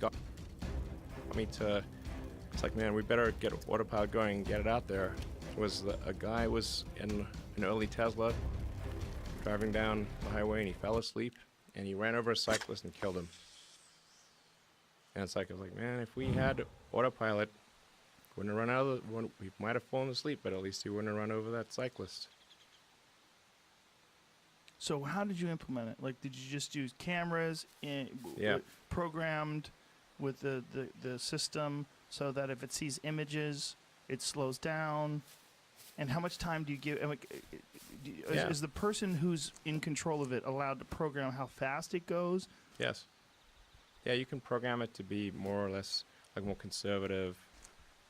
got me to, it's like, man, we better get autopilot going and get it out there. A guy was in an early Tesla driving down the highway and he fell asleep and he ran over a cyclist and killed him. And it's like, I was like, man, if we had autopilot, wouldn't have run out of the, we might have fallen asleep, but at least he wouldn't have run over that cyclist. So how did you implement it? Like, did you just use cameras programmed with the system so that if it sees images, it slows down? And how much time do you give? Is the person who's in control of it allowed to program how fast it goes? Yes. Yeah, you can program it to be more or less like more conservative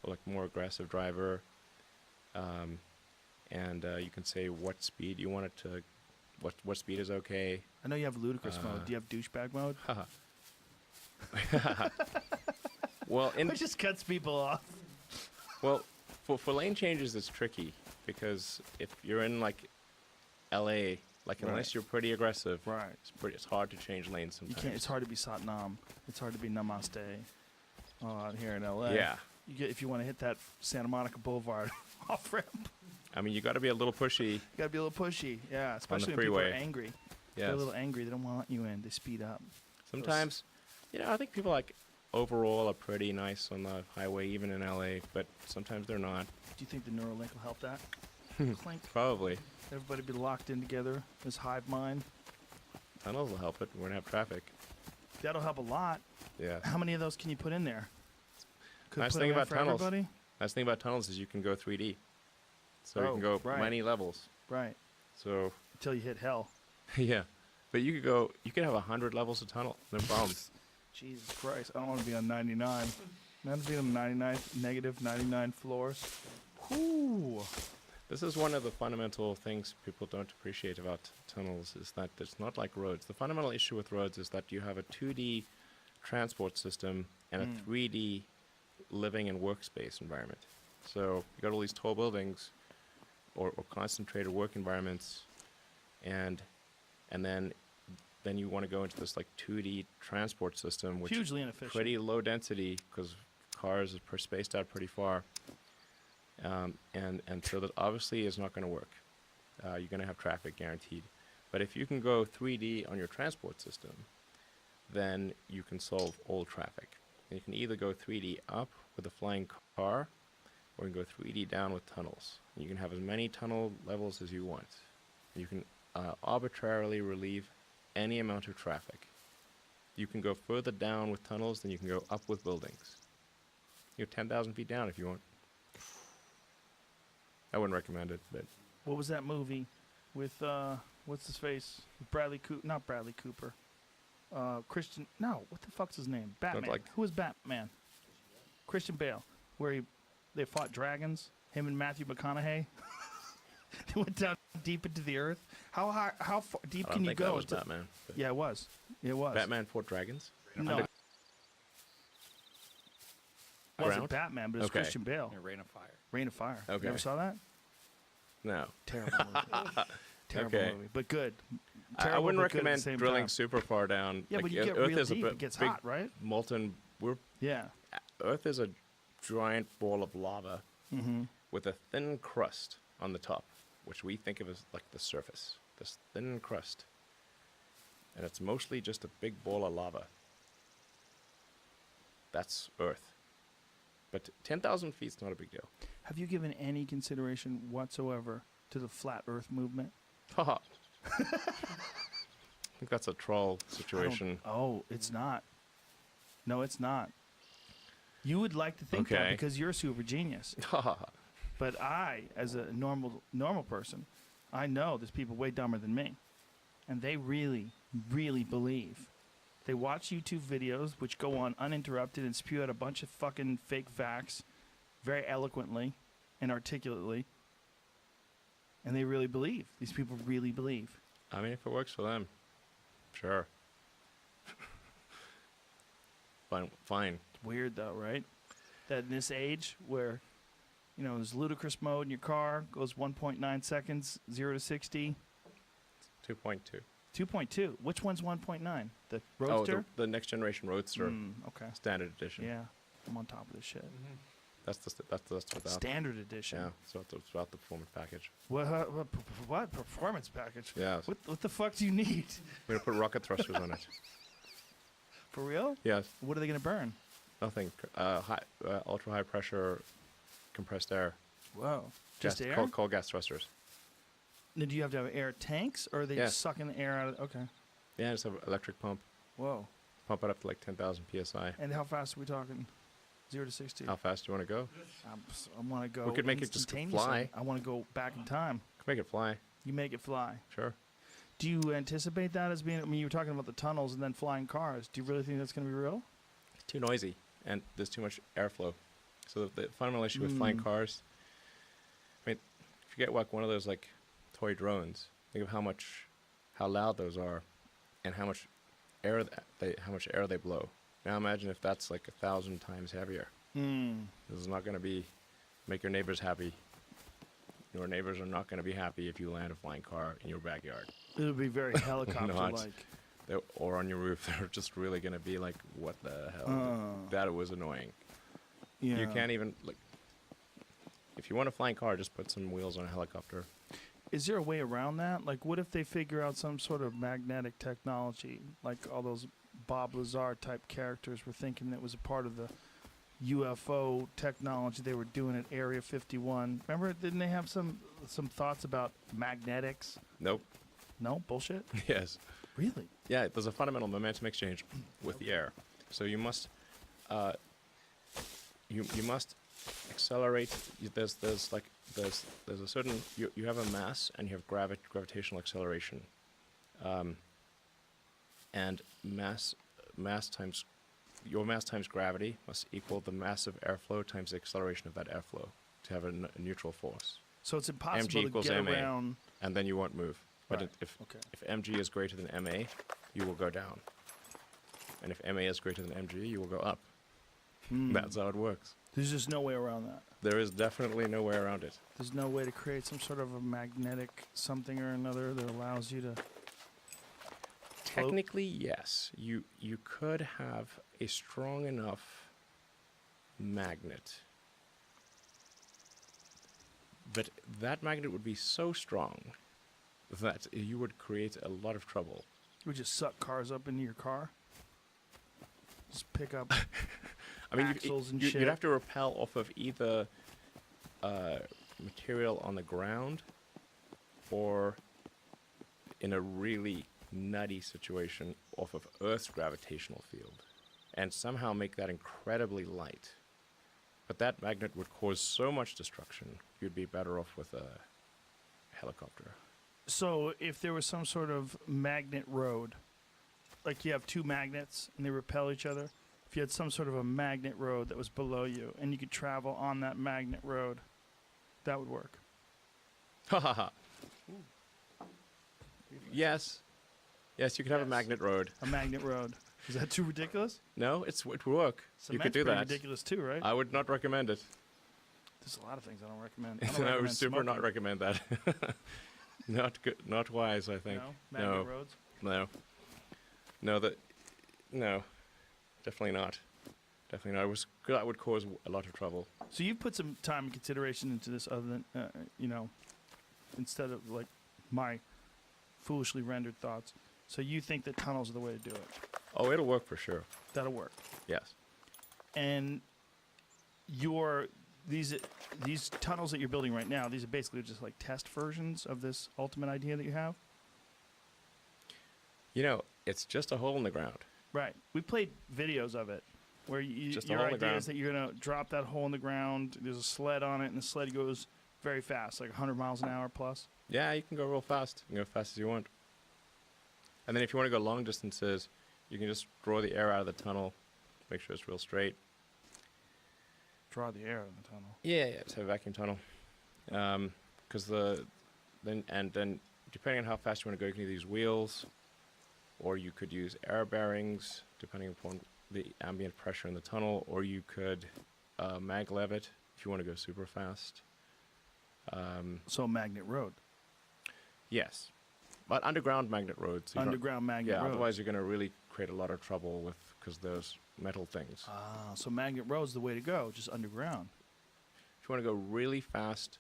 or like more aggressive driver. And you can say what speed you want it to, what speed is okay. I know you have ludicrous mode. Do you have douchebag mode? Well, it just cuts people off. Well, for lane changes, it's tricky because if you're in like LA, like unless you're pretty aggressive, right, it's hard to change lanes sometimes. You can't. It's hard to be Satnam. It's hard to be Namaste. Out here in LA. Yeah. If you want to hit that Santa Monica Boulevard off ramp. I mean, you got to be a little pushy. You got to be a little pushy. Yeah, especially on the when people freeway. are angry. Yes. They're a little angry. They don't want you in. They speed up. Sometimes, I think people like overall are pretty nice on the highway, even in LA, but sometimes they're not. Do you think the Neuralink will help that? Clink. Probably. Everybody be locked in together. This hive mind. Tunnels will help it. We're going to have traffic. That'll help a lot. Yeah. How many of those can you put in there? Nice thing about tunnels. Nice thing about tunnels is you can go 3D. So you can go many levels. Right. So until you hit hell. Yeah. But you could have 100 levels of tunnel. No problem. Jesus Christ. I don't want to be on 99. I want to be on 99, negative 99 floors. Whoo. This is one of the fundamental things people don't appreciate about tunnels is that it's not like roads. The fundamental issue with roads is that you have a 2D transport system and a 3D living and workspace environment. So you got all these tall buildings or concentrated work environments, and then you want to go into this like 2D transport system, which hugely inefficient, pretty low density because cars are spaced out pretty far, and so that obviously is not going to work. You're going to have traffic guaranteed. But if you can go 3D on your transport system, then you can solve all traffic. And you can either go 3D up with a flying car, or you can go 3D down with tunnels. And you can have as many tunnel levels as you want. You can arbitrarily relieve any amount of traffic. You can go further down with tunnels than you can go up with buildings. You're 10,000 feet down if you want. I wouldn't recommend it, but... What was that movie with, what's his face? Bradley Cooper, not Bradley Cooper. Christian, no, what the fuck's his name? Batman. Who was Batman? Christian Bale. Where they fought dragons, him and Matthew McConaughey. They went down deep into the earth. How far deep can you go? That was Batman. Yeah, it was. It was. Batman fought dragons? No. It wasn't Batman, but it was Christian Bale. Yeah, Rain of Fire. Rain of Fire. Okay. You never saw that? No. Terrible movie. Terrible movie, but good. I wouldn't recommend drilling super far down. Yeah, but you get real deep. It gets hot, right? Molten. Earth is a giant ball of lava with a thin crust on the top, which we think of as like the surface. This thin crust. And it's mostly just a big ball of lava. That's Earth. But 10,000 feet is not a big deal. Have you given any consideration whatsoever to the flat Earth movement? Haha. I think that's a troll situation. Oh, it's not. No, it's not. You would like to think that because you're a super genius. But I, as a normal person, I know there's people way dumber than me. And they really, really believe. They watch YouTube videos, which go on uninterrupted and spew out a bunch of fucking fake facts very eloquently and articulately. And they really believe. These people really believe. I mean, if it works for them, sure. Fine. It's weird, though, right? That in this age where, there's ludicrous mode in your car, goes 1.9 seconds, 0 to 60. 2.2. 2.2. Which one's 1.9? The Oh, Roadster? the next generation Roadster Okay. standard edition. Yeah. I'm on top of this shit. That's without. Standard edition. Yeah, so it's about the performance package. What performance package? Yeah. What the fuck do you need? We're gonna put rocket thrusters on it. For real? Yes. What are they gonna burn? Nothing. Ultra high pressure compressed air. Whoa. Just Gas, air? cold gas thrusters. Now, do you have to have air tanks, or are they Yeah. just sucking the air out of? Okay. Yeah, just have an electric pump. Whoa. Pump it up to like 10,000 psi. And how fast are we talking? 0 to 60. How fast do you want to go? I want to go. We could make it just instantaneously. fly. I want to go back in time. Make it fly. You make it fly. Sure. Do you anticipate that as being? I mean, you were talking about the tunnels and then flying cars. Do you really think that's going to be real? It's too noisy, and there's too much airflow. So the fundamental issue with flying cars. I mean, if you get like one of those like toy drones, think of how loud those are, and how much air they blow. Now imagine if that's like 1,000 times heavier. This is not going to make your neighbors happy. Your neighbors are not going to be happy if you land a flying car in your backyard. It'll be very helicopter-like. Or on your roof. They're just really going to be like, what the hell? That was annoying. Yeah. You can't even, like, if you want a flying car, just put some wheels on a helicopter. Is there a way around that? Like, what if they figure out some sort of magnetic technology, like all those Bob Lazar type characters were thinking that was a part of the UFO technology they were doing at Area 51? Remember, didn't they have some thoughts about magnetics? Nope. No bullshit. Yes. Really? Yeah, there's a fundamental momentum exchange with the air. So you must you must accelerate. There's a certain you have a mass and you have gravitational acceleration, and mass times your mass times gravity must equal the mass of airflow times the acceleration of that airflow to have a neutral force. So it's impossible mg equals to get ma, around. and then you won't move. But Right. if Okay. mg is greater than ma, you will go down. And if ma is greater than mg, you will go up. That's how it works. There's just no way around that. There is definitely no way around it. There's no way to create some sort of a magnetic something or another that allows you to. Technically, yes. You could have a strong enough magnet, but that magnet would be so strong that you would create a lot of trouble. You would just suck cars up into your car. Just pick up. I mean, axles and you'd shit. have to repel off of either material on the ground or in a really nutty situation off of Earth's gravitational field and somehow make that incredibly light. But that magnet would cause so much destruction, you'd be better off with a helicopter. So if there was some sort of magnet road, like you have two magnets and they repel each other, if you had some sort of a magnet road that was below you and you could travel on that magnet road, that would work. Ha ha ha. Yes. Yes, you could have a Yes. magnet road. A magnet road. Is that too ridiculous? No, it would work. You could Cement's do pretty that. ridiculous too, right? I would not recommend it. There's a lot of things I don't recommend. I don't would recommend super not smoking. recommend that. Not good, not wise, I think. No? Magnet roads? No. No. Definitely not. Definitely not. That would cause a lot of trouble. So you've put some time and consideration into this other than, instead of like my foolishly rendered thoughts. So you think that tunnels are the way to do it. Oh, it'll work for sure. That'll work. Yes. And these tunnels that you're building right now, these are basically just like test versions of this ultimate idea that you have? It's just a hole in the ground. Right. We played videos of it where Just a your hole in the idea is ground. that you're going to drop that hole in the ground. There's a sled on it, and the sled goes very fast, like 100 miles an hour plus. Yeah, you can go real fast. You can go as fast as you want. And then if you want to go long distances, you can just draw the air out of the tunnel, make sure it's real straight. Draw the air in the tunnel. Yeah, just have a vacuum tunnel. Because then depending on how fast you want to go, you can either use wheels, or you could use air bearings, depending upon the ambient pressure in the tunnel, or you could maglev it if you want to go super fast. So magnet road. Yes. But underground magnet roads. You don't- Underground magnet Yeah, roads. otherwise you're going to really create a lot of trouble with because there's metal things. Ah, so magnet road's the way to go, just underground. If you want to go really fast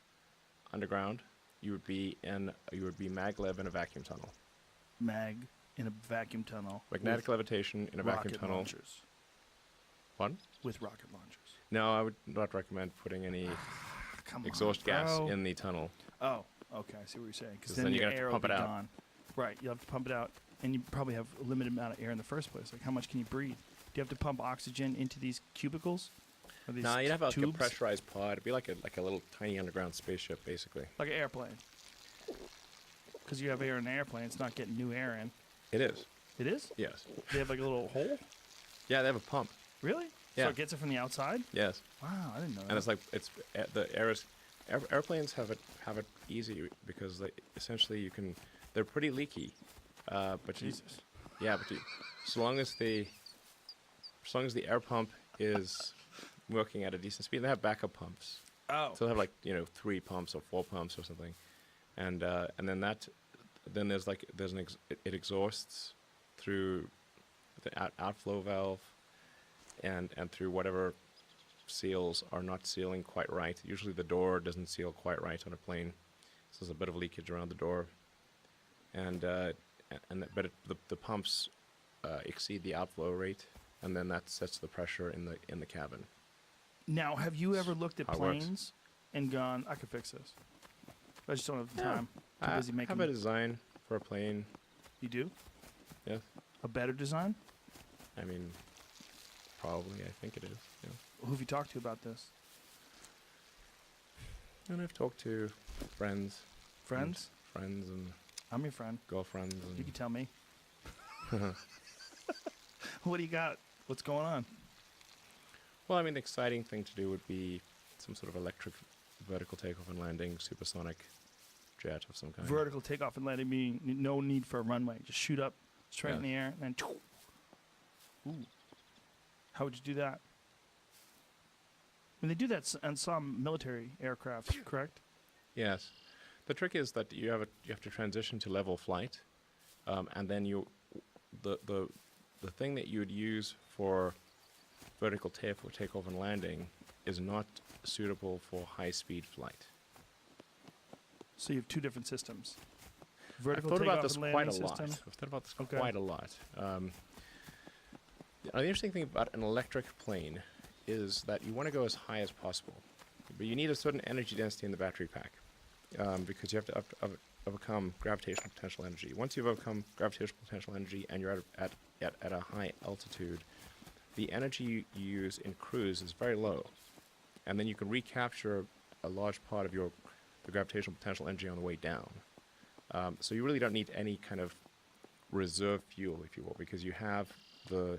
underground, you would be maglev in a vacuum tunnel. Mag in a vacuum tunnel. Magnetic levitation in a vacuum rocket tunnel. launchers. What? With rocket launchers. No, I would not recommend putting any Come exhaust on, gas bro. in the tunnel. Oh, okay. I see what you're saying. Because 'Cause then then you're your gonna have to air will pump be it out. gone. Right. You have to pump it out, and you probably have a limited amount of air in the first place. Like, how much can you breathe? Do you have to pump oxygen into these cubicles? Or these No, you'd have like a tubes? pressurized pod. It'd be like a little tiny underground spaceship, basically. Like an airplane. Because you have air in an airplane, it's not getting new air in. It is. It is? Yes. They have like a little hole? Yeah, they have a pump. Really? Yeah. So it gets it from the outside? Yes. Wow, I didn't know that. And it's like the air is airplanes have it easy because essentially they're pretty leaky, but Jesus. so long as the air pump is working at a decent speed, they have backup pumps. Oh. So they have 3 pumps or 4 pumps or something, and then it exhausts through the outflow valve, and through whatever seals are not sealing quite right. Usually the door doesn't seal quite right on a plane, so there's a bit of leakage around the door, but the pumps exceed the outflow rate, and then that sets the pressure in the cabin. Now, have you ever looked at How it works. planes and gone, I could fix this? I just don't have the Yeah. time. Too busy I making. have a design for a plane. You do? Yeah, A better design? I mean, probably I think it is. Yeah. Who have you talked to about this? And I've talked to friends. Friends? Friends and I'm your friend. girlfriends. And You can tell me. What do you got? What's going on? Well, I mean, the exciting thing to do would be some sort of electric vertical takeoff and landing supersonic jet of some kind. Vertical takeoff and landing, meaning no need for a runway. Just shoot up straight in the air and then. Ooh. How would you do that? I mean, they do that on some military aircraft, correct? Yes. The trick is that you have to transition to level flight, and then the thing that you would use for vertical takeoff and landing is not suitable for high-speed flight. So you have two different systems. I've Vertical thought about takeoff this and quite landing a lot. system. I've thought about this Okay. quite a lot. The interesting thing about an electric plane is that you want to go as high as possible, but you need a certain energy density in the battery pack, because you have to overcome gravitational potential energy. Once you've overcome gravitational potential energy and you're at a high altitude, the energy you use in cruise is very low, and then you can recapture a large part of the gravitational potential energy on the way down. So you really don't need any kind of reserve fuel, if you will, because you have the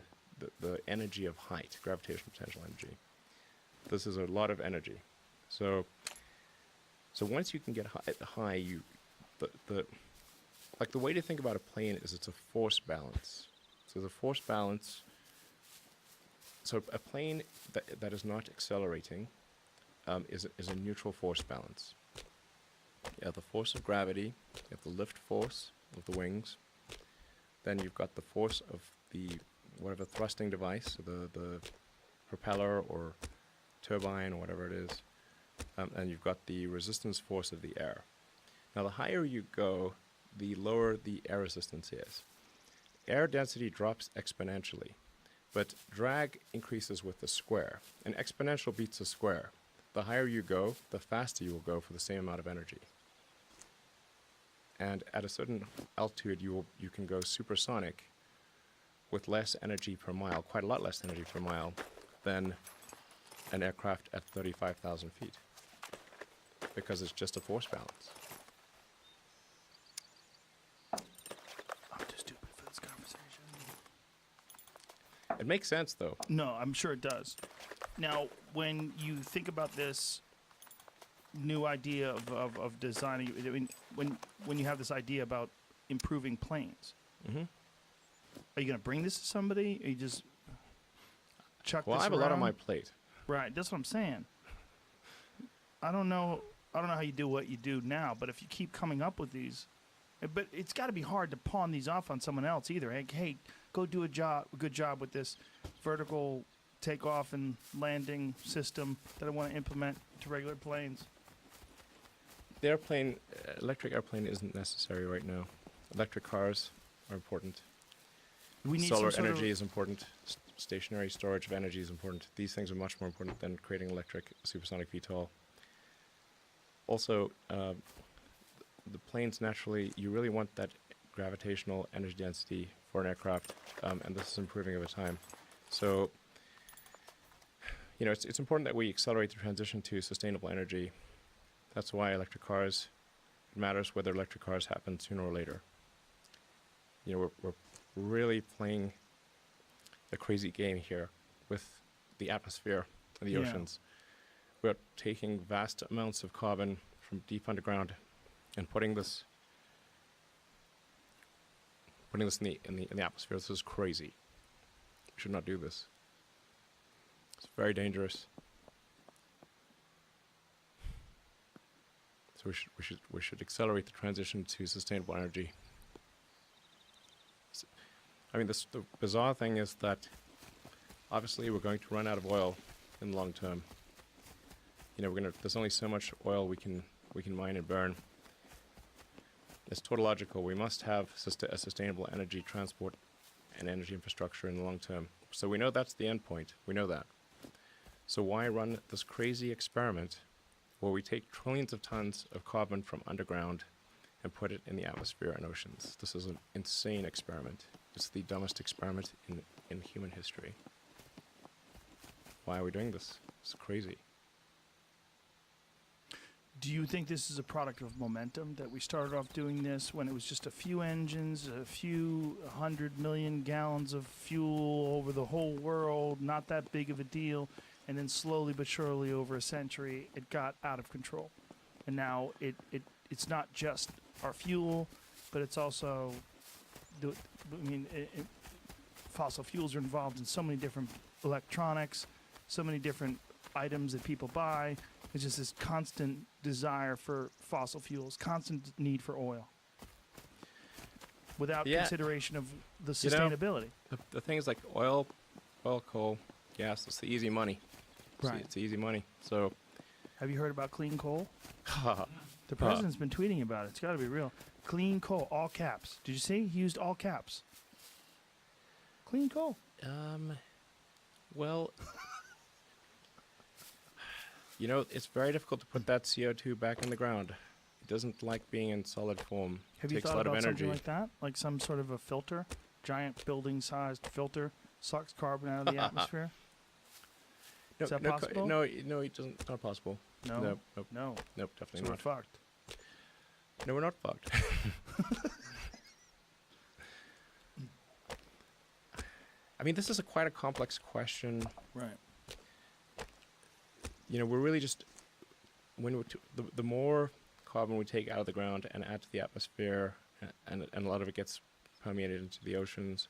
energy of height, gravitational potential energy. This is a lot of energy. So once you can get high, the way to think about a plane is it's a force balance. So the force balance. So a plane that is not accelerating is a neutral force balance. You have the force of gravity, you have the lift force of the wings, then you've got the force of the whatever thrusting device, the propeller or turbine or whatever it is, and you've got the resistance force of the air. Now the higher you go, the lower the air resistance is. Air density drops exponentially, but drag increases with the square. An exponential beats a square. The higher you go, the faster you will go for the same amount of energy. And at a certain altitude, you can go supersonic with less energy per mile, quite a lot less energy per mile than an aircraft at 35,000 feet, because it's just a force balance. I'm too stupid for this conversation. It makes sense, though. No, I'm sure it does. Now, when you think about this new idea of designing, I mean, when you have this idea about improving planes, Mm-hmm. are you going to bring this to somebody? Or you just chuck Well, this I have a lot on around? my plate. Right, that's what I'm saying. I don't know how you do what you do now, but if you keep coming up with these But it's got to be hard to pawn these off on someone else either. Hey, go do a good job with this vertical takeoff and landing system that I want to implement to regular planes. The airplane, electric airplane isn't necessary right now. Electric cars are important. We need Solar energy is important. Stationary storage of energy is important. These things are much more important than creating electric supersonic VTOL. Also, the planes naturally, you really want that gravitational energy density for an aircraft, and this is improving over time. So, it's important that we accelerate the transition to sustainable energy. That's why electric cars, it matters whether electric cars happen sooner or later. We're really playing a crazy game here with the atmosphere and the oceans. We're taking vast amounts of carbon from deep underground and putting this in the atmosphere. This is crazy. We should not do this. It's very dangerous. So we should accelerate the transition to sustainable energy. I mean, the bizarre thing is that obviously we're going to run out of oil in the long term. There's only so much oil we can mine and burn. It's tautological. We must have a sustainable energy transport and energy infrastructure in the long term. So we know that's the end point. We know that. So why run this crazy experiment where we take trillions of tons of carbon from underground and put it in the atmosphere and oceans? This is an insane experiment. It's the dumbest experiment in human history. Why are we doing this? It's crazy. Do you think this is a product of momentum, that we started off doing this when it was just a few engines, a few 100 million gallons of fuel over the whole world, not that big of a deal, and then slowly but surely over a century it got out of control? And now it's not just our fuel, but it's also, fossil fuels are involved in so many different electronics, so many different items that people buy. It's just this constant desire for fossil fuels, constant need for oil, without consideration of the sustainability. The things like oil, coal, gas, it's the easy money. Right. It's easy money. So, have you heard about clean coal? The president's been tweeting about it. It's got to be real. Clean coal, all caps. Did you see? He used all caps. Clean coal. Well, it's very difficult to put that CO2 back in the ground. It doesn't like being in solid form. Have you thought about something like that? Like some sort of a filter? Giant building-sized filter sucks carbon out of the atmosphere? Is that possible? No, it doesn't. It's not possible. No? Nope, definitely not. So we're fucked. No, we're not fucked. I mean, this is quite a complex question. Right. We're really just, the more carbon we take out of the ground and add to the atmosphere, and a lot of it gets permeated into the oceans,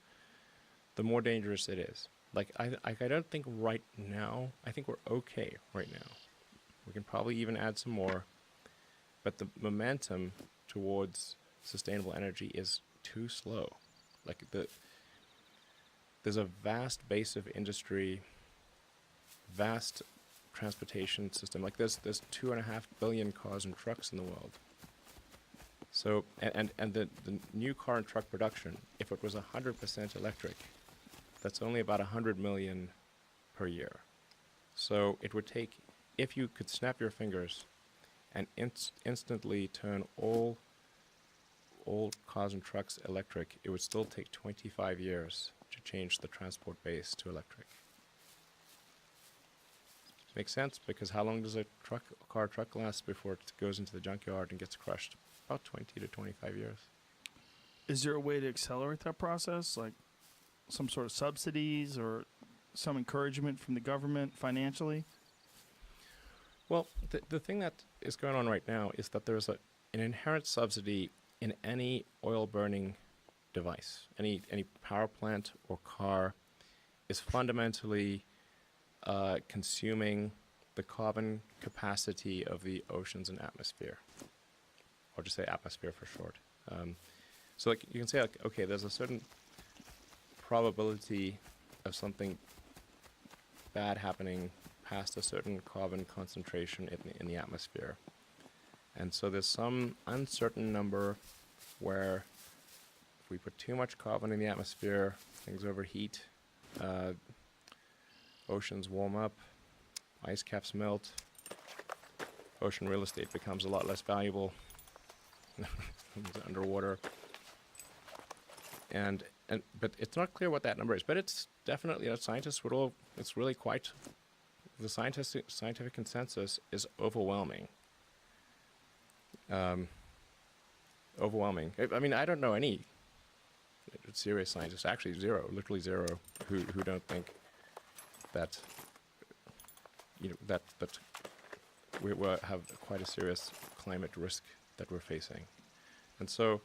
the more dangerous it is. Like, I don't think right now, I think we're okay right now. We can probably even add some more, but the momentum towards sustainable energy is too slow. Like, there's a vast base of industry, vast transportation system. Like, there's 2.5 billion cars and trucks in the world. So, and the new car and truck production, if it was 100% electric, that's only about 100 million per year. So it would take, if you could snap your fingers and instantly turn all cars and trucks electric, it would still take 25 years to change the transport base to electric. Makes sense, because how long does a car truck last before it goes into the junkyard and gets crushed? About 20 to 25 years. Is there a way to accelerate that process, like some sort of subsidies or some encouragement from the government financially? Well, the thing that is going on right now is that there's an inherent subsidy in any oil-burning device. Any power plant or car is fundamentally consuming the carbon capacity of the oceans and atmosphere. Or just say atmosphere for short. So like you can say like, okay, there's a certain probability of something bad happening past a certain carbon concentration in the atmosphere. And so there's some uncertain number where if we put too much carbon in the atmosphere, things overheat, oceans warm up, ice caps melt, ocean real estate becomes a lot less valuable underwater. But it's not clear what that number is. But it's definitely, scientists would all, it's really quite, the scientific consensus is overwhelming. Overwhelming. I mean, I don't know any serious scientists, actually zero, literally zero, who don't think that, that we have quite a serious climate risk that we're facing. And so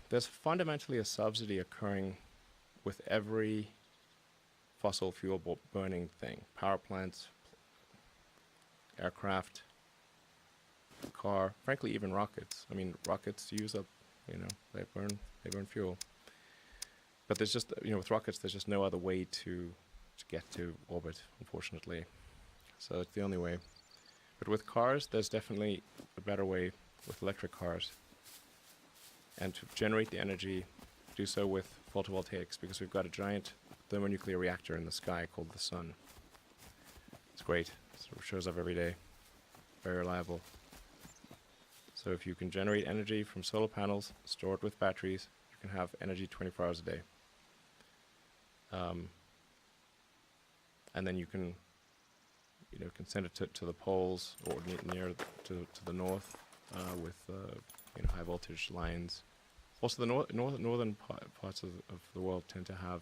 there's fundamentally a subsidy occurring with every fossil fuel burning thing. Power plants, aircraft, car, frankly even rockets. I mean, rockets use up, they burn fuel. But there's just, with rockets there's just no other way to get to orbit, unfortunately. So it's the only way. But with cars, there's definitely a better way with electric cars. And to generate the energy, do so with photovoltaics, because we've got a giant thermonuclear reactor in the sky called the sun. It's great. It shows up every day. Very reliable. So if you can generate energy from solar panels, store it with batteries, you can have energy 24 hours a day. And then you can, can send it to the poles or near to the north with high voltage lines. Also, the northern parts of the world tend to have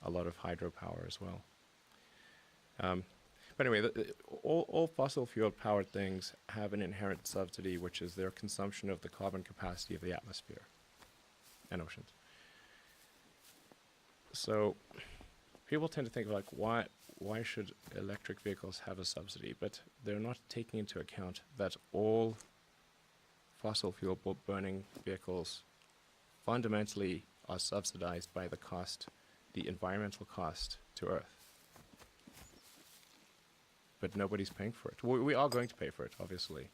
a lot of hydropower as well. But anyway, all fossil fuel powered things have an inherent subsidy, which is their consumption of the carbon capacity of the atmosphere and oceans. So people tend to think like, why should electric vehicles have a subsidy? But they're not taking into account that all fossil fuel burning vehicles fundamentally are subsidized by the environmental cost to Earth. But nobody's paying for it. We are going to pay for it, obviously.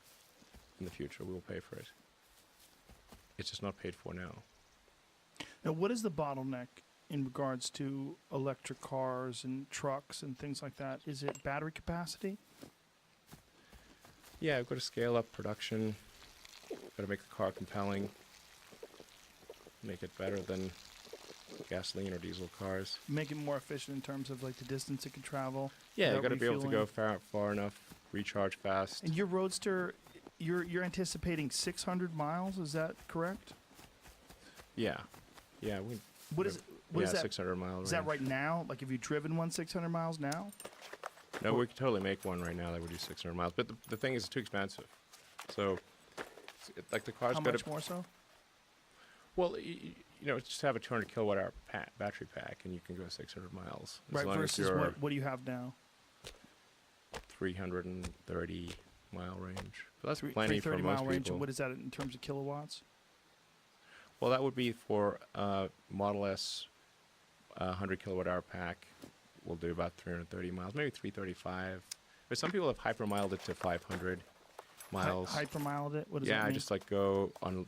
In the future, we will pay for it. It's just not paid for now. Now, what is the bottleneck in regards to electric cars and trucks and things like that? Is it battery capacity? Yeah, we've got to scale up production. Got to make the car compelling. Make it better than gasoline or diesel cars. Make it more efficient in terms of like the distance it can travel. Yeah, you got to be able to go far enough, recharge fast. And your Roadster, you're anticipating 600 miles. Is that correct? Yeah. What is that? 600 miles. Is that right now? Like, have you driven one 600 miles now? No, we could totally make one right now that would do 600 miles. But the thing is, it's too expensive. So, like the car's got to. How much more so? Well, just have a 200 kilowatt hour battery pack, and you can go 600 miles. Right, versus what do you have now? 330 mile range. But that's plenty for most mile range. people. What is that in terms of kilowatts? Well, that would be for Model S 100 kilowatt hour pack. Will do about 330 miles, maybe 335. But some people have hypermiled it to 500 miles. Hypermiled it? What does that mean? Yeah, just like go on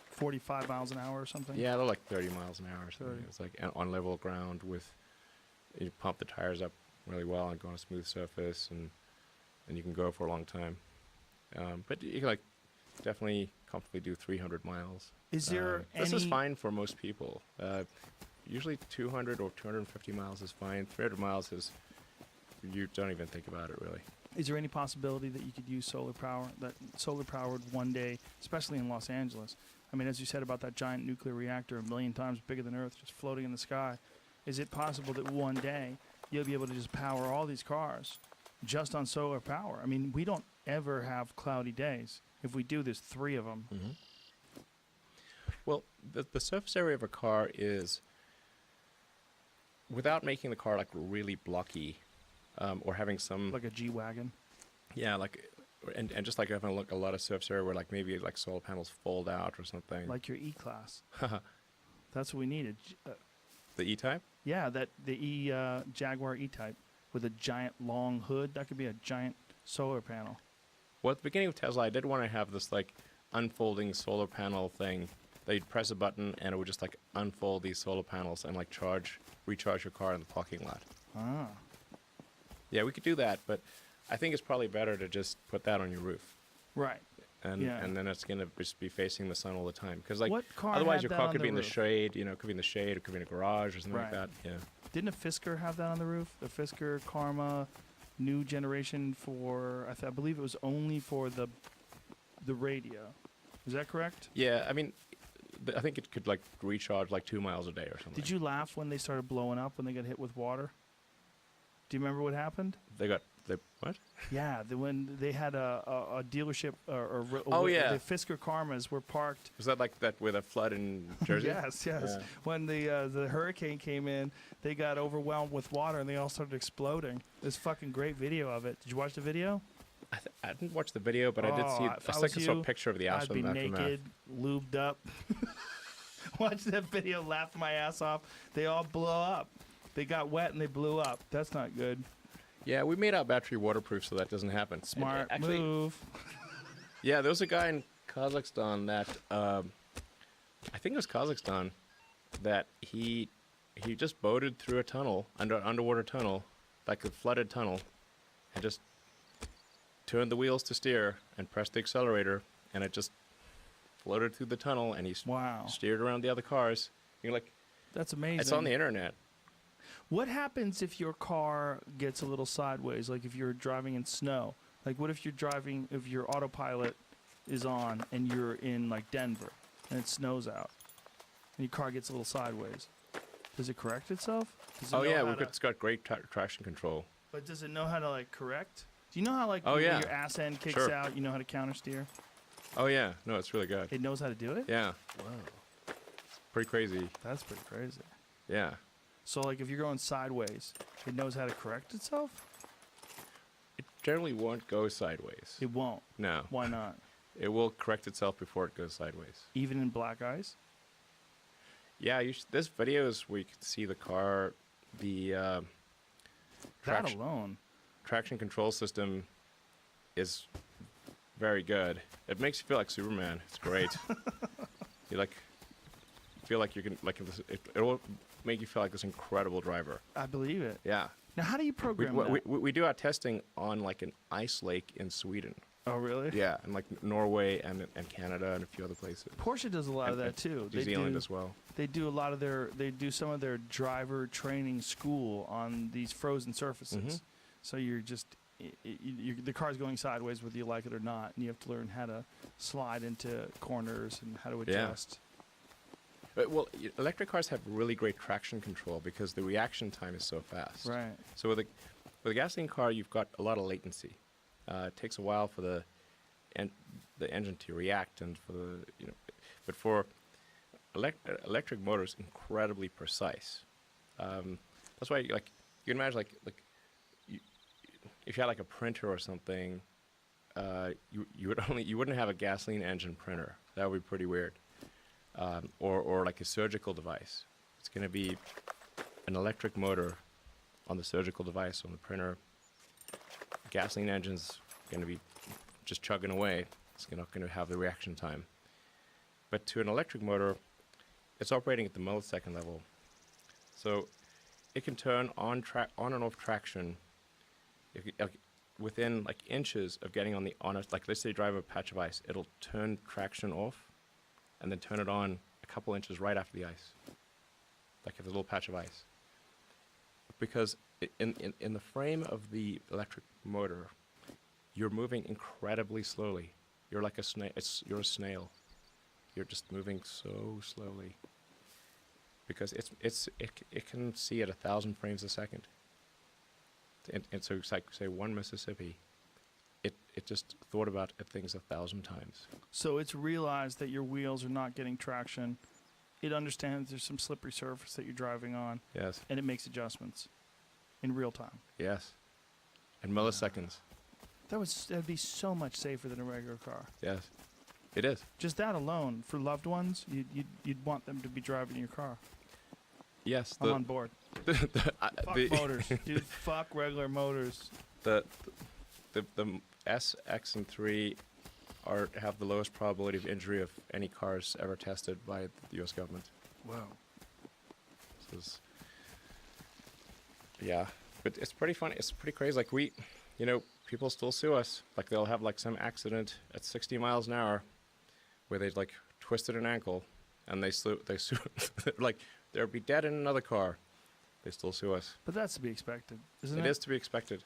45 miles an hour or something? Yeah, they're like 30 miles an hour or something. It's like on level ground with, you pump the tires up really well and go on a smooth surface, and you can go for a long time. But you can like definitely comfortably do 300 miles. Is there This is fine for most people. Usually 200 or 250 miles is fine. 300 miles is, you don't even think about it really. Is there any possibility that you could use solar power, that solar powered one day, especially in Los Angeles? I mean, as you said about that giant nuclear reactor, 1 million times bigger than Earth, just floating in the sky. Is it possible that one day you'll be able to just power all these cars just on solar power? I mean, we don't ever have cloudy days. If we do, there's 3 of them. Mm-hmm. Well, the surface area of a car is, without making the car like really blocky, or having some like a G-Wagon. Yeah, like and just like having a lot of surface area where like maybe like solar panels fold out or something. Like your E-Class. That's what we needed. The E-Type? Yeah, the Jaguar E-Type with a giant long hood. That could be a giant solar panel. Well, at the beginning of Tesla, I did want to have this like unfolding solar panel thing. That you'd press a button and it would just like unfold these solar panels and like recharge your car in the parking lot. Ah. Yeah, we could do that, but I think it's probably better to just put that on your roof. Right. And then it's gonna just be facing the sun all the time. Because like What car otherwise had your that car on could the be in the roof? shade. You know, it could be in the shade. It could be in a garage or something like Right. that. Yeah. Didn't a Fisker have that on the roof? The Fisker Karma, new generation for I believe it was only for the radio. Is that correct? Yeah. I mean, I think it could like recharge like 2 miles a day or something. Did you laugh when they started blowing up when they got hit with water? Do you remember what happened? They what? Yeah, when they had a dealership yeah. the Fisker Karmas were parked. Was that like that with a flood in Jersey? Yes. Yeah. When the hurricane came in, they got overwhelmed with water and they all started exploding. There's fucking great video of it. Did you watch the video? I didn't watch the video, but I did see. If I I was saw a you, picture of the I'd be aftermath. naked, lubed up. Watch that video, laugh my ass off. They all blow up. They got wet and they blew up. That's not good. Yeah, we made our battery waterproof so that doesn't happen. Smart Actually, move. Yeah, there was a guy in Kazakhstan that I think it was Kazakhstan that he just boated through a tunnel, underwater tunnel, like a flooded tunnel, and just turned the wheels to steer and pressed the accelerator, and it just floated through the tunnel, and he Wow. steered around the other cars. You're like, That's amazing. it's on the internet. What happens if your car gets a little sideways? Like if you're driving in snow? Like what if if your autopilot is on and you're in like Denver and it snows out and your car gets a little sideways? Does it correct itself? Oh yeah, it's got great traction control. But does it know how to like correct? Do you know how like Oh, when yeah. your ass end kicks Sure. out, you know how to counter steer? Oh yeah, no, it's really good. It knows how to do it? Yeah, Whoa. pretty crazy. That's pretty crazy. Yeah. So like if you're going sideways, it knows how to correct itself? It generally won't go sideways. It won't. No. Why not? It will correct itself before it goes sideways. Even in black ice? Yeah, there's videos where you can see the car, the That alone. traction control system is very good. It makes you feel like Superman. It's great. You like feel like you can it will make you feel like this incredible driver. I believe it. Yeah. Now, how do you program that? We do our testing on like an ice lake in Sweden. Oh, really? Yeah, and like Norway and Canada and a few other places. Porsche does a lot of And- that too. New Zealand as well. They do a lot of they do some of their driver training school on these frozen surfaces. Mhm. So you're just the car's going sideways whether you like it or not, and you have to learn how to slide into corners and how to adjust. Well, electric cars have really great traction control because the reaction time is so fast. Right. So with a gasoline car, you've got a lot of latency. It takes a while for the engine to react, and but for electric motors, incredibly precise. That's why, like, you can imagine, like if you had like a printer or something, you wouldn't have a gasoline engine printer. That would be pretty weird. Or like a surgical device. It's going to be an electric motor on the surgical device on the printer. Gasoline engine's going to be just chugging away. It's not going to have the reaction time. But to an electric motor, it's operating at the millisecond level. So it can turn on and off traction within like inches of getting on like let's say you drive a patch of ice, it'll turn traction off and then turn it on a couple inches right after the ice. Like if there's a little patch of ice. Because in the frame of the electric motor, you're moving incredibly slowly. You're like a snail. You're a snail. You're just moving so slowly. Because it can see at 1,000 frames a second. And so it's like, say, one Mississippi, it just thought about things 1,000 times. So it's realized that your wheels are not getting traction. It understands there's some slippery surface that you're driving on. Yes. And it makes adjustments in real time. Yes. And milliseconds. That'd be so much safer than a regular car. Yes, it is. Just that alone, for loved ones, you'd want them to be driving your car. Yes, I'm on board. Fuck motors, dude. Fuck regular motors. The S, X, and 3 have the lowest probability of injury of any cars ever tested by the U.S. government. Wow. Yeah, but it's pretty funny. It's pretty crazy. Like people still sue us. Like they'll have like some accident at 60 miles an hour where they like twisted an ankle, and they sue. Like they'll be dead in another car. They still sue us. But that's to be expected, isn't it? It is to be expected.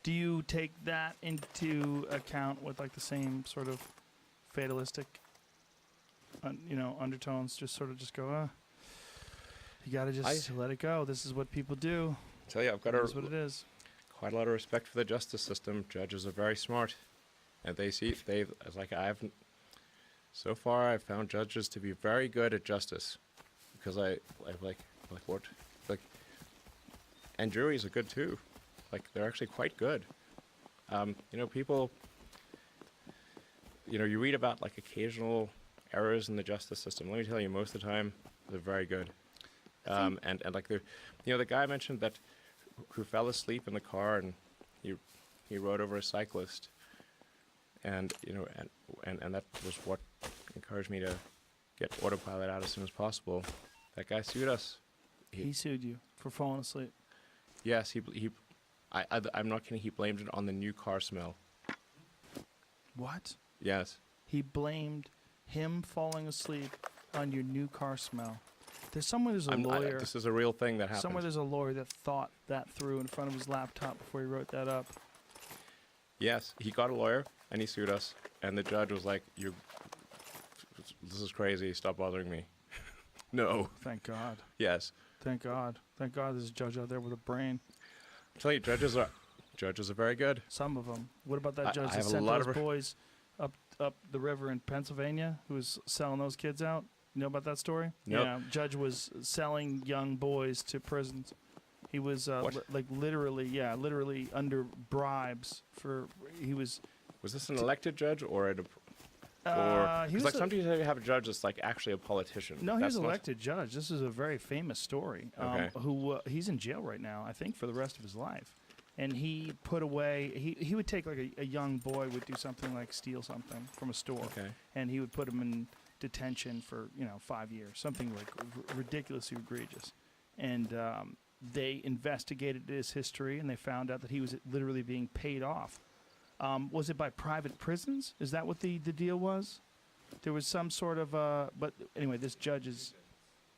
Do you take that into account with like the same sort of fatalistic, undertones? Just sort of just go, you gotta just let it go. This is what people do. I tell you, I've got what it is. Quite a lot of respect for the justice system. Judges are very smart, and so far I've found judges to be very good at justice, because and juries are good too. Like they're actually quite good. People. You read about like occasional errors in the justice system. Let me tell you, most of the time they're very good. And like the guy mentioned that who fell asleep in the car and he rode over a cyclist, and that was what encouraged me to get autopilot out as soon as possible. That guy sued us. He sued you for falling asleep. Yes, I'm not kidding. He blamed it on the new car smell. What? Yes. He blamed him falling asleep on your new car smell. There's a lawyer. This is a real thing that happened. Somewhere there's a lawyer that thought that through in front of his laptop before he wrote that up. Yes, he got a lawyer and he sued us, and the judge was like, this is crazy. Stop bothering me." No. Thank God. Yes. Thank God. Thank God there's a judge out there with a brain. I tell you, judges are very good. Some of them. What about that judge I that have a sent lot those of boys up the river in Pennsylvania, who was selling those kids out? You know about that story? Nope. Yeah, judge was selling young boys to prisons. He was literally under bribes for. Was this an elected judge or he was sometimes you have a judge that's like actually a politician. No, he was an elected judge. This is a very famous story. Okay. He's in jail right now, I think, for the rest of his life. And he put away. He would take like a young boy would do something like steal something from a store, Okay. and he would put him in detention for 5 years, something like ridiculously egregious. And they investigated his history, and they found out that he was literally being paid off. Was it by private prisons? Is that what the deal was? There was some sort of but anyway, this judge is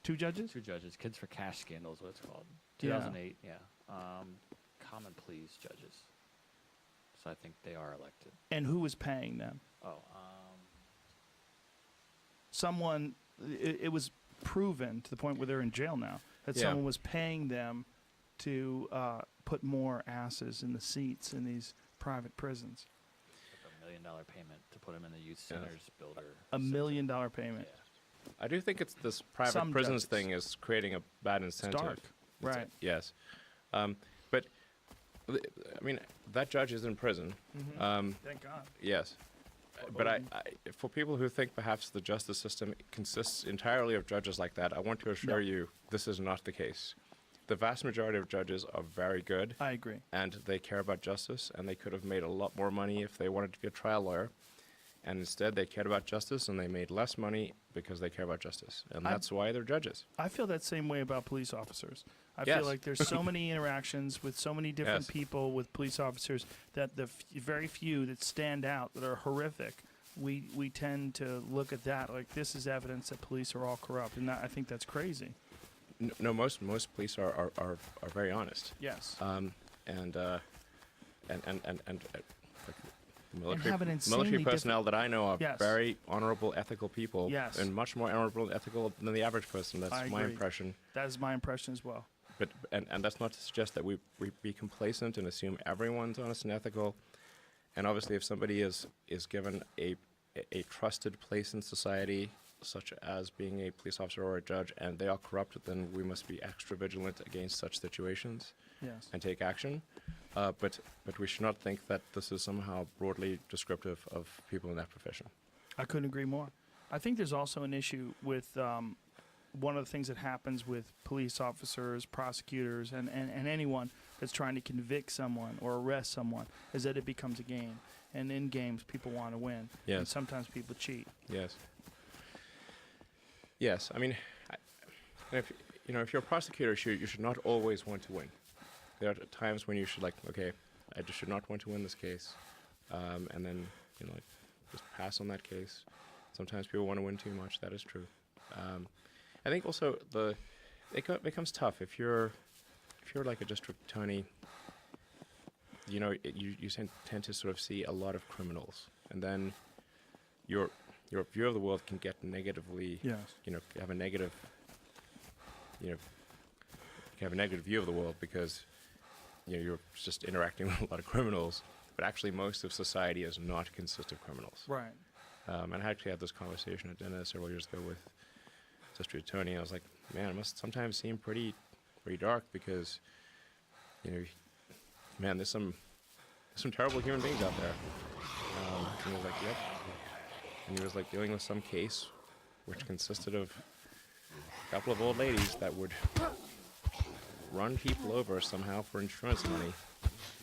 two judges. Two judges. Kids for Cash scandal is what it's called. Yeah. 2008. Yeah. Common pleas judges. So I think they are elected. And who was paying them? Someone. It was proven to the point where they're in jail now that someone was paying them to put more asses in the seats in these private prisons. Like $1 million payment to put them in the youth centers builder. $1 million payment. Yeah. I do think it's this private Some prisons judges. thing is creating a bad incentive. Dark. Right. Yes. But I mean, that judge is in prison. Thank God. Yes. But I, for people who think perhaps the justice system consists entirely of judges like that, I want to assure you this is not the case. The vast majority of judges are very good. I agree. And they care about justice, and they could have made a lot more money if they wanted to be a trial lawyer. And instead, they cared about justice, and they made less money because they care about justice. And that's why they're judges. I feel that same way about police officers. I Yes. feel like there's so many interactions with so many different Yes. people with police officers that the very few that stand out, that are horrific, we tend to look at that like this is evidence that police are all corrupt. And I think that's crazy. No, most police are very honest. Yes. Military personnel that I know are Yes. very honorable, ethical people. Yes. And much more honorable and ethical than the average person. That's I my agree. impression. That is my impression as well. But and that's not to suggest that we be complacent and assume everyone's honest and ethical. And obviously, if somebody is given a trusted place in society, such as being a police officer or a judge, and they are corrupt, then we must be extra vigilant against such situations Yes. and take action. but we should not think that this is somehow broadly descriptive of people in that profession. I couldn't agree more. I think there's also an issue with one of the things that happens with police officers, prosecutors, and anyone that's trying to convict someone or arrest someone is that it becomes a game. And in games, people want to win. Yes. And sometimes people cheat. Yes. Yes. I mean, if you're a prosecutor, you should not always want to win. There are times when you should okay, I just should not want to win this case, and then just pass on that case. Sometimes people want to win too much. That is true. I think also it becomes tough if you're like a district attorney. You tend to sort of see a lot of criminals, and then your view of the world can get negatively. Yes. Have a negative. You have a negative view of the world because you're just interacting with a lot of criminals, but actually most of society does not consist of criminals. Right. And I actually had this conversation at dinner several years ago with a district attorney. And I was like, man, it must sometimes seem pretty dark because, man, there's some terrible human beings out there. And he was like, yep. And he was like dealing with some case which consisted of a couple of old ladies that would run people over somehow for insurance money.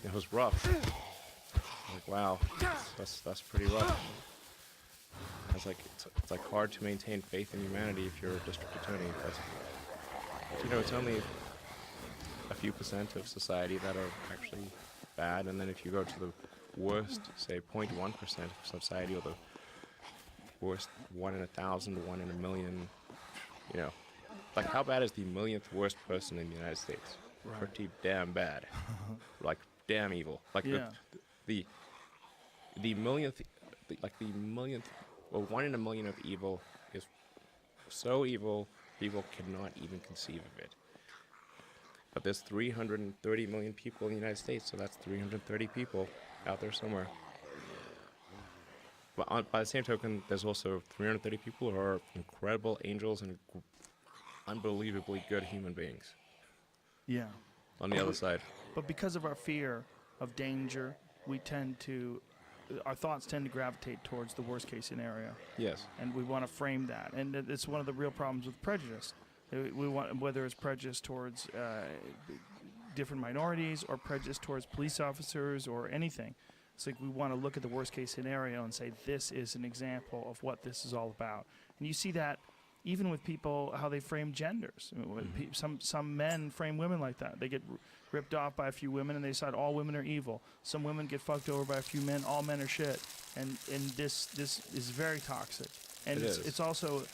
It was rough. I was like, wow, that's pretty rough. I was like, it's like hard to maintain faith in humanity if you're a district attorney. But it's only a few % of society that are actually bad, and then if you go to the worst, say 0.1% of society, or the worst 1 in 1,000, 1 in a million, like how bad is the millionth worst person in the United States? Right. Pretty damn bad. Like damn evil. Like yeah. the millionth, the millionth, or 1 in a million of evil is so evil people cannot even conceive of it. But there's 330 million people in the United States, so that's 330 people out there somewhere. But by the same token, there's also 330 people who are incredible angels and unbelievably good human beings. Yeah. On the other side. But because of our fear of danger, our thoughts tend to gravitate towards the worst case scenario. Yes. And we want to frame that. And it's one of the real problems with prejudice. We want, whether it's prejudice towards different minorities or prejudice towards police officers or anything. It's like we want to look at the worst case scenario and say, this is an example of what this is all about. And you see that even with people, how they frame genders. Some men frame women like that. They get ripped off by a few women and they decide all women are evil. Some women get fucked over by a few men, all men are shit. And this is very toxic. And it's also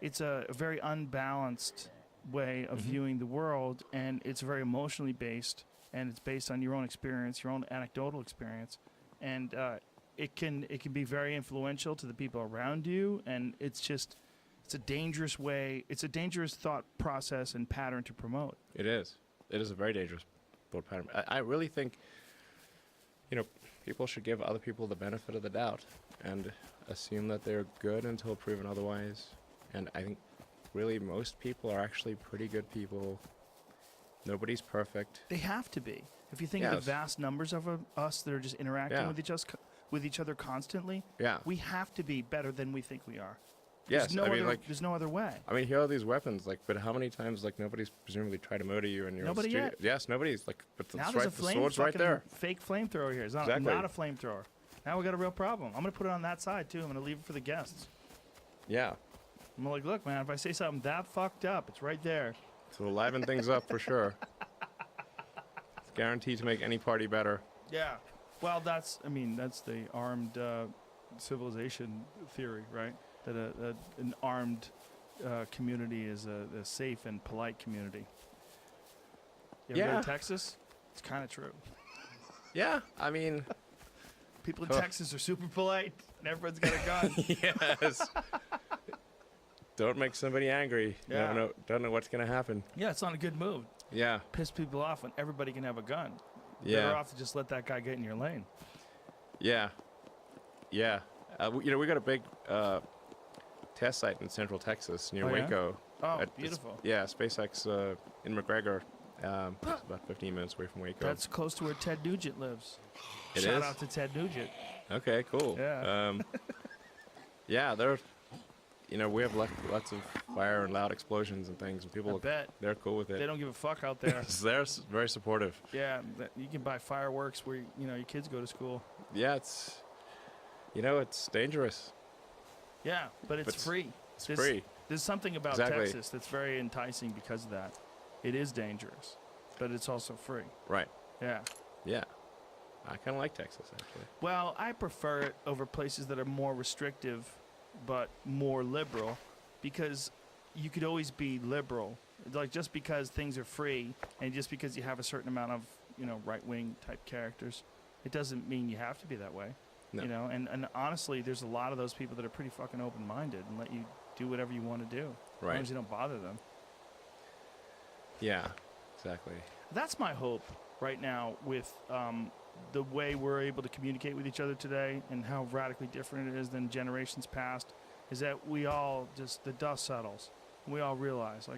a very unbalanced way of viewing the world, and it's very emotionally based, and it's based on your own experience, your own anecdotal experience. And it can be very influential to the people around you, and it's a dangerous way. It's a dangerous thought process and pattern to promote. It is a very dangerous thought pattern. I really think, people should give other people the benefit of the doubt and assume that they're good until proven otherwise. And I think really most people are actually pretty good people. Nobody's perfect. They have to be. If you think of the vast numbers of us that are just interacting with each other constantly, we have to be better than we think we are. Yes, there's no other way. I mean, here are these weapons, but how many times, nobody's presumably tried to murder you in your Nobody studio? yet. Yes, nobody's, but now the sword's right there. Fake flamethrower here. It's not a flamethrower. Now we got a real problem. I'm going to put it on that side, too. I'm going to leave it for the guests. Yeah. I'm like, look, man, if I say something that fucked up, it's right there. To liven things up for sure. It's guaranteed to make any party better. Yeah. Well, that's the armed civilization theory, right? That an armed community is a safe and polite community. You ever go to Texas? It's kind of true. Yeah, I mean... People in Texas are super polite, and everyone's got a gun. Yes. Don't make somebody angry. Yeah. Don't know what's going to happen. Yeah, it's not a good move. Yeah. Piss people off when everybody can have a gun. Yeah. Better off to just let that guy get in your lane. Yeah. Yeah. We got a big test site in Central Texas near Waco. Oh, beautiful. SpaceX in McGregor It's about 15 minutes away from Waco. That's close to where Ted Nugent lives. It Shout is? out to Ted Nugent. Okay, cool. Yeah. Yeah, we have lots of fire and loud explosions and things, and I people, bet. they're cool with it. They don't give a fuck out there. They're very supportive. Yeah, you can buy fireworks where your kids go to school. Yeah, it's dangerous. Yeah, but it's free. It's free. There's something about Exactly. Texas that's very enticing because of that. It is dangerous, but it's also free. Right. Yeah. Yeah. I kind of like Texas, actually. Well, I prefer it over places that are more restrictive but more liberal, because you could always be liberal. Like, just because things are free and just because you have a certain amount of, right-wing type characters, it doesn't mean you have to be that way. No. And honestly, there's a lot of those people that are pretty fucking open-minded and let you do whatever you want to do. As long Right. as you don't bother them. Yeah, exactly. That's my hope right now with the way we're able to communicate with each other today and how radically different it is than generations past, is that we all the dust settles. We all realize,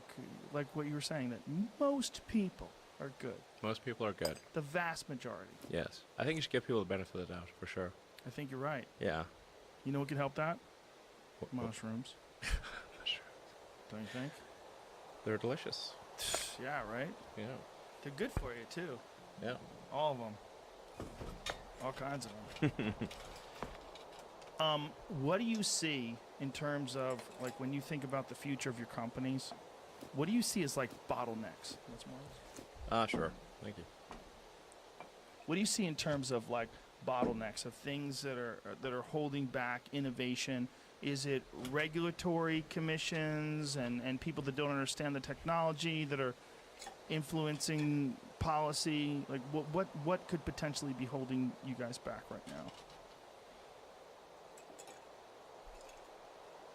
like what you were saying, that most people are good. Most people are good. The vast majority. Yes. I think you should give people the benefit of the doubt, for sure. I think you're right. Yeah. You know what could help that? What- Mushrooms. Don't you think? They're delicious. Yeah, right? Yeah. They're good for you, too. Yeah. All of them. All kinds of them. What do you see in terms of, like, when you think about the future of your companies, what do you see as, like, bottlenecks? That's more. Sure. Thank you. What do you see in terms of, like, bottlenecks of things that are holding back innovation? Is it regulatory commissions and people that don't understand the technology that are influencing policy? Like, what could potentially be holding you guys back right now?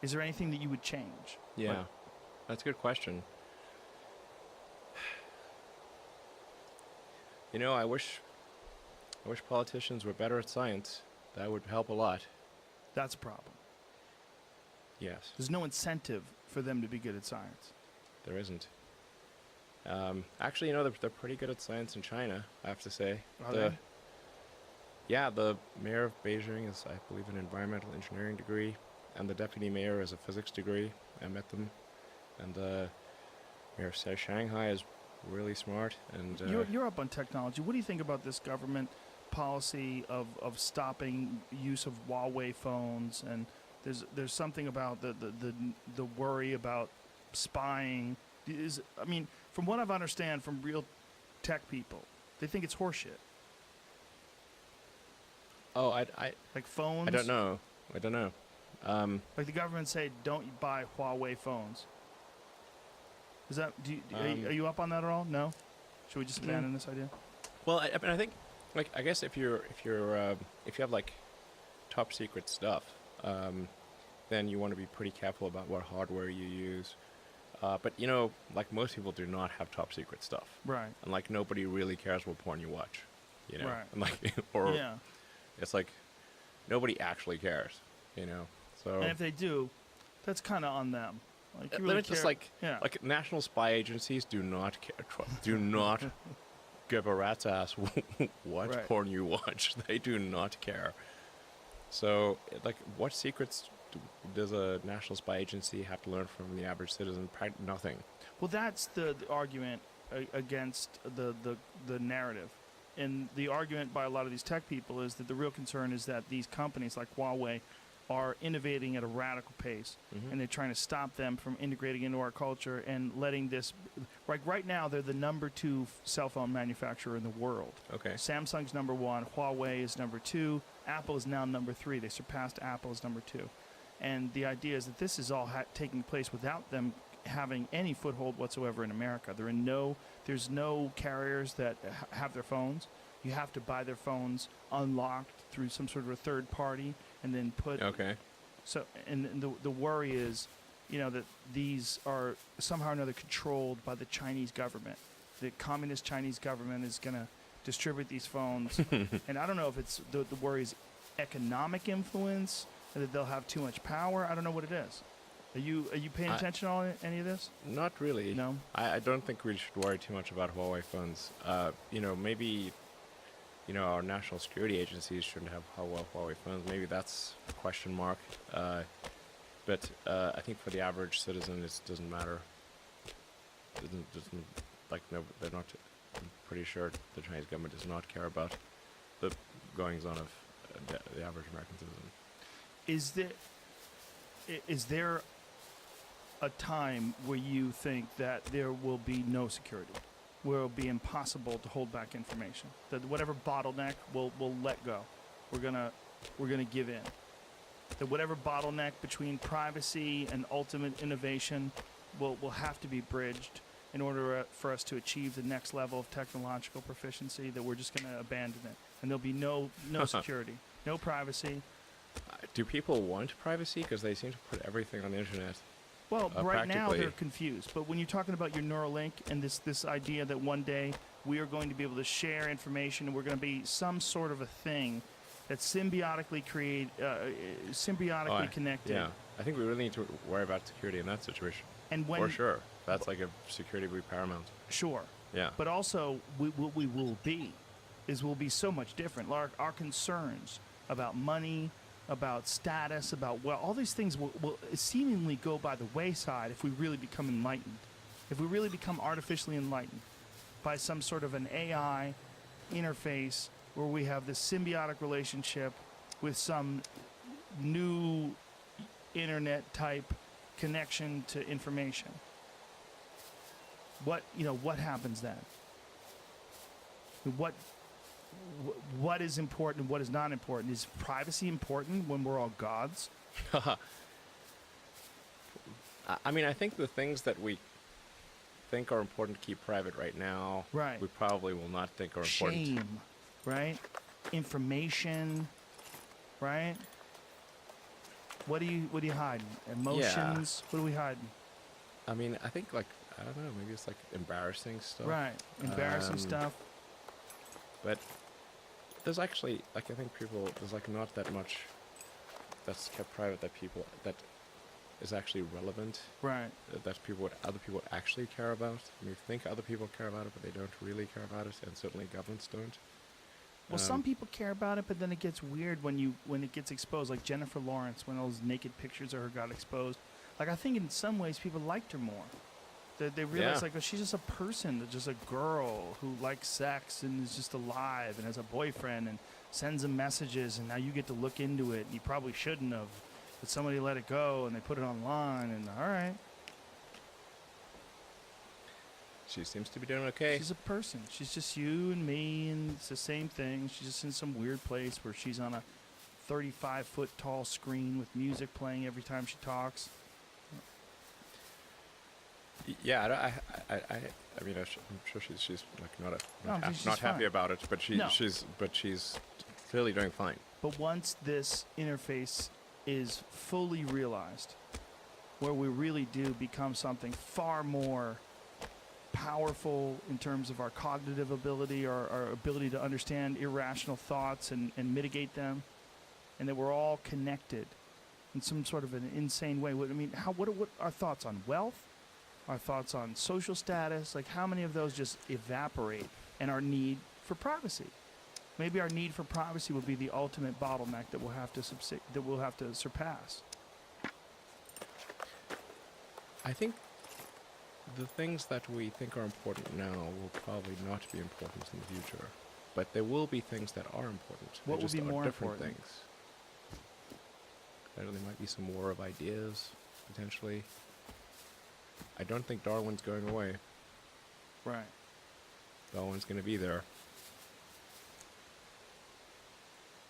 Is there anything that you would change? Yeah. Like, That's a good question. I wish politicians were better at science. That would help a lot. that's a problem. Yes. There's no incentive for them to be good at science. There isn't. Actually, they're pretty good at science in China, I have to say. Are they? Yeah, the mayor of Beijing is, I believe, an environmental engineering degree, and the deputy mayor is a physics degree. I met them. And the mayor of Shanghai is really smart. And You're up on technology. What do you think about this government policy of stopping use of Huawei phones? And there's something about the worry about spying. From what I've understand from real tech people, they think it's horseshit. oh, Like phones. I don't know. Like the government say, don't buy Huawei phones. Is that? Are you up on that at all? No. Should we just abandon this idea? Well, I think, I guess if you have like top secret stuff, then you want to be pretty careful about what hardware you use. But like most people do not have top secret stuff, Right. and like nobody really cares what porn you watch, Right. and like or Yeah. it's like nobody actually cares, So And if they do, that's kind of on them. Like, you then really it's just care- yeah. like national spy agencies do not care, do not give a rat's ass what Right. porn you watch. They do not care. So, like, what secrets does a national spy agency have to learn from the average citizen? Nothing. Well, that's the argument against the narrative. And the argument by a lot of these tech people is that the real concern is that these companies like Huawei are innovating at a radical pace, Mhm. and they're trying to stop them from integrating into our culture and letting this. Like right now, they're the number 2 cell phone manufacturer in the world. Okay. Samsung's number 1, Huawei is number 2, Apple is now number 3. They surpassed Apple as number 2. And the idea is that this is all taking place without them having any foothold whatsoever in America. There's no carriers that have their phones. You have to buy their phones unlocked through some sort of a third party, and then put. Okay. So, and the worry is, that these are somehow or another controlled by the Chinese government. The communist Chinese government is going to distribute these phones, and I don't know if it's the worry is economic influence, and that they'll have too much power. I don't know what it is. Are you paying attention on any of this? Not really. No. I don't think we should worry too much about Huawei phones. Maybe, our national security agencies shouldn't have Huawei phones. Maybe that's a question mark. But I think for the average citizen, it doesn't matter. Doesn't no, they're not. I'm pretty sure the Chinese government does not care about the goings on of the average American citizen. Is there a time where you think that there will be no security, where it will be impossible to hold back information, that whatever bottleneck we'll let go, we're gonna give in, that whatever bottleneck between privacy and ultimate innovation will have to be bridged in order for us to achieve the next level of technological proficiency, that we're just going to abandon it and there'll be no security, no privacy? Do people want privacy? Because they seem to put everything on the internet. Well, right now they're confused. But when you're talking about your Neuralink and this idea that one day we are going to be able to share information and we're going to be some sort of a thing that's symbiotically connected. Yeah, I think we really need to worry about security in that situation. And when, for sure, that's like a security will be paramount. Sure. Yeah. But also, what we will be will be so much different. Our concerns about money, about status, about all these things will seemingly go by the wayside if we really become enlightened. If we really become artificially enlightened by some sort of an AI interface where we have this symbiotic relationship with some new internet type connection to information. What happens then? What is important and what is not important? Is privacy important when we're all gods? I mean, I think the things that we think are important to keep private right now, right, we probably will not think are important. Shame, right? Information, right? What are you hiding? Emotions? Yeah. What are we hiding? I mean, I think I don't know, maybe it's embarrassing stuff. Right, embarrassing stuff. But there's actually I think there's not that much that's kept private that is actually relevant. Right. That other people actually care about. I mean, think other people care about it, but they don't really care about it, and certainly governments don't. Well, some people care about it, but then it gets weird when it gets exposed. Like Jennifer Lawrence, when all those naked pictures of her got exposed. I think in some ways people liked her more. They realized she's just a person, just a girl who likes sex and is just alive and has a boyfriend and sends him messages, and now you get to look into it. And you probably shouldn't have, but somebody let it go and they put it online, and all right. She seems to be doing okay. She's a person. She's just you and me, and it's the same thing. She's just in some weird place where she's on a 35-foot tall screen with music playing every time she talks. Yeah, I mean, I'm sure she's not happy about it, but she's clearly doing fine. But once this interface is fully realized, where we really do become something far more powerful in terms of our cognitive ability, our ability to understand irrational thoughts and mitigate them, and that we're all connected in some sort of an insane way. What are our thoughts on wealth? Our thoughts on social status? How many of those just evaporate? And our need for privacy. Maybe our need for privacy will be the ultimate bottleneck that we'll have to surpass. I think the things that we think are important now will probably not be important in the future, but there will be things that are important. What will be more different important? Things. I don't know, there might be some war of ideas potentially. I don't think Darwin's going away. Right. Darwin's going to be there.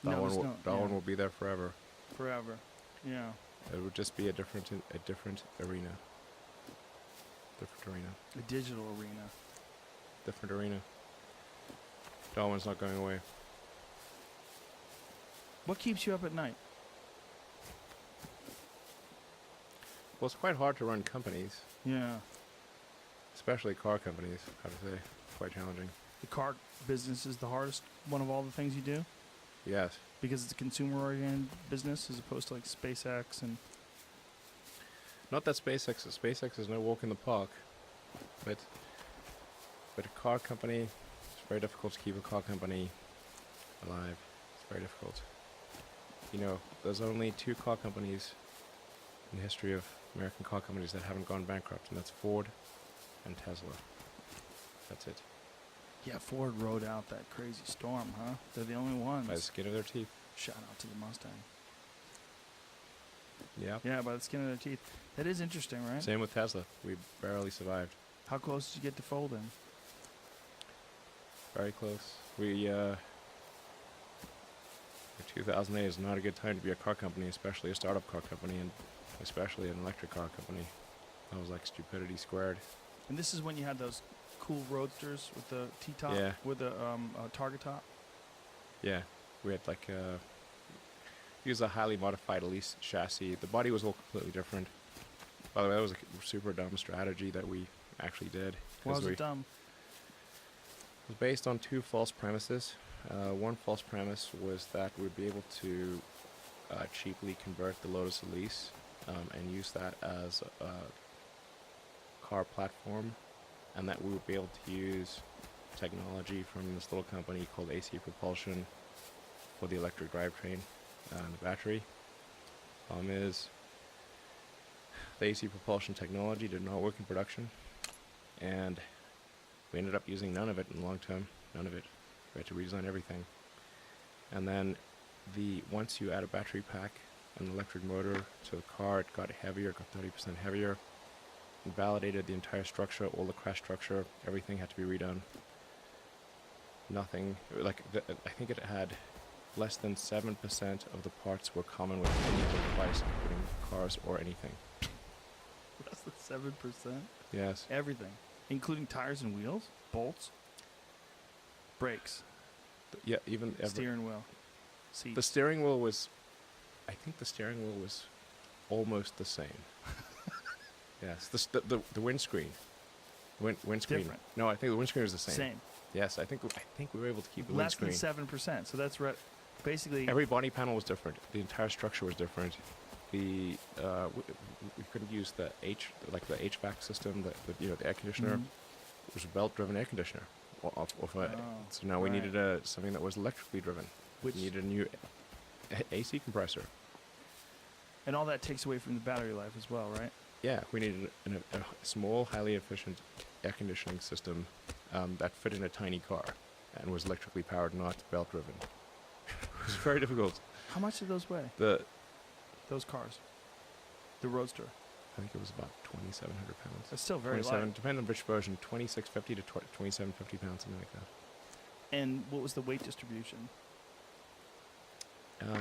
Darwin will be there forever. Forever. Yeah. It would just be a different arena. Different arena. A digital arena. Different arena. Darwin's not going away. What keeps you up at night? Well, it's quite hard to run companies. Yeah. Especially car companies, how to say. Quite challenging. The car business is the hardest one of all the things you do? Yes. Because it's a consumer-oriented business as opposed to SpaceX and... Not that SpaceX is no walk in the park, but a car company, it's very difficult to keep a car company alive. It's very difficult. You know, there's only 2 car companies in the history of American car companies that haven't gone bankrupt, and that's Ford and Tesla. That's it. Yeah, Ford rode out that crazy storm, huh? They're the only ones. By the skin of their teeth. Shout out to the Mustang. Yeah. Yeah, by the skin of their teeth. That is interesting, right? Same with Tesla. We barely survived. How close did you get to folding? Very close. 2008 is not a good time to be a car company, especially a startup car company, and especially an electric car company. That was like stupidity squared. And this is when you had those cool roadsters with the T-top, Yeah. with the target top. Yeah, we had like used a highly modified Elise chassis. The body was all completely different. By the way, that was a super dumb strategy that we actually did. Why 'cause was it dumb? It was based on 2 false premises. One false premise was that we'd be able to cheaply convert the Lotus Elise and use that as a car platform, and that we would be able to use technology from this little company called AC Propulsion for the electric drivetrain and the battery. Problem is, the AC Propulsion technology did not work in production, and we ended up using none of it in the long term. None of it. We had to redesign everything. And then once you add a battery pack and an electric motor to the car, it got heavier, it got 30% heavier. Invalidated the entire structure, all the crash structure, everything had to be redone. Nothing, I think it had less than 7% of the parts were common with any device, including cars or anything. Less than 7%? Yes. Everything. Including tires and wheels, bolts, brakes, Yeah, even steering wheel, seats. the steering wheel was, I think the steering wheel was almost the same. Yes, the windscreen. Windscreen. Different. No, I think the windscreen was the same. Same. Yes, I think we were able to keep the Less windscreen. than 7%. So that's basically. Every body panel was different. The entire structure was different. We couldn't use the HVAC system, the air conditioner. Mhm. It was a belt-driven air conditioner. So now we right. needed something that was electrically driven. Which- We needed a new AC compressor. And all that takes away from the battery life as well, right? Yeah, we needed a small, highly efficient air conditioning system that fit in a tiny car and was electrically powered, not belt-driven. It was very difficult. How much did those weigh? Those cars? The Roadster. I think it was about 2,700 pounds. That's still very 27, light. depending on which version, 2,650 to 2,750 pounds, something like that. And what was the weight distribution?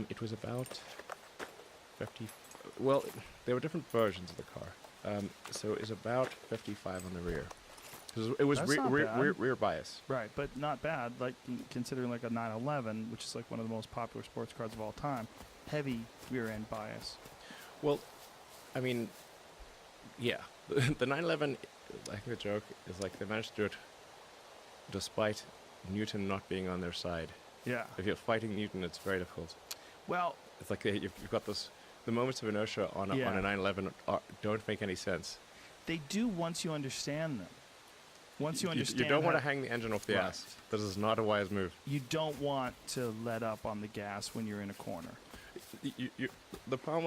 It was about 50. Well, there were different versions of the car. So it was about 55 on the rear. It was That's not bad. rear bias. Right, but not bad. Like considering like a 911, which is like one of the most popular sports cars of all time, heavy rear end bias. Well, I mean, yeah, the 911. I think the joke is like they managed to do it despite Newton not being on their side. Yeah. If you're fighting Newton, it's very difficult. Well, It's like you've got the moments of inertia on a 911 don't make any sense. they do once you understand them. Once you understand, you don't want to how- hang the engine off the Right. ass. This is not a wise move. You don't want to let up on the gas when you're in a corner. The problem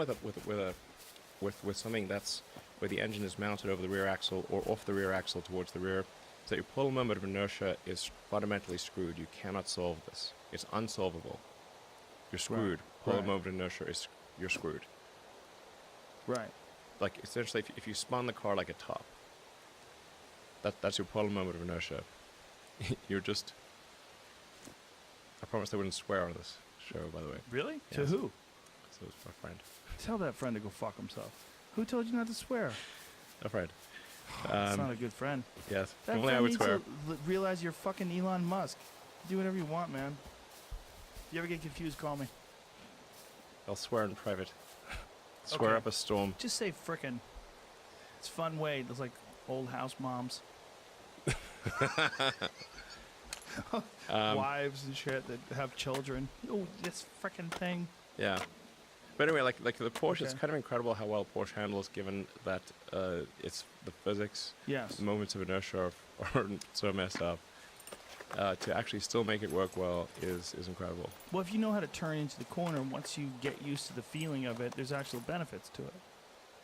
with something that's where the engine is mounted over the rear axle or off the rear axle towards the rear is that your pull moment of inertia is fundamentally screwed. You cannot solve this. It's unsolvable. You're screwed. Pull Right. moment of inertia is you're screwed. Right. Like essentially, if you spun the car like a top, that's your pull moment of inertia. You're just. I promised I wouldn't swear on this show, by the way. Really? Yes. To who? So it's my friend. Tell that friend to go fuck himself. Who told you not to swear? A friend. That's not a good friend. Yes. That Only friend I would needs swear. to realize you're fucking Elon Musk. Do whatever you want, man. If you ever get confused, call me. I'll swear in private. Swear Okay. up a storm. Just say frickin'. It's a fun way. There's like old house moms, wives and shit that have children. Oh, this frickin' thing. Yeah. But anyway, like the Porsche, it's Okay. kind of incredible how well Porsche handles, given that it's the physics, Yes. moments of inertia are so messed up. To actually still make it work well is incredible. Well, if you know how to turn into the corner, once you get used to the feeling of it, there's actual benefits to it.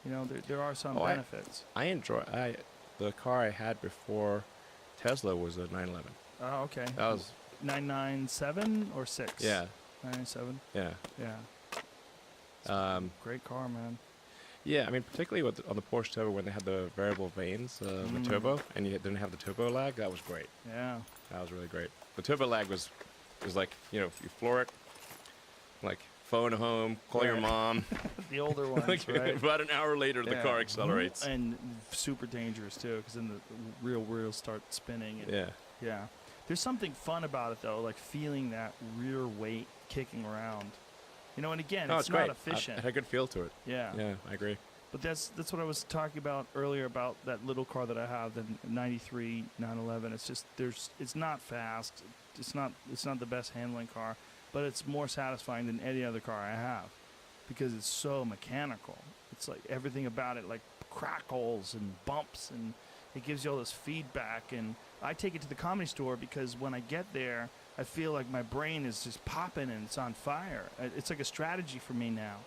You know, there are some Oh, benefits. I enjoy the car I had before Tesla was a 911. Oh, okay. That was 997 or 6? yeah 997. yeah Yeah. Great car, man. yeah. I mean, particularly on the Porsche Turbo when they had the variable vanes, the turbo, and you didn't have the turbo lag. That was great. Yeah. That was really great. The turbo lag was like, you floor it, like phone home, call your Right. mom. The older ones, Like, right? about an hour later, the Yeah. car accelerates. And super dangerous, too, because then the real wheels start spinning. And Yeah. Yeah. There's something fun about it, though, like feeling that rear weight kicking around. You know, and again, No, it's it's great. not efficient. It had a good feel to it. Yeah. Yeah, I agree. But that's what I was talking about earlier about that little car that I have, the 93 911. It's just it's not fast. It's not the best handling car, but it's more satisfying than any other car I have because it's so mechanical. It's like everything about it like crackles and bumps, and it gives you all this feedback. And I take it to the Comedy Store because when I get there, I feel like my brain is just popping and it's on fire. It's like a strategy for me now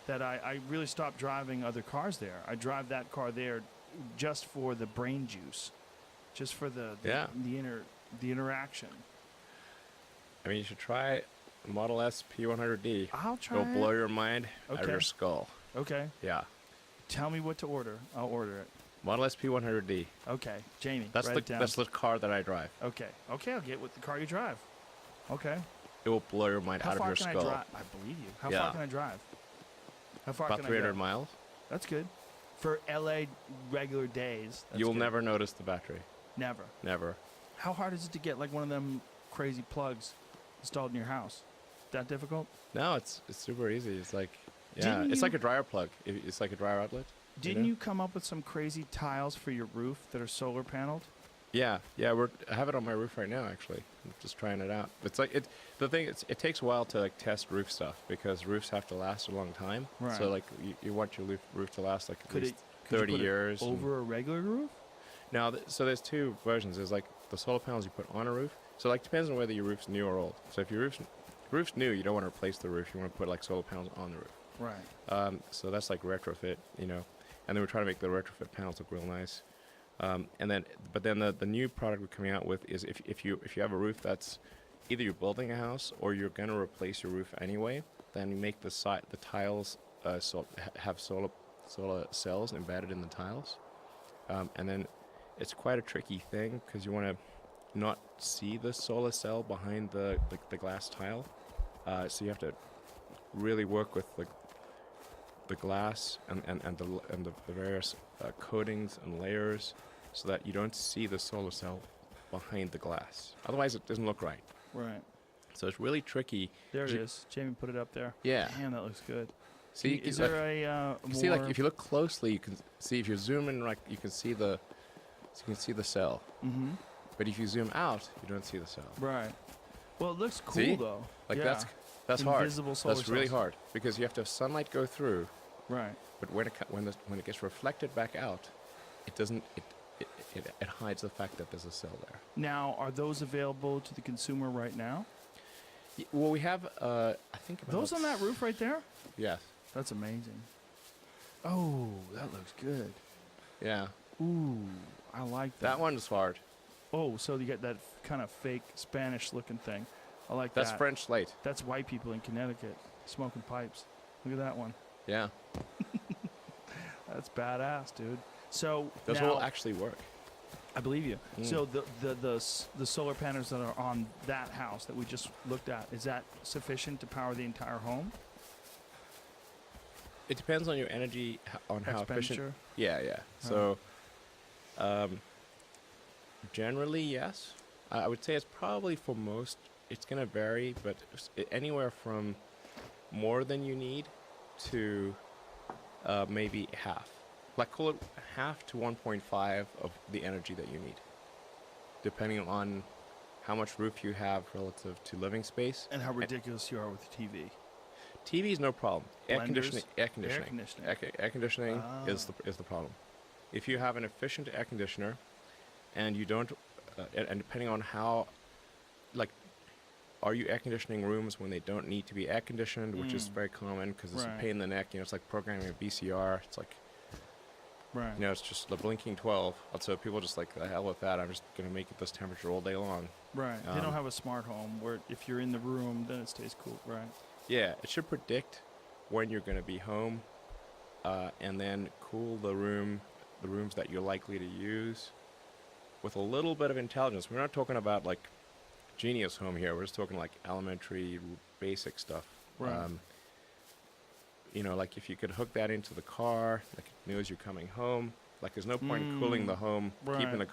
that I really stopped driving other cars there. I drive that car there just for the brain juice, just for the interaction. I mean, you should try Model S P100D. I'll try It'll blow it. your mind out of Okay. your skull. Okay. Yeah. Tell me what to order. I'll order it. Model S P100D. Okay. Jamie, That's write it down. that's the car that I drive. Okay. Okay, I'll get with the car you drive. Okay. It will blow your mind How out of far your can skull. I drive? I believe you. How Yeah. far can I drive? How far About can 300 I go? miles. That's good. For LA regular days. That's You'll good. never notice the battery. Never. Never. How hard is it to get like one of them crazy plugs installed in your house? That difficult? No, it's super easy. It's like, yeah, Didn't it's you- like a dryer plug. It's like a dryer outlet. Didn't know? you come up with some crazy tiles for your roof that are solar paneled? Yeah. I have it on my roof right now. Actually, I'm just trying it out. It's like the thing. It takes a while to like test roof stuff because roofs have to last a long time. Right. So like you want your roof to last like at Could least you 30 put it years. and- over a regular roof? Now, so there's two versions. There's like the solar panels you put on a roof. So like depends on whether your roof's new or old. So if your roof's new, you don't want to replace the roof. You want to put like solar panels on the roof. Right. So that's like retrofit, And then we're trying to make the retrofit panels look real nice. But then the new product we're coming out with is if you have a roof that's either you're building a house or you're going to replace your roof anyway, then you make the tiles have solar cells embedded in the tiles, and then it's quite a tricky thing because you want to not see the solar cell behind the glass tile, so you have to really work with the glass and the various coatings and layers so that you don't see the solar cell behind the glass. Otherwise, it doesn't look right. Right. So it's really tricky. There it You- is. Jamie put it up there. Yeah. Damn, that looks good. See, Is there a you see, like more- if you look closely, you can see if you zoom in, like you can see the cell. Mm-hmm. But if you zoom out, you don't see the cell. Right. Well, it looks cool See? though. Like yeah. that's hard. Invisible solar That's really cells. hard because you have to have sunlight go through. Right. But when it gets reflected back out, it doesn't. It hides the fact that there's a cell there. Now, are those available to the consumer right now? Well, we have. I think about Those on that roof right there? Yes. That's amazing. Oh, that looks good. Yeah. Ooh, I like that. That one's hard. Oh, so you get that kind of fake Spanish-looking thing. I like That's that. French slate. That's white people in Connecticut smoking pipes. Look at that one. Yeah. That's badass, dude. So Those now, will actually work. I believe you. Mm. So the solar panels that are on that house that we just looked at, is that sufficient to power the entire home? It depends on your energy, on how efficient. Expenditure? Yeah. So, generally, yes. I would say it's probably for most. It's going to vary, but anywhere from more than you need to maybe half. Like call it half to 1.5 of the energy that you need, depending on how much roof you have relative to living space. And how ridiculous you are with the TV. TV is no problem. Air Blenders, conditioning. Air air conditioning. conditioning. Air conditioning is Ah. the problem. If you have an efficient air conditioner, and you don't, and depending on how, like, are you air conditioning rooms when they don't need to be air conditioned, which is very common because it's Right. a pain in the neck. You know, it's like programming a VCR. It's like, Right. you know, it's just the blinking 12. So people just like, the hell with that. I'm just gonna make it this temperature all day long. Right. They don't Um, have a smart home where if you're in the room, then it stays cool. Right. Yeah, it should predict when you're gonna be home, and then cool the rooms that you're likely to use, with a little bit of intelligence. We're not talking about like genius home here. We're just talking like elementary, basic stuff. Right. You know, like if you could hook that into the car, like it knows you're coming home. Like there's no point in cooling the home, keeping Right.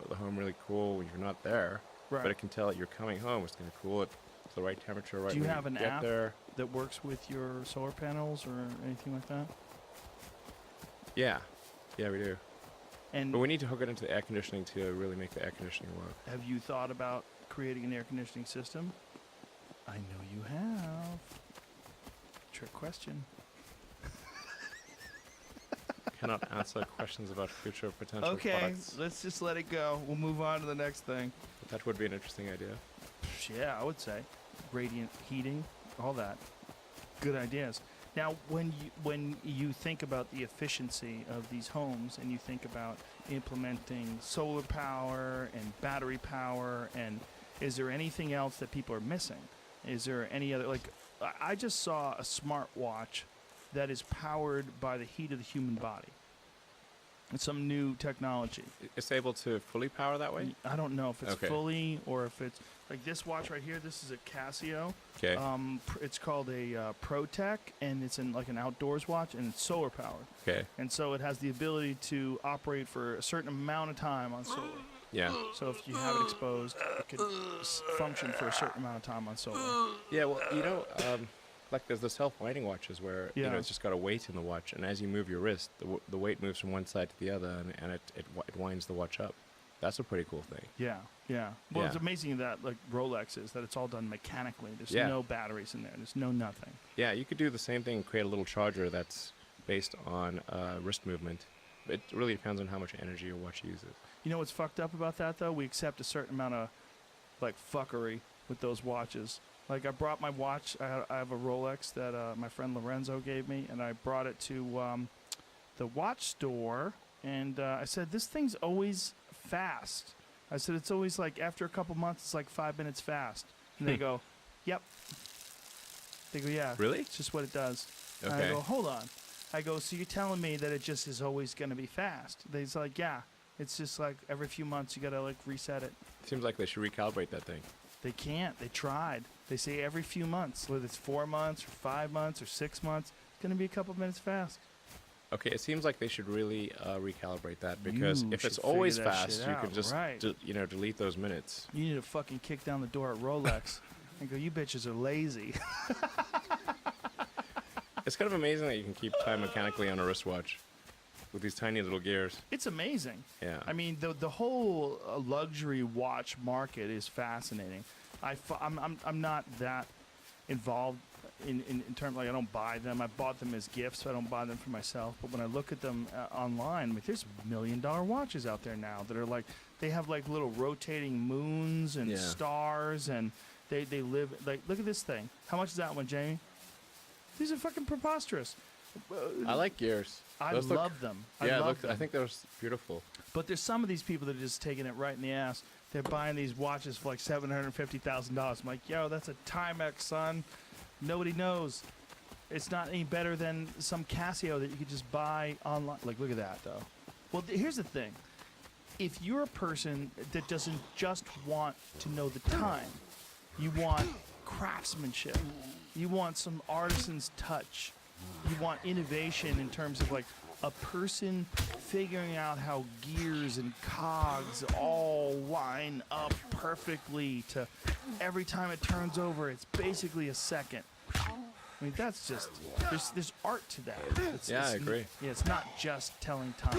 the home really cool when you're not there. Right. But it can tell that you're coming home. It's gonna cool it to the right temperature right Do you when have an get app there. that works with your solar panels or anything like that? Yeah, we do. And But we need to hook it into the air conditioning to really make the air conditioning work. have you thought about creating an air conditioning system? I know you have. Trick question. Cannot answer questions about future potential Okay, products. let's just let it go. We'll move on to the next thing. But that would be an interesting idea. Yeah, I would say radiant heating, all that. Good ideas. Now, when you think about the efficiency of these homes and you think about implementing solar power and battery power, and is there anything else that people are missing? Is there any other, like, I just saw a smartwatch that is powered by the heat of the human body. It's some new technology. It's able to fully power that way? I don't know if it's Okay. fully or if it's like this watch right here. This is a Casio. Okay. It's called a ProTech, and it's in like an outdoors watch, and it's solar powered. Okay. And so it has the ability to operate for a certain amount of time on solar. Yeah. So if you have it exposed, it could function for a certain amount of time on solar. Yeah, well, you know, like there's the self-winding watches where, you Yeah. know, it's just got a weight in the watch, and as you move your wrist, the weight moves from one side to the other, and it winds the watch up. That's a pretty cool thing. Yeah, yeah. Well, it's Yeah. amazing that like Rolex is that it's all done mechanically. There's Yeah. no batteries in there. There's no nothing. Yeah, you could do the same thing and create a little charger that's based on wrist movement. It really depends on how much energy your watch uses. You know what's fucked up about that though? We accept a certain amount of like fuckery with those watches. Like I brought my watch. I have a Rolex that my friend Lorenzo gave me, and I brought it to the watch store, and I said, "This thing's always fast." I said, "It's always like after a couple months, it's like 5 minutes fast." And they go, "Yep." They go, "Yeah, Really? it's just what it does." And I Okay. go, "Hold on." I go, "So you're telling me that it just is always going to be fast?" They're like, "Yeah." It's just like every few months you gotta like reset it. Seems like they should recalibrate that thing. They can't. They tried. They say every few months, whether it's 4 months or 5 months or 6 months, it's gonna be a couple minutes fast. Okay, it seems like they should really recalibrate that, because You if it's should always figure that fast, shit you out, can just right. delete those minutes. You need to fucking kick down the door at Rolex and go, "You bitches are lazy." It's kind of amazing that you can keep time mechanically on a wristwatch with these tiny little gears. It's amazing. Yeah. I mean, the whole luxury watch market is fascinating. I'm not that involved in terms, like I don't buy them. I bought them as gifts, so I don't buy them for myself. But when I look at them online, like, there's $1 million watches out there now that are like, they have like little rotating moons and Yeah. stars, and they live like, look at this thing. How much is that one, Jamie? These are fucking preposterous. I like gears. I Those look- love them. Yeah, I love look, them. I think they're beautiful. But there's some of these people that are just taking it right in the ass. They're buying these watches for like $750,000. I'm like, yo, that's a Timex, son. Nobody knows. It's not any better than some Casio that you could just buy online. Like, look at that, though. Well, here's the thing. If you're a person that doesn't just want to know the time, you want craftsmanship, you want some artisan's touch, you want innovation in terms of like a person figuring out how gears and cogs all line up perfectly to every time it turns over, it's basically a second. I mean, that's just, there's art to that. Yeah, I agree. Yeah, it's not just telling time.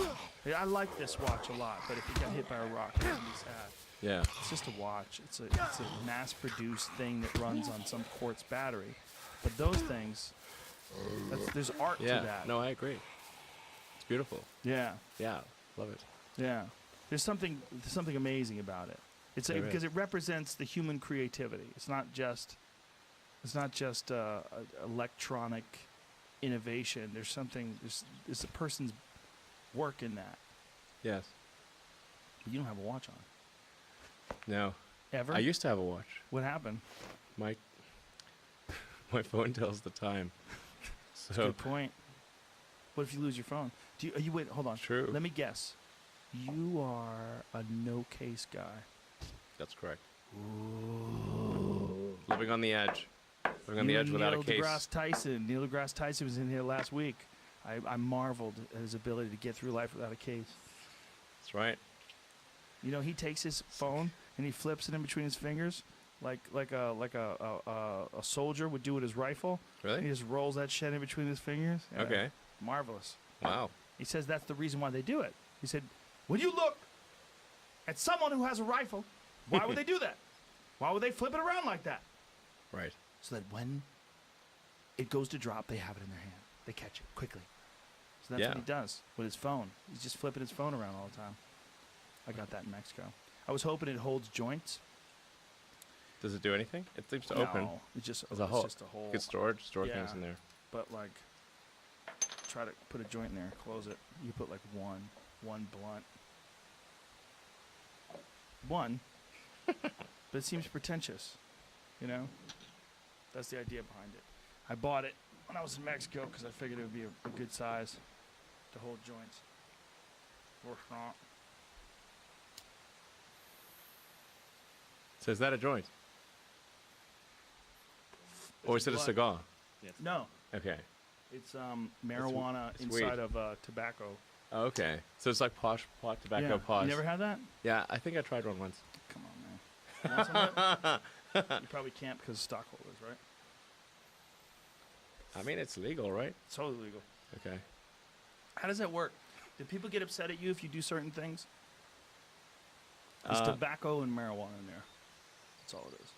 I like this watch a lot, but if it got hit by a rock, it would be sad. Yeah. It's just a watch. It's a mass-produced thing that runs on some quartz battery. But those things, there's art Yeah. to that. No, I agree. It's beautiful. Yeah, Yeah. Love it. yeah. There's something amazing about it. It's There because is. it represents the human creativity. It's not just electronic innovation. There's a person's work in that. Yes. But you don't have a watch on. No. Ever? I used to have a watch. What happened? My phone tells the time. So Good point. What if you lose your phone? Wait, hold on. True. Let me guess. You are a no case guy. that's correct. Living on the edge. Living on the You edge and without Neil a case. deGrasse Tyson. Neil deGrasse Tyson was in here last week. I marveled at his ability to get through life without a case. That's right. You know, he takes his phone and he flips it in between his fingers, like a soldier would do with his rifle. He Really? just rolls that shit in between his fingers. Yeah, Okay. marvelous. Wow. He says that's the reason why they do it. He said, when you look at someone who has a rifle, why would they do that? Why would they flip it around like that? Right. So that when it goes to drop, they have it in their hand. They catch it quickly. So that's Yeah. what he does with his phone. He's just flipping his phone around all the time. I got that in Mexico. I was hoping it holds joints. Does it do anything? It seems to open. No, it's just As a whole. just a hole. Good storage. Store things Yeah. in there. But like, try to put a joint in there, close it. You put like one blunt. One. But it seems pretentious, you know? That's the idea behind it. I bought it when I was in Mexico because I figured it would be a good size to hold joints. Or not. So is that a joint? Or is it a blunt. cigar? No, Okay. it's marijuana it's inside weed. of tobacco. Oh, okay. So it's like pot tobacco Yeah. posh. You never had that? Yeah, I think I tried one once. Come on, man. You want some of it? You probably can't because of stockholders, right? I mean, it's legal, right? It's totally legal. Okay. How does that work? Do people get upset at you if you do certain things? There's Uh, tobacco and marijuana in there. That's all it is.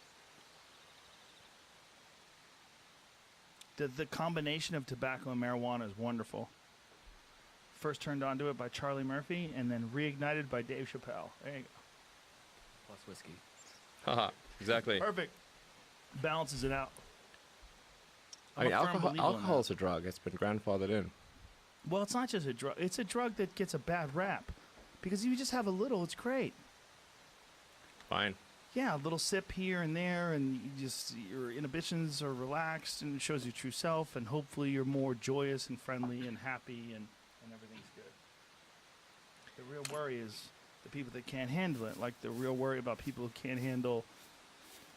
The combination of tobacco and marijuana is wonderful. First turned onto it by Charlie Murphy and then reignited by Dave Chappelle. There you go. Plus whiskey. Haha, exactly. Perfect. Balances it out. I mean, I'm a firm believer in alcohol that. is a drug. It's been grandfathered in. Well, it's not just a drug. It's a drug that gets a bad rap. Because if you just have a little, it's great. Fine. Yeah, a little sip here and there, and your inhibitions are relaxed, and it shows your true self, and hopefully you're more joyous and friendly and happy, and everything's good. The real worry is the people that can't handle it, like the real worry about people who can't handle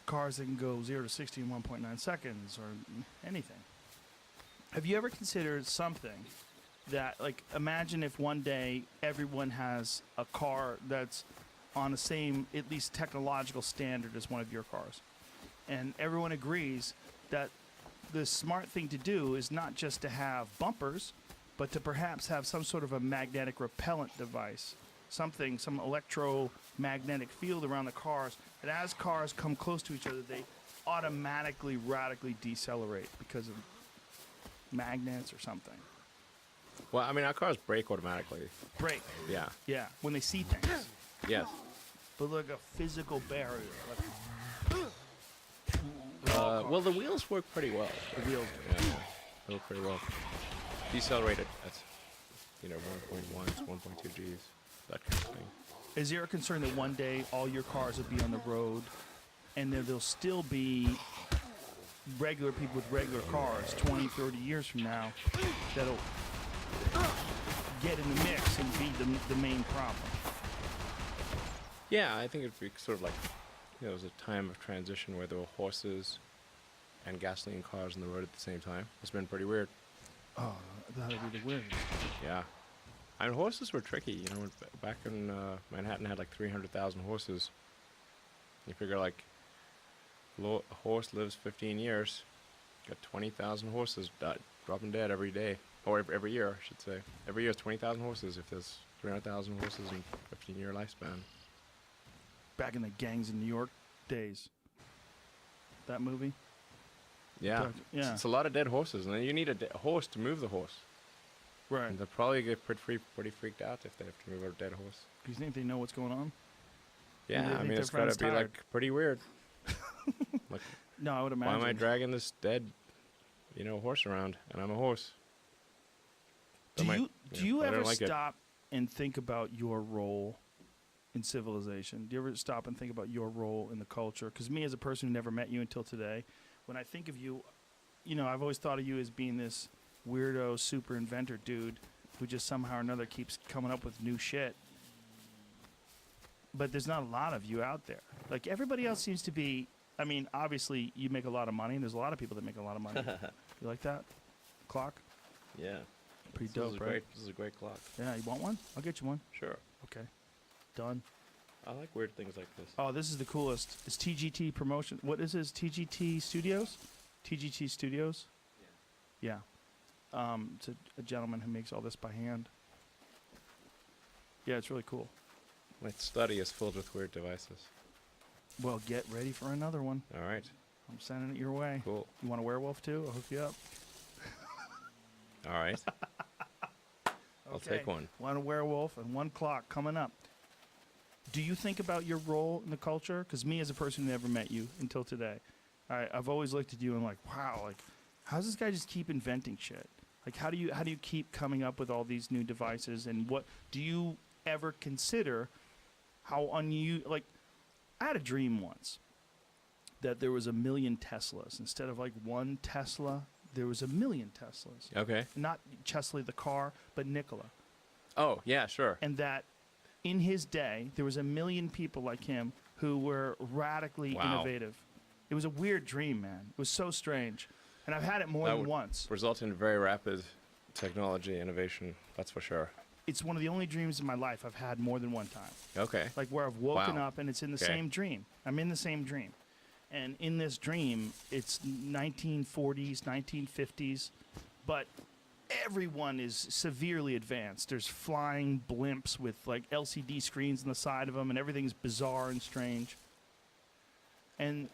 cars that can go 0 to 60 in 1.9 seconds or anything. Have you ever considered something that, like, imagine if one day everyone has a car that's on the same, at least technological standard as one of your cars. And everyone agrees that the smart thing to do is not just to have bumpers, but to perhaps have some sort of a magnetic repellent device. Some electromagnetic field around the cars, that as cars come close to each other, they automatically radically decelerate because of magnets or something. Well, I mean, our cars brake automatically. Brake, Yeah. yeah, when they see things. Yes. But like a physical barrier. Like Well, the wheels work pretty well. the wheels. Yeah, they work pretty well. Decelerated at, 1.1s, 1.2 Gs, that kind of thing. Is there a concern that one day all your cars will be on the road and that there'll still be regular people with regular cars 20, 30 years from now that'll get in the mix and be the main problem? Yeah, I think it'd be sort of like, there was a time of transition where there were horses and gasoline cars on the road at the same time. It's been pretty weird. Oh, that'll be the weird. Yeah. I mean, horses were tricky. Back in Manhattan had like 300,000 horses. You figure like a horse lives 15 years. Got 20,000 horses dropping dead every day. Or every year, I should say. Every year is 20,000 horses if there's 300,000 horses in 15-year lifespan. Back in the Gangs in New York days. That movie? Yeah. Yeah. It's a lot of dead horses, and then you need a horse to move the horse. Right. And they'll probably get pretty freaked out if they have to move a dead horse. Do you think they know what's going on? Yeah, they I think mean, their it's got to friend's be tired. like pretty weird. Like, No, I would why imagine. am I dragging this dead, horse around? And I'm a horse. Do you I ever don't like it. stop and think about your role in civilization? Do you ever stop and think about your role in the culture? Because me, as a person who never met you until today, when I think of you, I've always thought of you as being this weirdo super inventor dude who just somehow or another keeps coming up with new shit. But there's not a lot of you out there. Like, everybody else seems to be, I mean, obviously you make a lot of money, and there's a lot of people that make a lot of money. You like that clock? Yeah. Pretty This dope, is right? great. This is a great clock. Yeah, you want one? I'll get you one. Sure. Okay. Done. I like weird things like this. Oh, this is the coolest. It's TGT Promotion. What is this? TGT Studios? TGT Studios? Yeah. It's a gentleman who makes all this by hand. Yeah, it's really cool. My study is filled with weird devices. Well, get ready for another one. All right. I'm sending it your way. Cool. You want a werewolf too? I'll hook you up. All right. I'll take one. One werewolf and one clock coming up. Do you think about your role in the culture? Because me, as a person who never met you until today, I've always looked at you and like, wow, like, how does this guy just keep inventing shit? Like, how do you keep coming up with all these new devices? And what do you ever consider how like, I had a dream once that there was 1 million Teslas. Instead of like one Tesla, there was 1 million Teslas. Okay. Not Chesley the car, but Nikola. Oh, yeah, sure. And that in his day, there was 1 million people like him who were radically innovative. It was a weird dream, man. It was so strange. And I've had it more That than would once. result in very rapid technology innovation, that's for sure. It's one of the only dreams in my life I've had more than one time. Okay. Like where I've woken Wow. up and it's in the Okay. same dream. I'm in the same dream. And in this dream, it's 1940s, 1950s, but everyone is severely advanced. There's flying blimps with like LCD screens on the side of them, and everything's bizarre and strange. And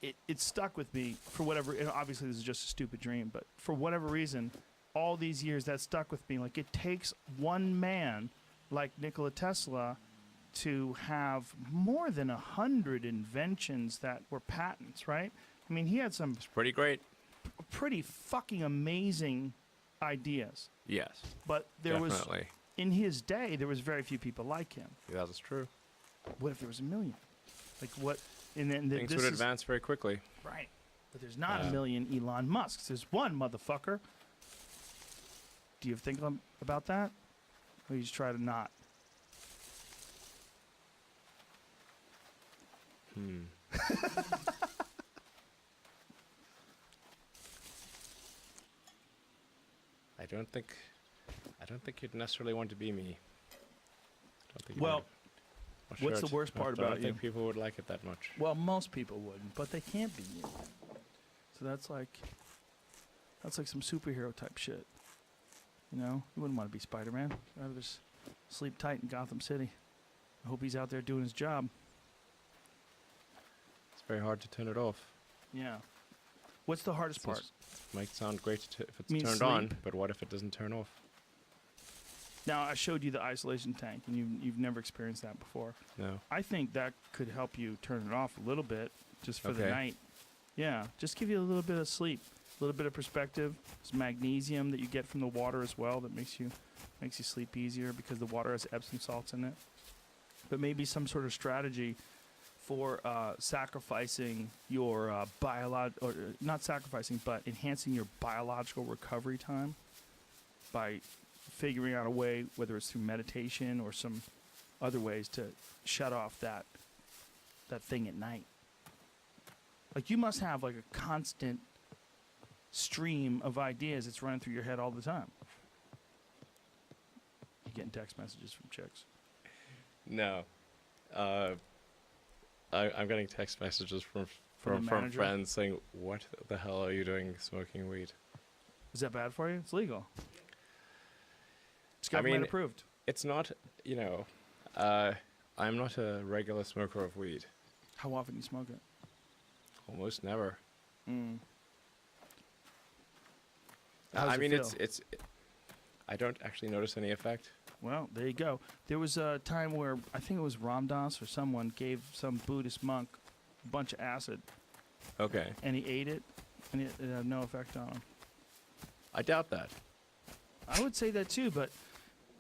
it stuck with me for whatever, and obviously this is just a stupid dream, but for whatever reason, all these years that stuck with me. Like, it takes one man like Nikola Tesla to have more than 100 inventions that were patents, right? I mean, he had some It's pretty great. pretty fucking amazing ideas. Yes. But there was, Definitely. in his day, there was very few people like him. Yeah, that's true. What if there was 1 million? Like, what? And then Things this would is, advance very quickly. right. But there's not 1 million Elon Musks. There's one, motherfucker. Do you think about that? Or you just try to not? I don't think you'd necessarily want to be me. I don't think Well, Well, what's sure, the worst part I about don't think you? people would like it that much. Well, most people wouldn't, but they can't be you. So that's like some superhero type shit. You know, you wouldn't want to be Spider-Man. I'd rather just sleep tight in Gotham City. I hope he's out there doing his job. It's very hard to turn it off. Yeah. What's the hardest part? Might sound great if it's Means turned sleep? on, but what if it doesn't turn off? Now, I showed you the isolation tank, and you've never experienced that before. No. I think that could help you turn it off a little bit, just for the Okay. night. Yeah, just give you a little bit of sleep, a little bit of perspective. There's magnesium that you get from the water as well that makes you sleep easier because the water has Epsom salts in it. But maybe some sort of strategy for sacrificing your or not sacrificing, but enhancing your biological recovery time by figuring out a way, whether it's through meditation or some other ways, to shut off that thing at night. Like, you must have like a constant stream of ideas that's running through your head all the time. You getting text messages from chicks? No. I'm getting text messages from From the manager? friends saying, "What the hell are you doing smoking weed?" Is that bad for you? It's legal. It's I government mean, approved. It's not, I'm not a regular smoker of weed. How often do you smoke it? Almost never. How's I it mean, feel? I don't actually notice any effect. Well, there you go. There was a time where I think it was Ram Dass or someone gave some Buddhist monk a bunch of acid, Okay. and he ate it, and it had no effect on him. I doubt that. I would say that too, but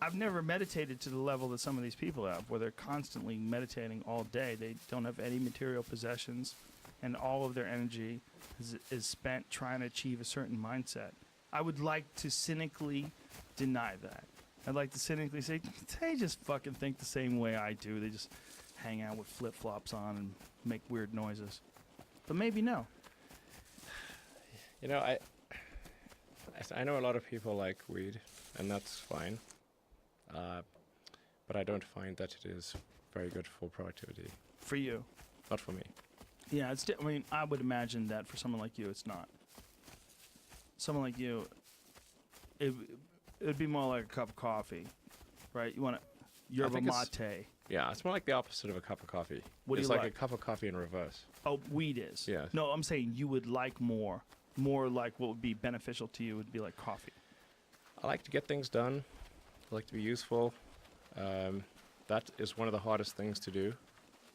I've never meditated to the level that some of these people have, where they're constantly meditating all day. They don't have any material possessions, and all of their energy is spent trying to achieve a certain mindset. I would like to cynically deny that. I'd like to cynically say, they just fucking think the same way I do. They just hang out with flip-flops on and make weird noises. But maybe no. You know, I know a lot of people like weed, and that's fine. But I don't find that it is very good for productivity. For you. Not for me. Yeah, I mean, I would imagine that for someone like you, it's not. Someone like you, it would be more like a cup of coffee, right? You want a yerba think it's- mate. Yeah, it's more like the opposite of a cup of coffee. What do it's you like like? a cup of coffee in reverse. Oh, weed is. Yeah. No, I'm saying you would like more like what would be beneficial to you would be like coffee. I like to get things done. I like to be useful. That is one of the hardest things to do,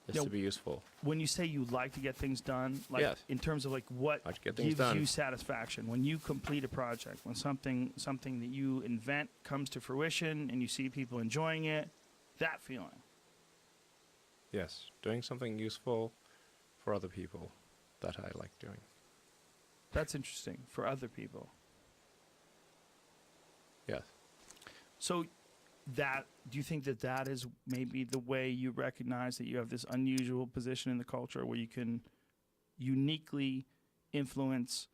is Yeah. to be useful. When you say you like to get things done, like Yes. in terms of like what Like to get things gives done. you satisfaction, when you complete a project, when something that you invent comes to fruition and you see people enjoying it, that feeling. Yes, doing something useful for other people that I like doing. That's interesting for other people. Yes. So that do you think that is maybe the way you recognize that you have this unusual position in the culture where you can uniquely influence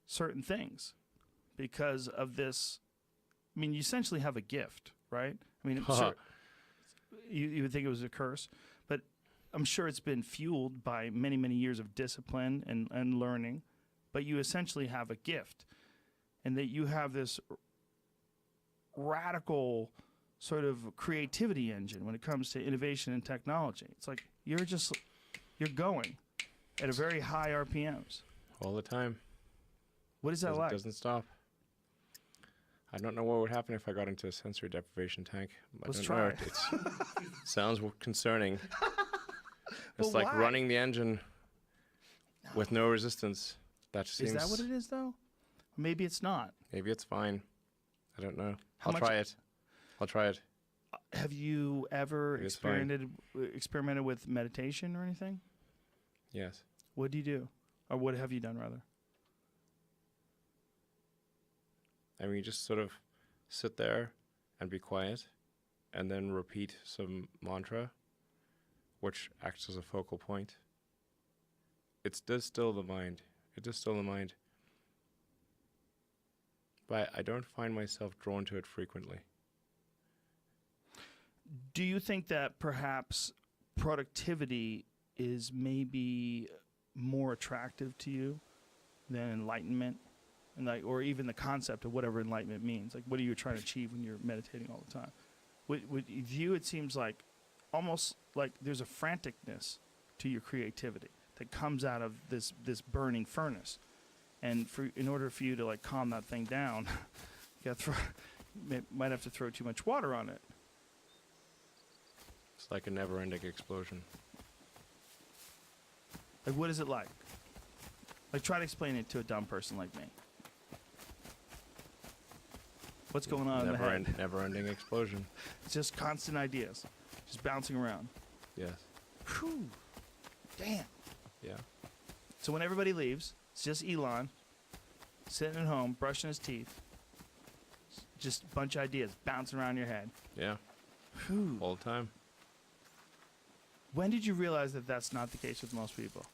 certain things because of this? I mean, you essentially have a gift, right? I mean, you would think it was a curse, but I'm sure it's been fueled by many, many years of discipline and learning. But you essentially have a gift, and that you have this radical sort of creativity engine when it comes to innovation and technology. It's like you're going at a very high RPMs. All the time. What is that like? Doesn't stop. I don't know what would happen if I got into a sensory deprivation tank. Let's try. It sounds concerning. It's But like why? running the engine with no resistance. That seems. Is that what it is, though? Maybe it's not. Maybe it's fine. I don't know. How I'll much- try it. I'll try it. Have you ever Maybe it's fine. experimented with meditation or anything? Yes. What do you do? Or what have you done, rather? I mean, you just sort of sit there and be quiet and then repeat some mantra, which acts as a focal point. It does still the mind. It does still the mind. But I don't find myself drawn to it frequently. Do you think that perhaps productivity is maybe more attractive to you than enlightenment, and like, or even the concept of whatever enlightenment means? Like, what are you trying to achieve when you're meditating all the time? With you, it seems like almost like there's a franticness to your creativity that comes out of this burning furnace, and in order for you to like calm that thing down, you might have to throw too much water on it. It's like a never-ending explosion. Like, what is it like? Like, try to explain it to a dumb person like me. What's going on in the head? Never-ending explosion. It's just constant ideas, just bouncing around. Yes. Whew. Damn. Yeah. So when everybody leaves, it's just Elon sitting at home, brushing his teeth. Just a bunch of ideas bouncing around your head. Yeah. Whew. All the time. When did you realize that that's not the case with most people?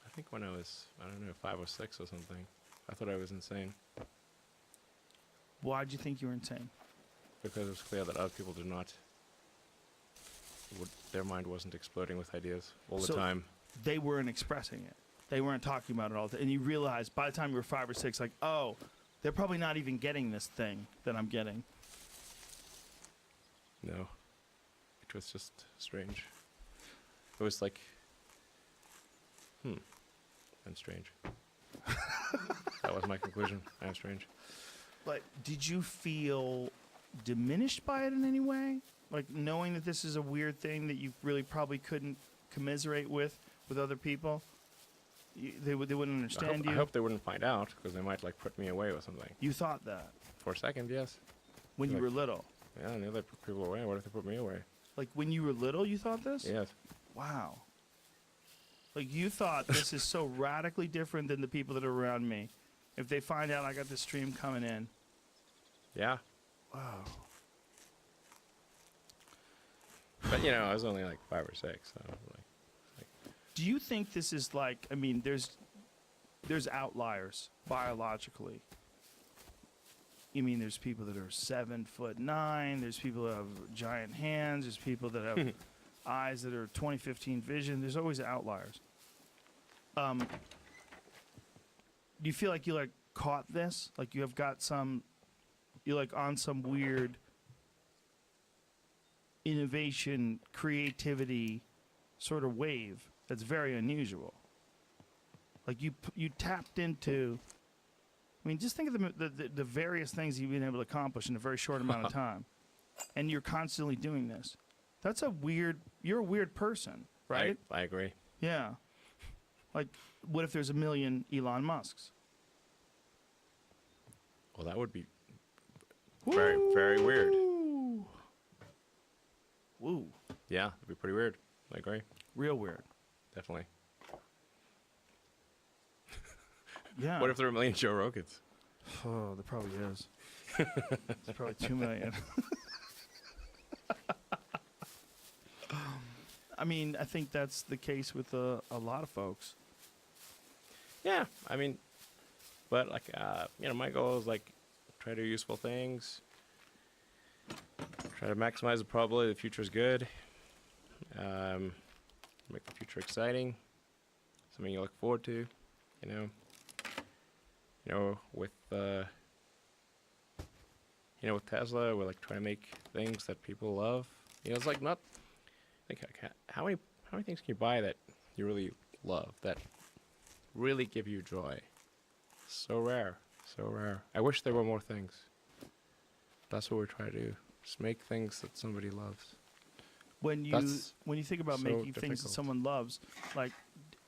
I think when I was, 5 or 6 or something, I thought I was insane Why'd you think you were insane? because it was clear that other people did not. Their mind wasn't exploding with ideas all the So- time. They weren't expressing it. They weren't talking about it all. And you realized by the time you were 5 or 6, like, oh, they're probably not even getting this thing that I'm getting. No. It was just strange. It was like, and strange. That was my conclusion. I am strange. But did you feel diminished by it in any way? Like knowing that this is a weird thing that you really probably couldn't commiserate with other people? They wouldn't understand you? I hope they wouldn't find out, because they might like put me away with something. You thought that For a second, yes. when you Like- were little? Yeah, I knew they put people away. What if they put me away? Like when you were little, you thought this? Yes. Wow. Like you thought this is so radically different than the people that are around me. If they find out I got this stream coming in. Yeah. Wow. But, you know, I was only like 5 or 6. So like, Do you think this is like, I mean, there's outliers biologically. You mean there's people that are 7'9", there's people that have giant hands, there's people that have eyes that are 20/15 vision. There's always outliers. Do you feel like you like caught this? Like you have got some, you're like on some weird innovation, creativity sort of wave that's very unusual. Like you tapped into. I mean, just think of the various things you've been able to accomplish in a very short amount of time, and you're constantly doing this. That's a weird. You're a weird person, right? I agree. Yeah. Like, what if there's a million Elon Musks? Well, that would be very, very weird. Woo. Woo. Yeah, it'd be pretty weird. I agree. Real weird. Definitely. Yeah. What if there are a million Joe Rogans? Oh, there probably is. There's probably 2 million. I mean, I think that's the case with a lot of folks. Yeah, I mean, but like, you know, my goal is like try to do useful things, try to maximize the probability the future is good, make the future exciting, something you look forward to, you know. With with Tesla, we're like trying to make things that people love. You know, it's like not like how many things can you buy that you really love, that really give you joy? So rare, so rare. I wish there were more things. That's what we're trying to do. Just make things that somebody loves. When you think about so making things that difficult. someone loves, like,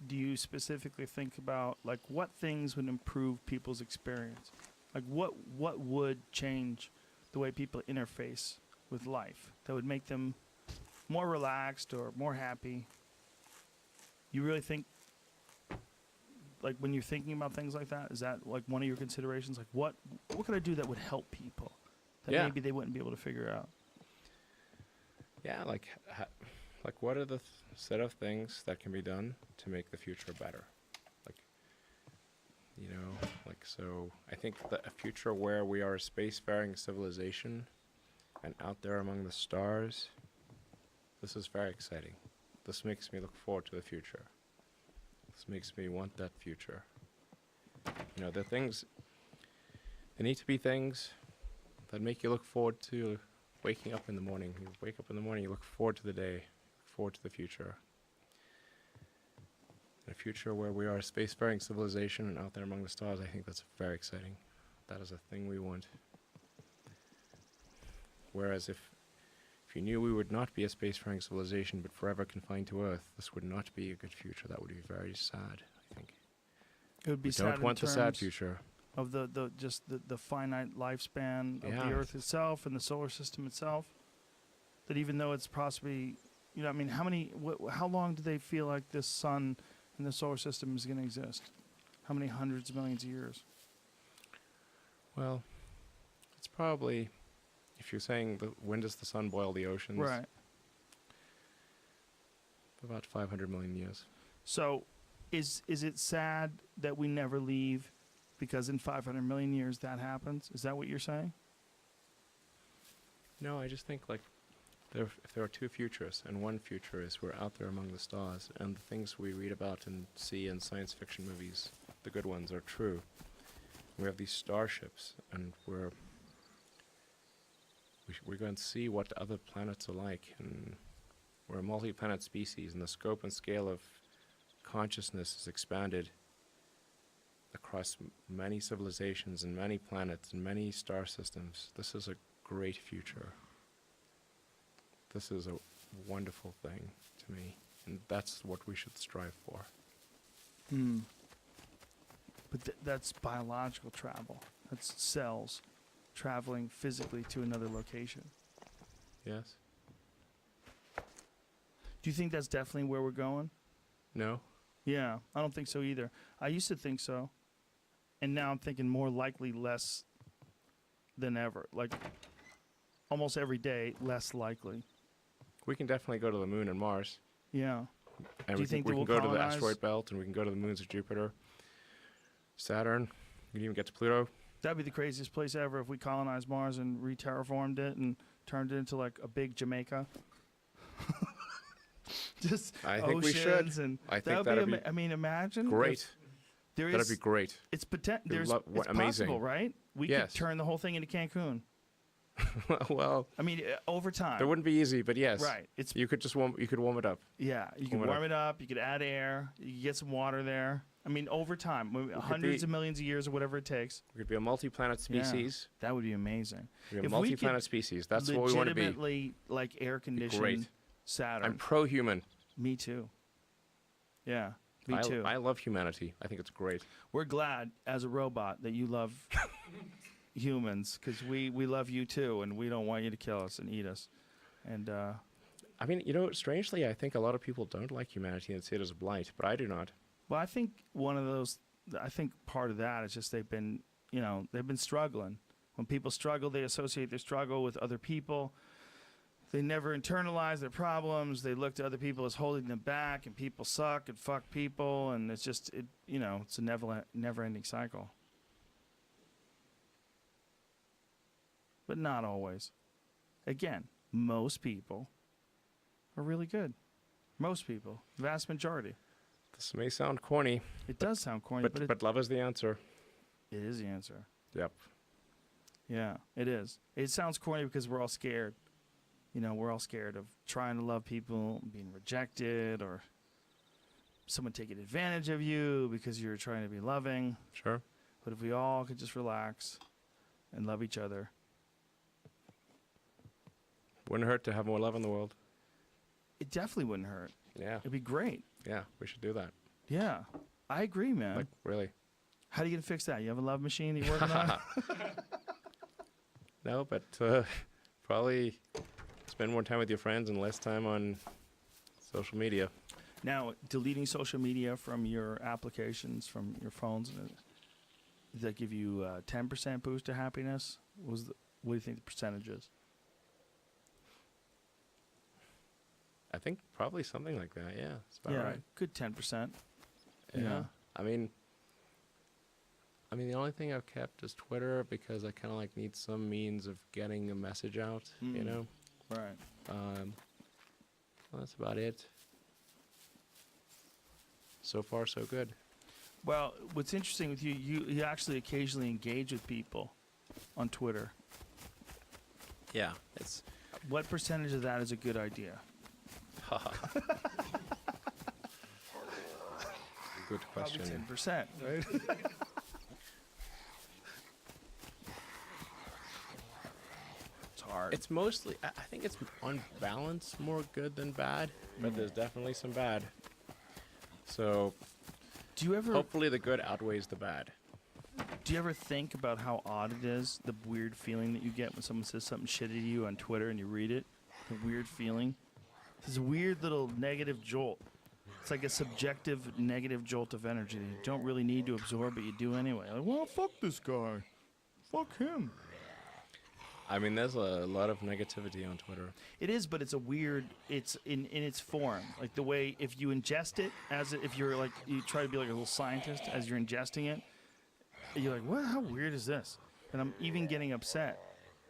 do you specifically think about like what things would improve people's experience? Like what would change the way people interface with life that would make them more relaxed or more happy? You really think, like when you're thinking about things like that, is that like one of your considerations? Like what could I do that would help people that Yeah. maybe they wouldn't be able to figure out? Yeah, like what are the set of things that can be done to make the future better? Like, so I think that a future where we are a spacefaring civilization and out there among the stars, this is very exciting. This makes me look forward to the future. This makes me want that future. You know, there need to be things that make you look forward to waking up in the morning. You wake up in the morning, you look forward to the day, look forward to the future. In a future where we are a spacefaring civilization and out there among the stars, I think that's very exciting. That is a thing we want. Whereas if you knew we would not be a spacefaring civilization but forever confined to Earth, this would not be a good future. That would be very sad, I think. It would be We sad don't in want the sad terms future. of the finite lifespan of Yeah. the Earth itself and the solar system itself. That even though it's possibly, I mean, how long do they feel like this sun and the solar system is going to exist? How many hundreds of millions of years? Well, it's probably, if you're saying when does the sun boil the oceans? Right. About 500 million years. So, is it sad that we never leave because in 500 million years that happens? Is that what you're saying? No, I just think like if there are two futures, and one future is we're out there among the stars, and the things we read about and see in science fiction movies, the good ones, are true. We have these starships, and we're going to see what other planets are like, and we're a multi-planet species, and the scope and scale of consciousness is expanded across many civilizations and many planets and many star systems. This is a great future. This is a wonderful thing to me, and that's what we should strive for. But that's biological travel. That's cells traveling physically to another location. Yes? Do you think that's definitely where we're going? No? Yeah, I don't think so either. I used to think so, and now I'm thinking more likely less than ever. Like almost every day, less likely. We can definitely go to the moon and Mars. Yeah. And Do you we think can, that we we'll can go to the colonize- asteroid belt, and we can go to the moons of Jupiter, Saturn. We can even get to Pluto. That'd be the craziest place ever if we colonized Mars and re-terraformed it and turned it into like a big Jamaica. Just I think we should. oceans and I think would that'd be I mean, imagine great. if there That'd is. be great. It's potent. It'd There's. what- It's amazing. possible, right? We Yes. could turn the whole thing into Cancun. Well, I mean, over time. that wouldn't be easy, but yes. Right. It's You could just warm it up. yeah. You can warm it warm it up. You could add air. You could get some water there. I mean, over time, hundreds of millions of years or whatever it takes. We could be a multi-planet Yeah. species. That would be amazing. We'd be a If we multi-planet could species. That's what we want to be. Legitimately, like air conditioned great. Saturn. I'm pro-human. Me too. Yeah, me too. I love humanity. I think it's great. We're glad as a robot that you love humans because we love you too, and we don't want you to kill us and eat us. And I mean, strangely, I think a lot of people don't like humanity and see it as a blight, but I do not. well, I think I think part of that is just they've been struggling. When people struggle, they associate their struggle with other people. They never internalize their problems. They look to other people as holding them back, and people suck and fuck people, and it's just it's a never-ending cycle. But not always. Again, most people are really good. Most people, vast majority. This may sound corny, It does sound corny, but but love is the answer. it is the answer. Yep. Yeah, it is. It sounds corny because we're all scared. We're all scared of trying to love people, being rejected, or someone taking advantage of you because you're trying to be loving. Sure. But if we all could just relax and love each other, Wouldn't hurt to have more love in the world. it definitely wouldn't hurt. Yeah. It'd be great. Yeah. We should do that. Yeah, I agree, man. Like, really. How are you gonna fix that? You have a love machine that you're working on? No, but probably spend more time with your friends and less time on social media. Now, deleting social media from your applications, from your phones, does that give you a 10% boost to happiness? What do you think the percentage is? I think probably something like that. Yeah, that's about right. Good 10%. Yeah. Yeah. I mean, the only thing I've kept is Twitter because I kind of need some means of getting a message out. Right. Well, that's about it. So far, so good. Well, what's interesting with you, you actually occasionally engage with people on Twitter. Yeah, it's What percentage of that is a good idea? good question. Probably 10%, right? It's hard. It's mostly, I think it's on balance more good than bad, but there's definitely some bad. So Do you ever hopefully the good outweighs the bad. Do you ever think about how odd it is, the weird feeling that you get when someone says something shitty to you on Twitter and you read it? The weird feeling? This weird little negative jolt. It's like a subjective negative jolt of energy that you don't really need to absorb, but you do anyway. Like, well, fuck this guy. Fuck him. I mean, there's a lot of negativity on Twitter. It is, but it's a weird, it's in its form. Like the way, if you ingest it, if you're like, you try to be like a little scientist as you're ingesting it, you're like, what? How weird is this? And I'm even getting upset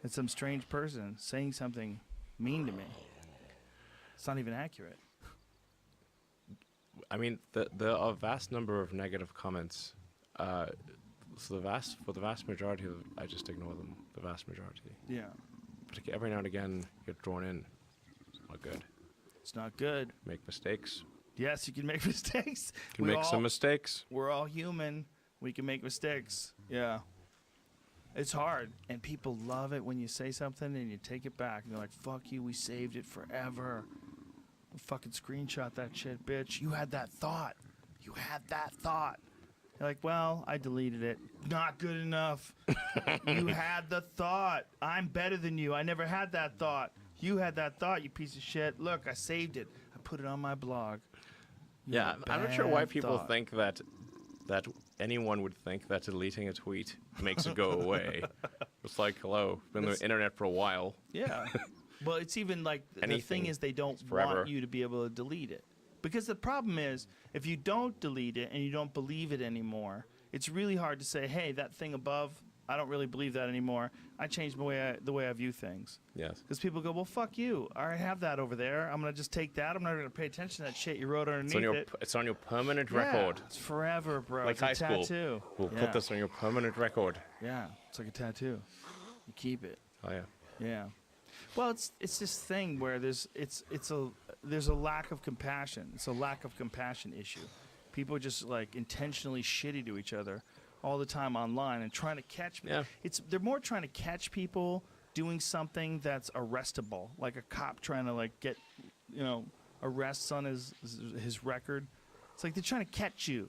at some strange person saying something mean to me. It's not even accurate. I mean, there are a vast number of negative comments. So for the vast majority of them, I just ignore them. The vast majority. Yeah. But every now and again, you get drawn in. It's not good. It's not good. Make mistakes. Yes, you can make mistakes. You can make some mistakes. We're all human. We can make mistakes. Yeah. It's hard, and people love it when you say something and you take it back, and they're like, "Fuck you, we saved it forever. Fucking screenshot that shit, bitch. You had that thought. You had that thought." You're like, "Well, I deleted it. Not good enough. You had the thought. I'm better than you. I never had that thought. You had that thought, you piece of shit. Look, I saved it. I put it on my blog." You Yeah, had a I'm not sure why bad people thought. think that anyone would think that deleting a tweet makes it go away. It's like, hello, been on the internet for a while. Yeah. Well, it's even like the thing Anything is they don't forever. want you to be able to delete it. Because the problem is, if you don't delete it and you don't believe it anymore, it's really hard to say, "Hey, that thing above, I don't really believe that anymore. I changed the way I view things." Yes. Because people go, "Well, fuck you. I already have that over there. I'm going to just take that. I'm not going to pay attention to that shit you wrote underneath it." It's on your permanent Yeah, record. it's forever, bro. Like it's a high school. tattoo. We'll Yeah. put this on your permanent record. Yeah, it's like a tattoo. You keep it. Oh yeah. Yeah. Well, it's this thing where there's a lack of compassion. It's a lack of compassion issue. People are just like intentionally shitty to each other all the time online and trying to catch. Yeah. They're more trying to catch people doing something that's arrestable, like a cop trying to like get, arrests on his record. It's like they're trying to catch you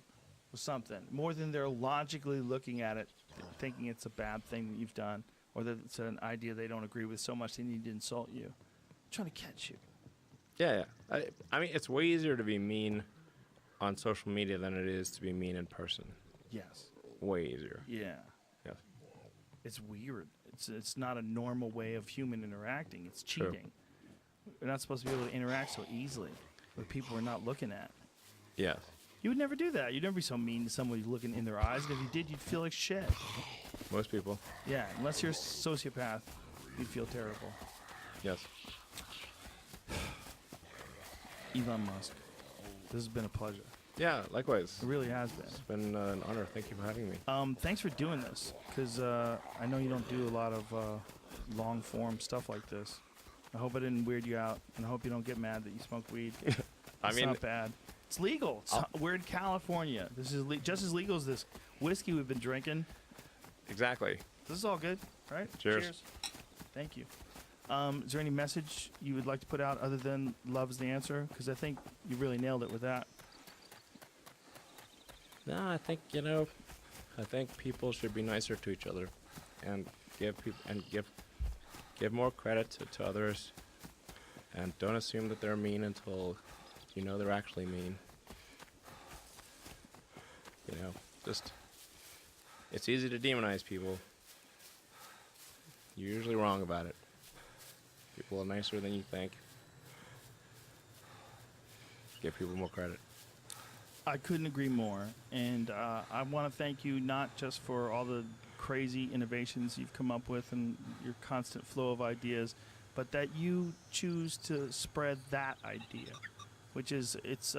with something more than they're logically looking at it, thinking it's a bad thing that you've done, or that it's an idea they don't agree with so much they need to insult you. Trying to catch you. Yeah. I mean, it's way easier to be mean on social media than it is to be mean in person. Yes. Way easier. Yeah. Yes. It's weird. It's not a normal way of human interacting. It's True. cheating. We're not supposed to be able to interact so easily with people we're not looking at. Yes. You would never do that. You'd never be so mean to somebody looking in their eyes. And if you did, you'd feel like shit. Most people. Yeah, unless you're a sociopath, you'd feel terrible. Yes. Elon Musk, this has been a pleasure. Yeah. Likewise. It really has been. It's been an honor. Thank you for having me. Thanks for doing this, because I know you don't do a lot of long-form stuff like this. I hope I didn't weird you out, and I hope you don't get mad that you smoke weed. It's not bad. It's legal. We're in California. This is just as legal as this whiskey we've been drinking. Exactly. This is all good, right? Cheers. Thank you. Is there any message you would like to put out other than love is the answer? Because I think you really nailed it with that. No, I think people should be nicer to each other, and give more credit to others, and don't assume that they're mean until you know they're actually mean. Just it's easy to demonize people. You're usually wrong about it. People are nicer than you think. Give people more credit. I couldn't agree more. And I want to thank you not just for all the crazy innovations you've come up with and your constant flow of ideas, but that you choose to spread that idea, which is it's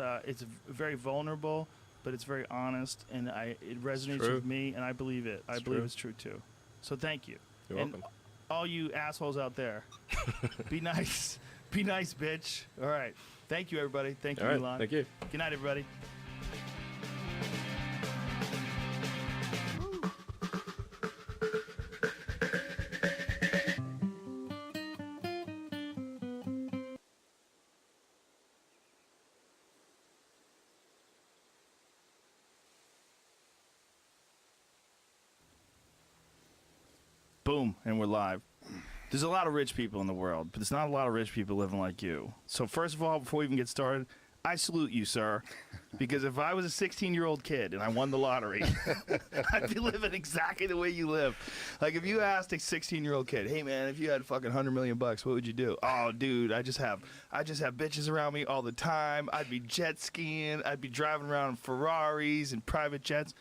very vulnerable, but it's very honest, and it resonates True. with me, and I believe it. I believe true. it's true too. So thank you. You're And welcome. all you assholes out there, be nice. Be nice, bitch. All right. Thank you, everybody. Thank you, All right. Elon. Thank you. Good night, everybody. Boom, and we're live. There's a lot of rich people in the world, but there's not a lot of rich people living like you. So first of all, before we even get started, I salute you, sir. Because if I was a 16-year-old kid and I won the lottery, I'd be living exactly the way you live. Like if you asked a 16-year-old kid, "Hey man, if you had fucking $100 million, what would you do?" "Oh, dude, I just have bitches around me all the time. I'd be jet skiing. I'd be driving around in Ferraris and private jets."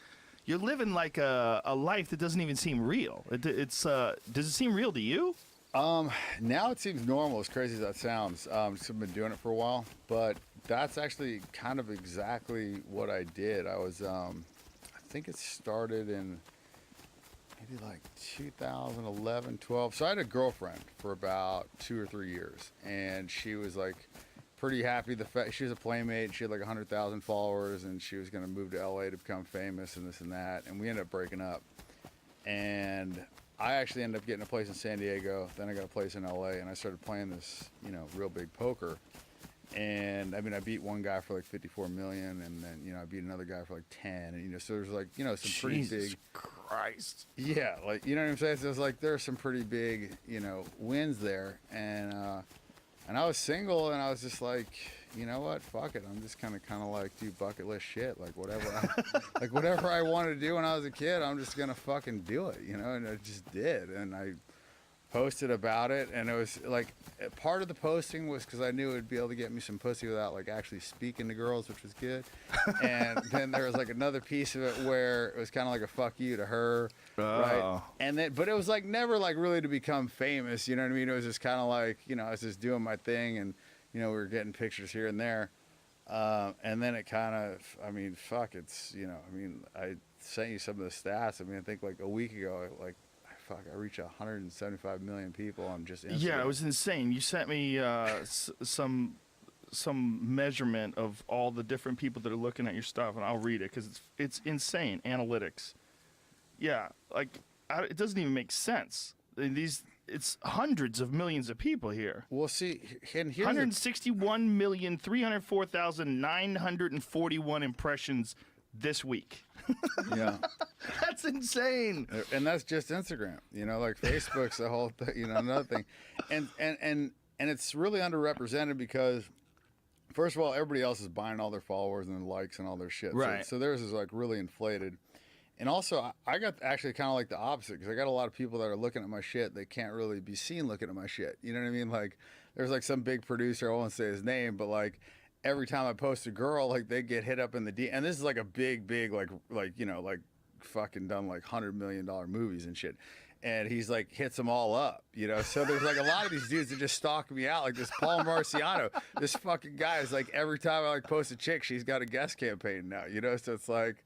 You're living like a life that doesn't even seem real. Does it seem real to you? Now it seems normal, as crazy as that sounds. Just I've been doing it for a while, but that's actually kind of exactly what I did. I was, I think it started in maybe like 2011, 12. So I had a girlfriend for about 2 or 3 years, and she was like pretty happy. She was a Playmate. She had like 100,000 followers, and she was gonna move to LA to become famous and this and that. And we ended up breaking up. And I actually ended up getting a place in San Diego. Then I got a place in LA, and I started playing this, real big poker. And I mean, I beat one guy for like 54 million, and then I beat another guy for like 10, and so there's like some pretty big. Christ. Yeah, like you know what I'm saying. So it's like there's some pretty big wins there, and I was single, and I was just like, you know what, fuck it, I'm just kind of like do bucket list shit, like whatever I wanted to do when I was a kid, I'm just gonna fucking do it, and I just did, and I posted about it, and it was like part of the posting was because I knew it would be able to get me some pussy without like actually speaking to girls, which was good. And then there was like another piece of it where it was kind of like a fuck you to her, right? And then, but it was like never like really to become famous, you know what I mean? It was just kind of like I was just doing my thing, and we were getting pictures here and there, and then it kind of, I mean, fuck, it's I sent you some of the stats. I mean, I think like a week ago, like. Fuck, I reached 175 million people on just Instagram. Yeah, it was insane. You sent me some measurement of all the different people that are looking at your stuff, and I'll read it because it's insane analytics. Yeah, like it doesn't even make sense. It's hundreds of millions of people here. Well, see, and here's 161,304,941 impressions this week. Yeah. That's insane. And that's just Instagram. Like Facebook's a whole thing, another thing. And it's really underrepresented because first of all, everybody else is buying all their followers and their likes and all their shit. Right. So theirs is like really inflated. And also I got actually kind of like the opposite because I got a lot of people that are looking at my shit. They can't really be seen looking at my shit. You know what I mean? Like there's like some big producer, I won't say his name, but like every time I post a girl, like they get hit up in the D. And this is like a big, like fucking done like $100 million movies and shit. And he's like hits them all up, So there's like a lot of these dudes that just stalk me out, like this Paul Marciano. This fucking guy is like every time I like post a chick, she's got a guest campaign now, So it's like.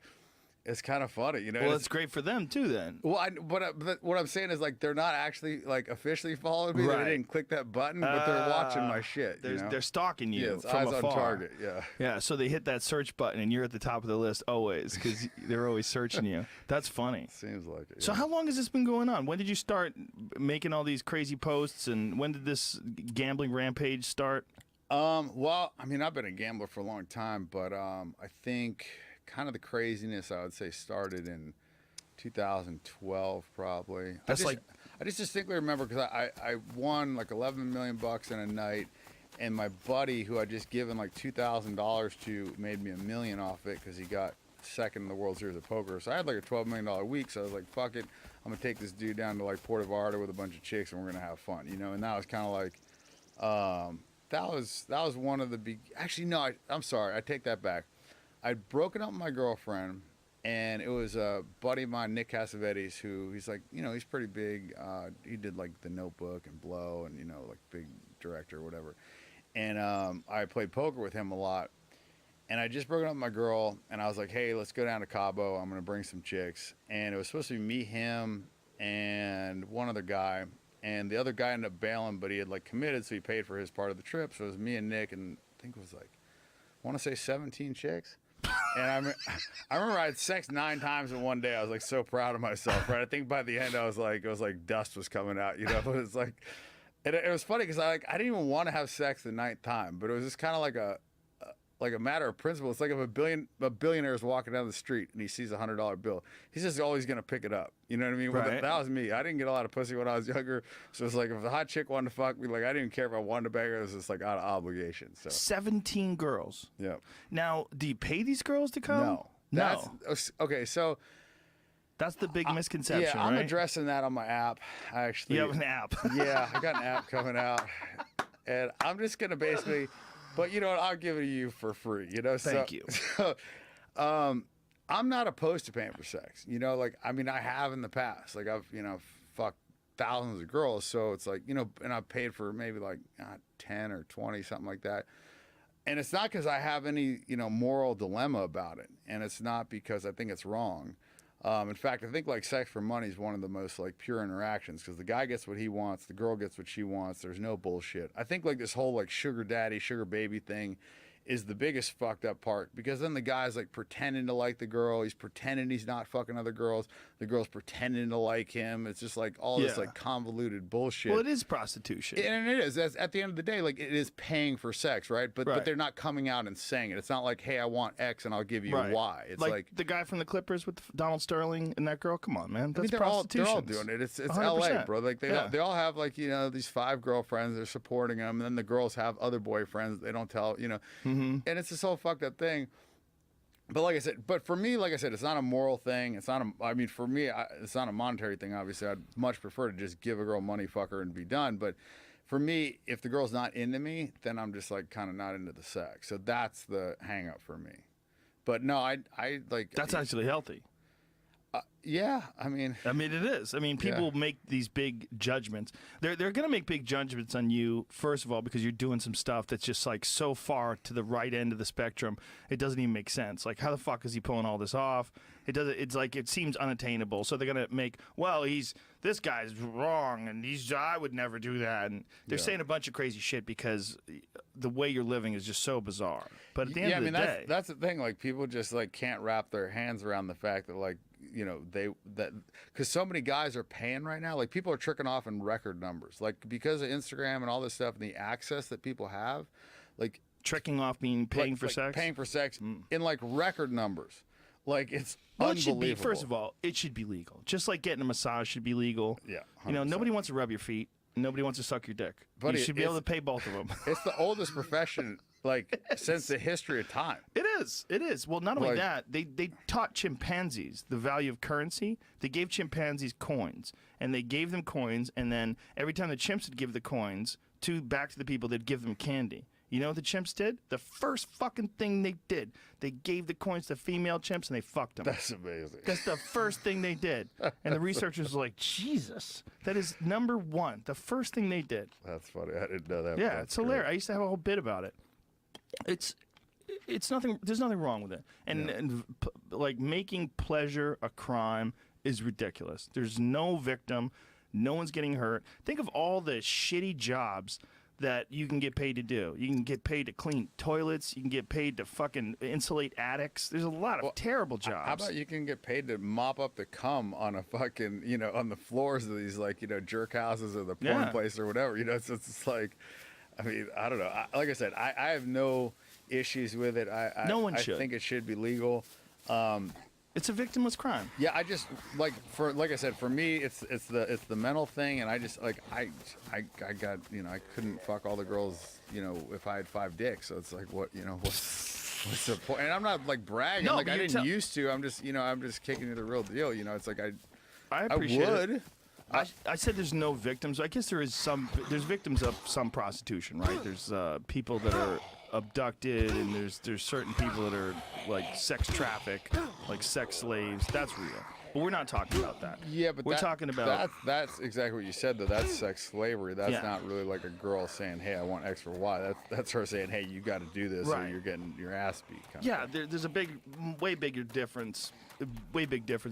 It's kind of funny, Well, it's great for them too, then. Well, but what I'm saying is like they're not actually like officially following me. Right. They didn't click that button, but they're watching my shit. They're stalking you it's from eyes afar. on target. Yeah. Yeah. So they hit that search button, and you're at the top of the list always because they're always searching you. That's funny. Seems like it. So how long has this been going on? When did you start making all these crazy posts, and when did this gambling rampage start? Well, I mean, I've been a gambler for a long time, but I think. Kind of the craziness I would say started in 2012 probably. I just distinctly remember because I won like $11 million in a night, and my buddy who I'd just given like $2,000 to made me $1 million off it because he got second in the World Series of Poker. So I had like a $12 million week, so I was like, fuck it, I'm gonna take this dude down to like Puerto Vallarta with a bunch of chicks and we're gonna have fun, and that was kind of like that was one of the big. Actually, no, I'm sorry, I take that back. I'd broken up with my girlfriend, and it was a buddy of mine, Nick Cassavetes, who he's like, he's pretty big. He did like The Notebook and Blow, and like big director or whatever. And I played poker with him a lot. And I just broken up with my girl, and I was like, hey, let's go down to Cabo. I'm gonna bring some chicks. And it was supposed to be me, him, and one other guy. And the other guy ended up bailing, but he had like committed, so he paid for his part of the trip. So it was me and Nick, and I think it was like, I want to say 17 chicks. And I remember I had sex 9 times in one day. I was like so proud of myself, right? I think by the end I was like, it was like dust was coming out, It was like, and it was funny because I didn't even want to have sex the 9th time, but it was just kind of like a matter of principle. It's like if a billionaire is walking down the street and he sees $100 bill, he's just always gonna pick it up. You know what I mean? Right. That was me. I didn't get a lot of pussy when I was younger, so it's like if a hot chick wanted to fuck me, like I didn't even care if I wanted to bang her. It was just like out of obligation. So 17 girls. Yeah. Now, do you pay these girls to come? No. No. Okay, so That's the big misconception, yeah, I'm right? addressing that on my app. I actually. You have an app. Yeah, I got an app coming out, and I'm just gonna basically. But you know what? I'll give it to you for free. Thank you. So, I'm not opposed to paying for sex. Like I mean, I have in the past. Like I've fucked thousands of girls. So it's like and I've paid for maybe like 10 or 20, something like that. And it's not because I have any moral dilemma about it, and it's not because I think it's wrong. In fact, I think like sex for money is one of the most like pure interactions because the guy gets what he wants, the girl gets what she wants. There's no bullshit. I think like this whole like sugar daddy, sugar baby thing is the biggest fucked up part because then the guy's like pretending to like the girl. He's pretending he's not fucking other girls. The girl's pretending to like him. It's just like all this like convoluted bullshit. Well, it is prostitution. And it is. At the end of the day, like it is paying for sex, right? But they're not coming out and saying it. It's not like, hey, I want X and I'll give you Y. It's like the guy from the Clippers with Donald Sterling and that girl. Come on, man. That's they're prostitution. All doing it. It's 100%. LA, bro. Like they all have like these 5 girlfriends. They're supporting them, and then the girls have other boyfriends. They don't tell and it's this whole fucked up thing. But like I said, for me, like I said, it's not a moral thing. It's not for me, it's not a monetary thing. Obviously, I'd much prefer to just give a girl money, fuck her, and be done. But for me, if the girl's not into me, then I'm just like kind of not into the sex. So that's the hang up for me. But no, I like that's actually healthy. Yeah, I mean it is. I mean, people make these big judgments. They're going to make big judgments on you, first of all, because you're doing some stuff that's just like so far to the right end of the spectrum, it doesn't even make sense. Like, how the fuck is he pulling all this off? It's like it seems unattainable. So they're going to make, well, this guy's wrong, and I would never do that. And they're saying a bunch of crazy shit because the way you're living is just so bizarre. But at the end of the day, that's the thing. Like, people just like can't wrap their hands around the fact that like because so many guys are paying right now. Like, people are tricking off in record numbers, like because of Instagram and all this stuff and the access that people have, like tricking off mean paying for sex. Paying for sex in like record numbers. Like, it's well, unbelievable. It should be, first of all, it should be legal. Just like getting a massage should be legal. Yeah, 100%. Nobody wants to rub your feet. Nobody wants to suck your dick. But you should be able to pay both of them. It's the oldest profession, like, since the history of time. It is. It is. Well, not only that, they taught chimpanzees the value of currency. They gave chimpanzees coins, and they gave them coins, and then every time the chimps would give the coins back to the people, they'd give them candy. You know what the chimps did? The first fucking thing they did, they gave the coins to female chimps and they fucked them. That's amazing. That's the first thing they did. And the researchers were like, Jesus, that is number one. The first thing they did. That's funny. I didn't know that. Yeah, it's hilarious. I used to have a whole bit about it. It's nothing. There's nothing wrong with it. And like making pleasure a crime is ridiculous. There's no victim. No one's getting hurt. Think of all the shitty jobs that you can get paid to do. You can get paid to clean toilets. You can get paid to fucking insulate attics. There's a lot of terrible jobs. How about you can get paid to mop up the cum on a fucking, on the floors of these, like, jerk houses or the porn place or whatever. So it's like, I mean, I don't know. Like I said, I have no issues with it. No one should. I think it should be legal. It's a victimless crime. Yeah, I just like I said, for me, it's the mental thing, and I just like I got I couldn't fuck all the girls if I had 5 dicks. So it's like what's the point? And I'm not like bragging. No, like I didn't used to. I'm just I'm just kicking you the real deal. It's like I appreciate would. It. I said there's no victims. I guess there's victims of some prostitution, right? There's people that are abducted, and there's certain people that are like sex trafficked, like sex slaves. That's real. But we're not talking about that. Yeah, but we're talking about that's exactly what you said though. That's sex slavery. That's not really like a girl saying, "Hey, I want X or Y." That's her saying, "Hey, you got to do this, or you're getting your ass beat." Yeah, there's a way big difference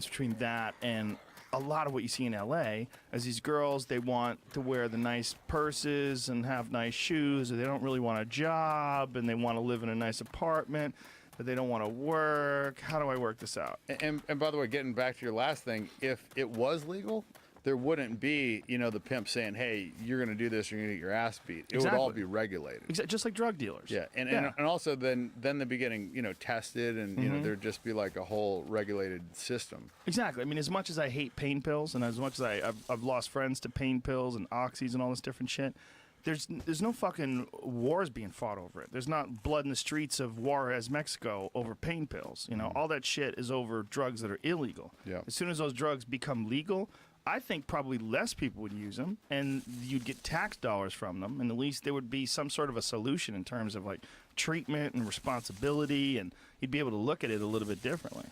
between that and a lot of what you see in LA. As these girls, they want to wear the nice purses and have nice shoes, or they don't really want a job, and they want to live in a nice apartment, but they don't want to work. How do I work this out? And by the way, getting back to your last thing, if it was legal, there wouldn't be, the pimp saying, "Hey, you're going to do this, you're going to get your ass beat." It would all be regulated. Just like drug dealers. Yeah, and also then they'd be getting, tested, and there'd just be like a whole regulated system. Exactly. I mean, as much as I hate pain pills, and as much as I've lost friends to pain pills and oxys and all this different shit, there's no fucking wars being fought over it. There's not blood in the streets of Juarez, Mexico over pain pills. All that shit is over drugs that are illegal. Yeah. As soon as those drugs become legal, I think probably less people would use them, and you'd get tax dollars from them, and at least there would be some sort of a solution in terms of like treatment and responsibility, and you'd be able to look at it a little bit differently.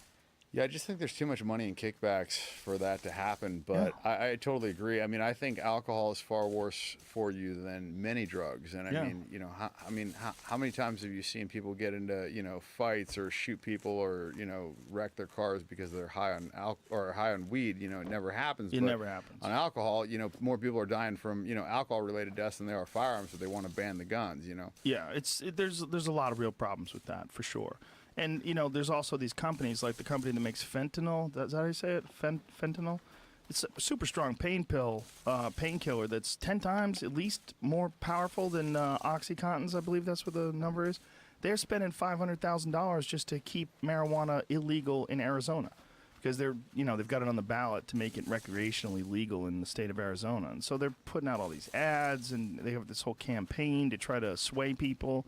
Yeah, I just think there's too much money in kickbacks for that to happen. But I totally agree. I mean, I think alcohol is far worse for you than many drugs. And I mean, you know, how many times have you seen people get into, you know, fights or shoot people or, you know, wreck their cars because they're high on high on weed? You know, it never happens. It never happens. On alcohol, you know, more people are dying from, you know, alcohol-related deaths than they are firearms. So they want to ban the guns. You know. Yeah, there's a lot of real problems with that for sure. And, you know, there's also these companies, like the company that makes fentanyl. That's how you say it? Fentanyl? It's a super strong painkiller that's 10 times at least more powerful than OxyContins. I believe that's what the number is. They're spending $500,000 just to keep marijuana illegal in Arizona because they've got it on the ballot to make it recreationally legal in the state of Arizona. And so they're putting out all these ads, and they have this whole campaign to try to sway people.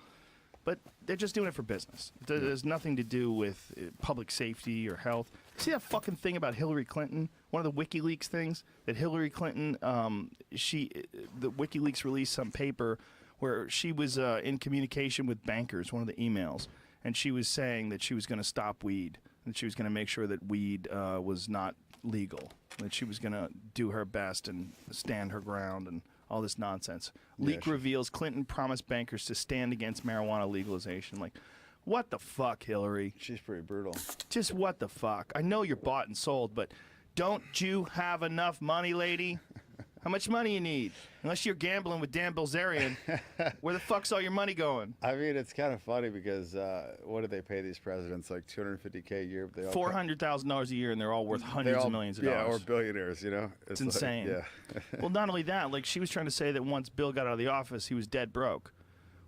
But they're just doing it for business. There's nothing to do with public safety or health. See that fucking thing about Hillary Clinton? One of the WikiLeaks things that Hillary Clinton, the WikiLeaks released some paper where she was in communication with bankers, one of the emails, and she was saying that she was going to stop weed, and she was going to make sure that weed was not legal, that she was going to do her best and stand her ground and all this nonsense. Leak reveals Clinton promised bankers to stand against marijuana legalization. Like, what the fuck, Hillary? She's pretty brutal. Just what the fuck? I know you're bought and sold, but don't you have enough money, lady? How much money you need? Unless you're gambling with Dan Bilzerian, where the fuck's all your money going? I mean, it's kind of funny because what do they pay these presidents? Like $250K a year? They all $400,000 a year, and they're all worth hundreds of millions of dollars. Yeah, or billionaires, you know? It's insane. Yeah. Well, not only that, like she was trying to say that once Bill got out of the office, he was dead broke.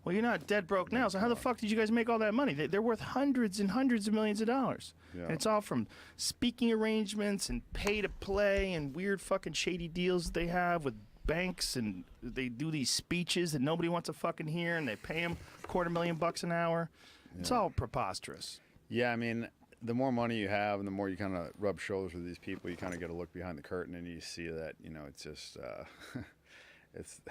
Well, you're not dead broke now, so how the fuck did you guys make all that money? They're worth hundreds and hundreds of millions of dollars. Yeah. And it's all from speaking arrangements and pay to play and weird fucking shady deals that they have with banks, and they do these speeches that nobody wants to fucking hear, and they pay them $250,000 an hour. Yeah. It's all preposterous. Yeah, I mean, the more money you have and the more you kind of rub shoulders with these people, you kind of get a look behind the curtain and you see that, you know, it's just, it's,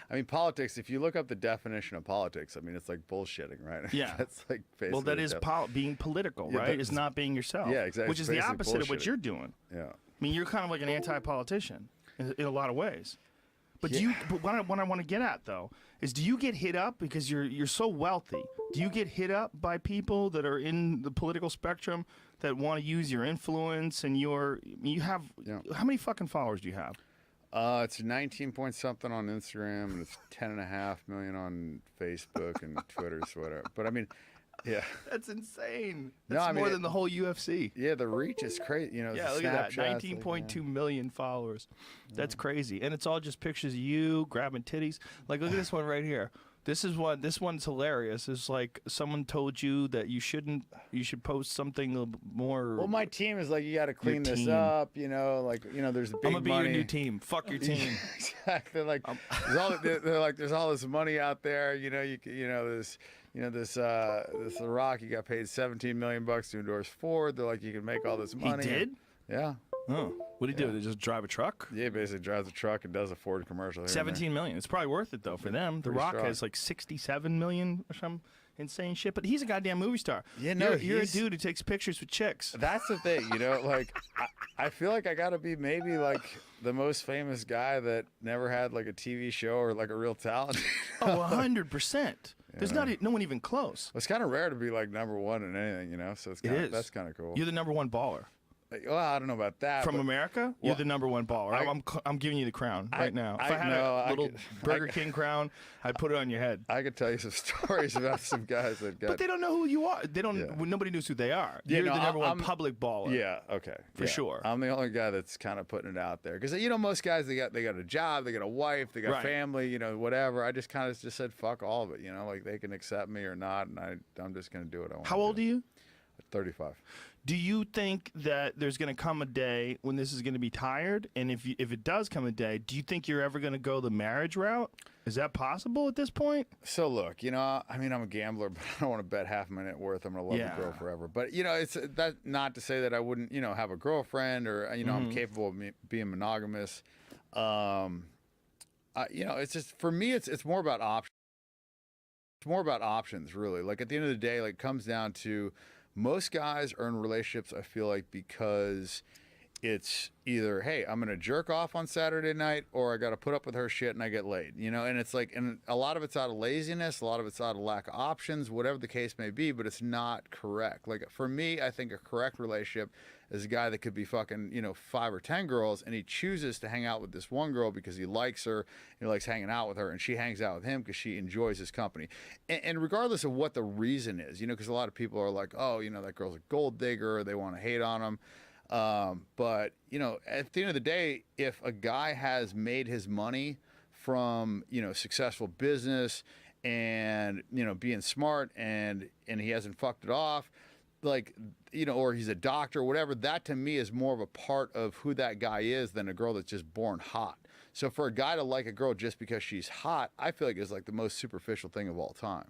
I mean, politics, if you look up the definition of politics, I mean, it's like bullshitting, right? Yeah. That's like basically. Well, that is being political, right? It's not being yourself. Yeah, exactly. Which is the opposite of what you're doing. Yeah. I mean, you're kind of like an anti-politician in a lot of ways. But But what I want to get at though is, do you get hit up because you're so wealthy? Do you get hit up by people that are in the political spectrum that want to use your influence and you have how many fucking followers do you have? It's 19 point something on Instagram and it's 10.5 million on Facebook and Twitter, so whatever. But I mean, yeah, that's insane. That's more than the whole UFC. Yeah, the reach is crazy. You know, yeah, look at that, 19.2 million followers. That's crazy, and it's all just pictures of you grabbing titties. Like, look at this one right here. This one's hilarious. It's like someone told you that you should post something a little more. Well, my team is like, you got to clean this up, you know, like, you know, there's the big I'm gonna be money. your new team. Fuck your team. Exactly. Like, they're like, there's all this money out there, you know, this The Rock, he got paid $17 million to endorse Ford. They're like, you can make all this money. He did? Yeah. Oh, what did he do? They just drive a truck? Yeah, he basically drives a truck and does a Ford commercial. 17 million. It's probably worth it though for them. The Rock has like 67 million or some insane shit, but he's a goddamn movie star. Yeah, no, you're a dude who takes pictures with chicks. That's the thing, you know. Like, I feel like I got to be maybe like the most famous guy that never had like a TV show or like a real talent. Oh, 100%. There's no one even close. It's kind of rare to be like #1 in anything, you know. So that's kind of cool. You're the #1 baller. Well, I don't know about that. From America, you're the #1 baller. I'm giving you the crown right now. If I had a little Burger King crown, I'd put it on your head. I could tell you some stories about some guys that got. But they don't know who you are. They don't. Nobody knows who they are. Yeah, you're the #1 public baller. Yeah. Okay. For sure. I'm the only guy that's kind of putting it out there because you know most guys they got a job, they got a wife, they got family, you know, whatever. I just kind of just said fuck all of it, you know, like they can accept me or not, and I'm just gonna do what I want. How old are you? 35. Do you think that there's going to come a day when this is going to be tired? And if it does come a day, do you think you're ever going to go the marriage route? Is that possible at this point? So look, you know, I mean, I'm a gambler, but I don't want to bet half my net worth I'm going to love the girl forever. But, you know, it's that not to say that I wouldn't, you know, have a girlfriend or, you know, I'm capable of being monogamous. You know, it's just, for me, it's more about options. It's more about options, really. Like, at the end of the day, like, it comes down to most guys are in relationships, I feel like, because it's either, hey, I'm going to jerk off on Saturday night, or I got to put up with her shit and I get laid, you know? And it's like, and a lot of it's out of laziness, a lot of it's out of lack of options, whatever the case may be, but it's not correct. Like, for me, I think a correct relationship is a guy that could be fucking, 5 or 10 girls, and he chooses to hang out with this one girl because he likes her, he likes hanging out with her, and she hangs out with him because she enjoys his company. And regardless of what the reason is, because a lot of people are like, oh, that girl's a gold digger, or they want to hate on him. But at the end of the day, if a guy has made his money from, successful business and, being smart and he hasn't fucked it off, like, or he's a doctor or whatever, that to me is more of a part of who that guy is than a girl that's just born hot. So for a guy to like a girl just because she's hot, I feel like is like the most superficial thing of all time.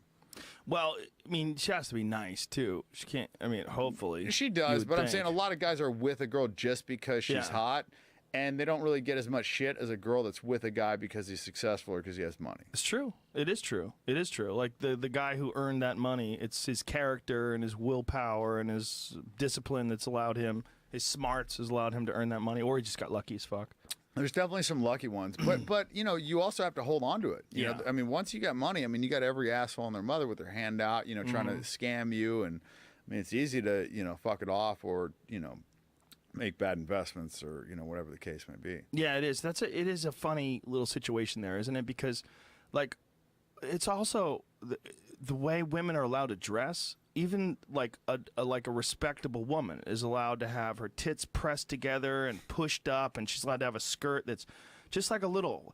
Well, I mean, she has to be nice too. She can't. I mean, hopefully she does. But I'm saying a lot of guys are with a girl just because she's hot, and they don't really get as much shit as a girl that's with a guy because he's successful or because he has money. It's true. It is true. It is true. Like the guy who earned that money, it's his character and his willpower and his discipline that's allowed him. His smarts has allowed him to earn that money, or he just got lucky as fuck. There's definitely some lucky ones, but you also have to hold on to it. You know, I mean, once you got money, I mean, you got every asshole and their mother with their hand out, trying to scam you, and I mean, it's easy to fuck it off or make bad investments or whatever the case may be. Yeah, it is. It is a funny little situation there, isn't it? Because, like, it's also the way women are allowed to dress. Even like a respectable woman is allowed to have her tits pressed together and pushed up, and she's allowed to have a skirt that's just like a little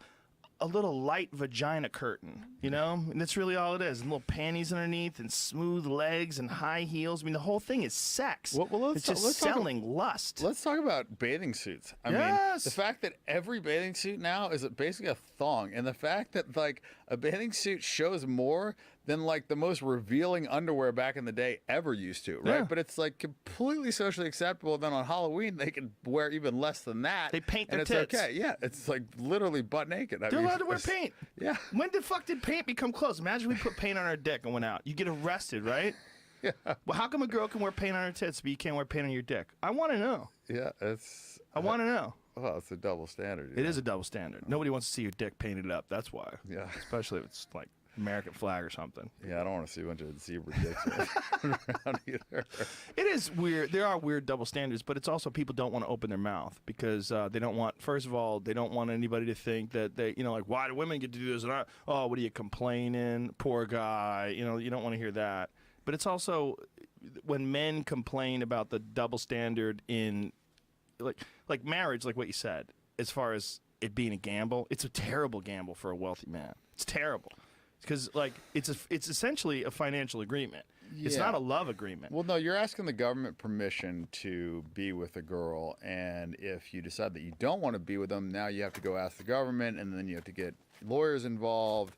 light vagina curtain, and that's really all it is. And little panties underneath, and smooth legs, and high heels. I mean, the whole thing is sex. Well, it's just selling lust. Let's talk about bathing suits. I mean, the fact that every bathing suit now is basically a thong, and the fact that like a bathing suit shows more than like the most revealing underwear back in the day ever used to, right? Yeah. But it's like completely socially acceptable. Then on Halloween they can wear even less than that. They paint their and it's tits. Okay. Yeah, it's like literally butt naked. They're allowed to wear paint. Yeah. When the fuck did paint become clothes? Imagine we put paint on our dick and went out. You get arrested, right? Yeah. Well, how come a girl can wear paint on her tits, but you can't wear paint on your dick? I want to know. Yeah, I want to know. Well, it's a double standard. It is a double standard. Nobody wants to see your dick painted up. That's why. Yeah. Especially if it's like American flag or something. Yeah, I don't want to see a bunch of zebra dicks around either. It is weird. There are weird double standards, but it's also people don't want to open their mouth because they don't want. First of all, they don't want anybody to think that they, like, why do women get to do this? And what are you complaining? Poor guy. You don't want to hear that. But it's also when men complain about the double standard in, like marriage, like what you said, as far as it being a gamble. It's a terrible gamble for a wealthy man. It's terrible. Because it's essentially a financial agreement. Yeah. It's not a love agreement. Well, no, you're asking the government permission to be with a girl, and if you decide that you don't want to be with them, now you have to go ask the government, and then you have to get lawyers involved,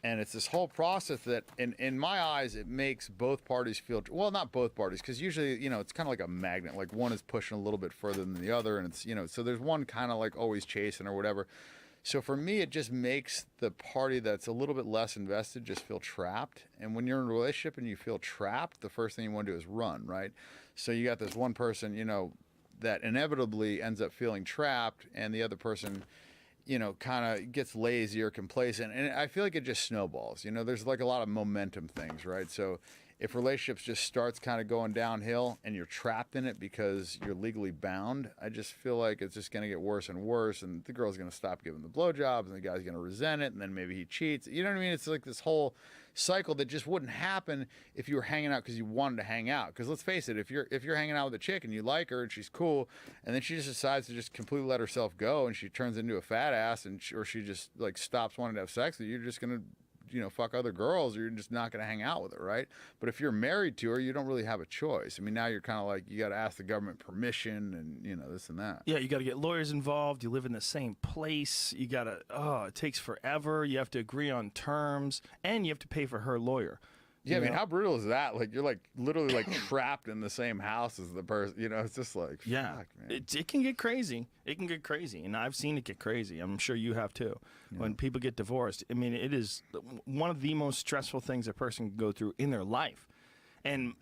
and it's this whole process that, in my eyes, it makes both parties feel not both parties, because usually it's kind of like a magnet, like one is pushing a little bit further than the other, and it's so there's one kind of like always chasing or whatever. So for me, it just makes the party that's a little bit less invested just feel trapped. And when you're in a relationship and you feel trapped, the first thing you want to do is run, right? So you got this one person, that inevitably ends up feeling trapped, and the other person, kind of gets lazy or complacent. And I feel like it just snowballs. There's like a lot of momentum things, right? So if relationships just starts kind of going downhill and you're trapped in it because you're legally bound, I just feel like it's just going to get worse and worse, and the girl's going to stop giving the blowjobs, and the guy's going to resent it, and then maybe he cheats. You know what I mean? It's like this whole cycle that just wouldn't happen if you were hanging out because you wanted to hang out. Because let's face it, if you're hanging out with a chick and you like her and she's cool, and then she just decides to just completely let herself go and she turns into a fat ass, or she just like stops wanting to have sex with you, you're just going to fuck other girls, or you're just not going to hang out with her, right? But if you're married to her, you don't really have a choice. I mean, now you're kind of like, you got to ask the government permission and, this and that. Yeah, you got to get lawyers involved. You live in the same place. You got to, it takes forever. You have to agree on terms, and you have to pay for her lawyer. Yeah, I mean, how brutal is that? Like, you're like literally like trapped in the same house as the person. It's just like, fuck, man. It can get crazy. It can get crazy, and I've seen it get crazy. I'm sure you have too. Yeah. When people get divorced, I mean, it is one of the most stressful things a person can go through in their life. And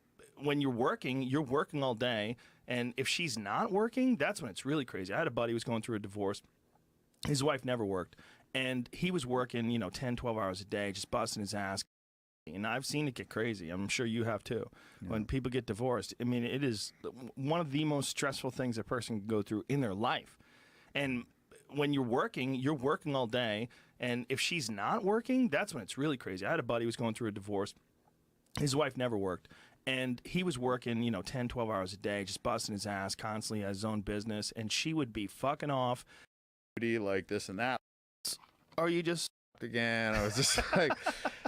when you're working all day, and if she's not working, that's when it's really crazy. I had a buddy who was going through a divorce. His wife never worked, and he was working, 10, 12 hours a day, just busting his ass. And I've seen it get crazy. I'm sure you have too. Yeah. When people get divorced, I mean, it is one of the most stressful things a person can go through in their life. And when you're working all day, and if she's not working, that's when it's really crazy. I had a buddy who was going through a divorce. His wife never worked, and he was working, 10, 12 hours a day, just busting his ass constantly, has his own business, and she would be fucking off. Like this and that. Are you just again? I was just like,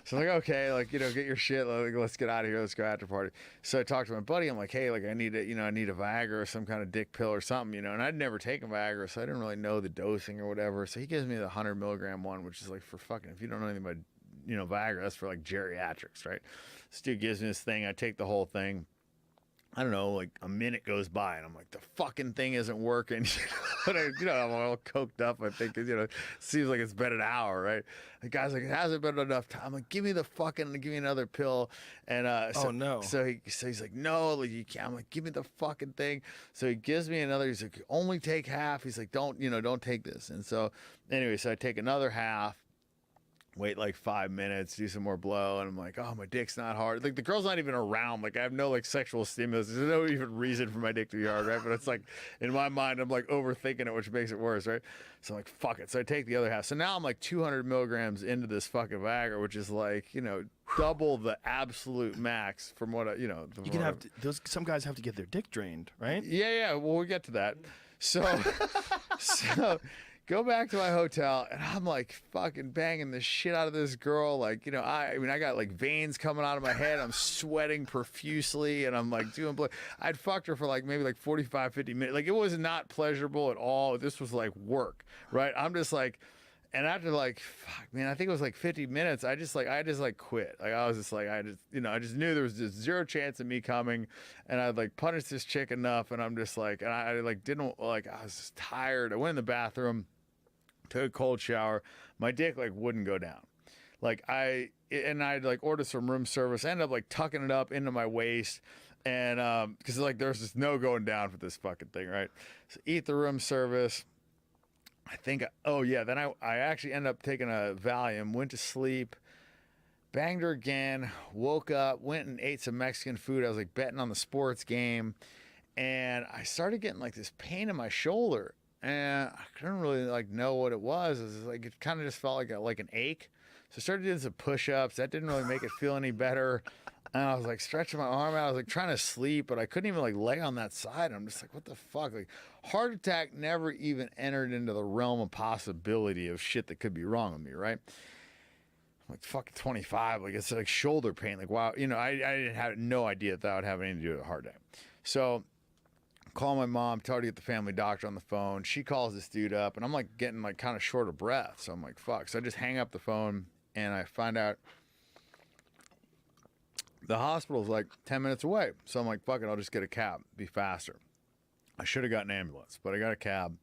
so I'm like, okay, like, get your shit. Like, let's get out of here. Let's go after party. So I talked to my buddy. I'm like, hey, like, I need a Viagra or some kind of dick pill or something, and I'd never taken Viagra, so I didn't really know the dosing or whatever. So he gives me the 100 milligram one, which is like for fucking, if you don't know anything about, Viagra, that's for like geriatrics, right? This dude gives me this thing. I take the whole thing. I don't know, like a minute goes by, and I'm like, the fucking thing isn't working. But I'm all coked up. I think, it seems like it's been an hour, right? The guy's like, it hasn't been enough time. I'm like, give me another pill. And oh no. So he's like, no, like, you can't. I'm like, give me the fucking thing. So he gives me another. He's like, only take half. He's like, don't take this. And so anyway, so I take another half. Wait like 5 minutes, do some more blow, and I'm like, oh, my dick's not hard. Like, the girl's not even around. Like, I have no like sexual stimulus. There's no even reason for my dick to be hard, right? But it's like, in my mind, I'm like overthinking it, which makes it worse, right? So I'm like, fuck it. So I take the other half. So now I'm like 200 milligrams into this fucking Viagra, which is like, double the absolute max from what I, you can have some guys have to get their dick drained, right? Yeah. Well, we get to that. So go back to my hotel, and I'm like fucking banging the shit out of this girl. Like, I got like veins coming out of my head. I'm sweating profusely, and I'm like doing I'd fucked her for like maybe like 45, 50 minutes. Like, it was not pleasurable at all. This was like work, right? I'm just like, and after like, fuck, man, I think it was like 50 minutes. I just quit. Like, I was just like, I just knew there was just zero chance of me coming, and I'd like punished this chick enough, and I'm just like, and I like didn't like, I was just tired. I went in the bathroom, took a cold shower. My dick like wouldn't go down. Like, I'd like ordered some room service. I ended up like tucking it up into my waist, and because like there's just no going down for this fucking thing, right? So eat the room service. I think, then I actually ended up taking a Valium, went to sleep, banged her again, woke up, went and ate some Mexican food. I was like betting on the sports game, and I started getting like this pain in my shoulder, and I couldn't really like know what it was. It was like, it kind of just felt like an ache. So I started doing some push-ups. That didn't really make it feel any better. And I was like stretching my arm out. I was like trying to sleep, but I couldn't even like lay on that side. I'm just like, what the fuck? Like, heart attack never even entered into the realm of possibility of shit that could be wrong with me, right? I'm like fucking 25. Like, it's like shoulder pain. Like, wow, I didn't have no idea that would have anything to do with a heart attack. So call my mom, tell her to get the family doctor on the phone. She calls this dude up, and I'm like getting like kind of short of breath. So I'm like, fuck. So I just hang up the phone, and I find out the hospital's like 10 minutes away. So I'm like, fuck it, I'll just get a cab. Be faster. I should have got an ambulance, but I got a cab.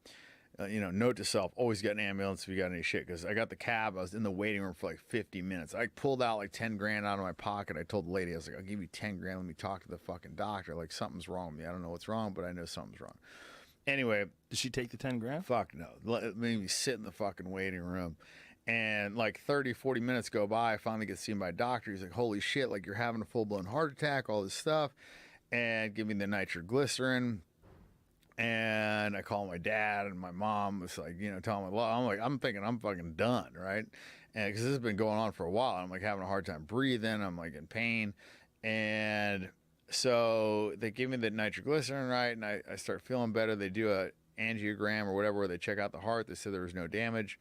Note to self, always get an ambulance if you got any shit. Because I got the cab. I was in the waiting room for like 50 minutes. I pulled out like 10 grand out of my pocket. I told the lady, I was like, I'll give you 10 grand. Let me talk to the fucking doctor. Like, something's wrong with me. I don't know what's wrong, but I know something's wrong. Anyway. Did she take the 10 grand? Fuck no. Let me sit in the fucking waiting room. And like 30, 40 minutes go by. I finally get seen by a doctor. He's like, holy shit, like, you're having a full-blown heart attack, all this stuff. And give me the nitroglycerin. And I call my dad, and my mom was like, telling me, I'm thinking I'm fucking done, right? And because this has been going on for a while. I'm like having a hard time breathing. I'm like in pain. And so they give me the nitroglycerin, right? And I start feeling better. They do a angiogram or whatever where they check out the heart. They said there was no damage.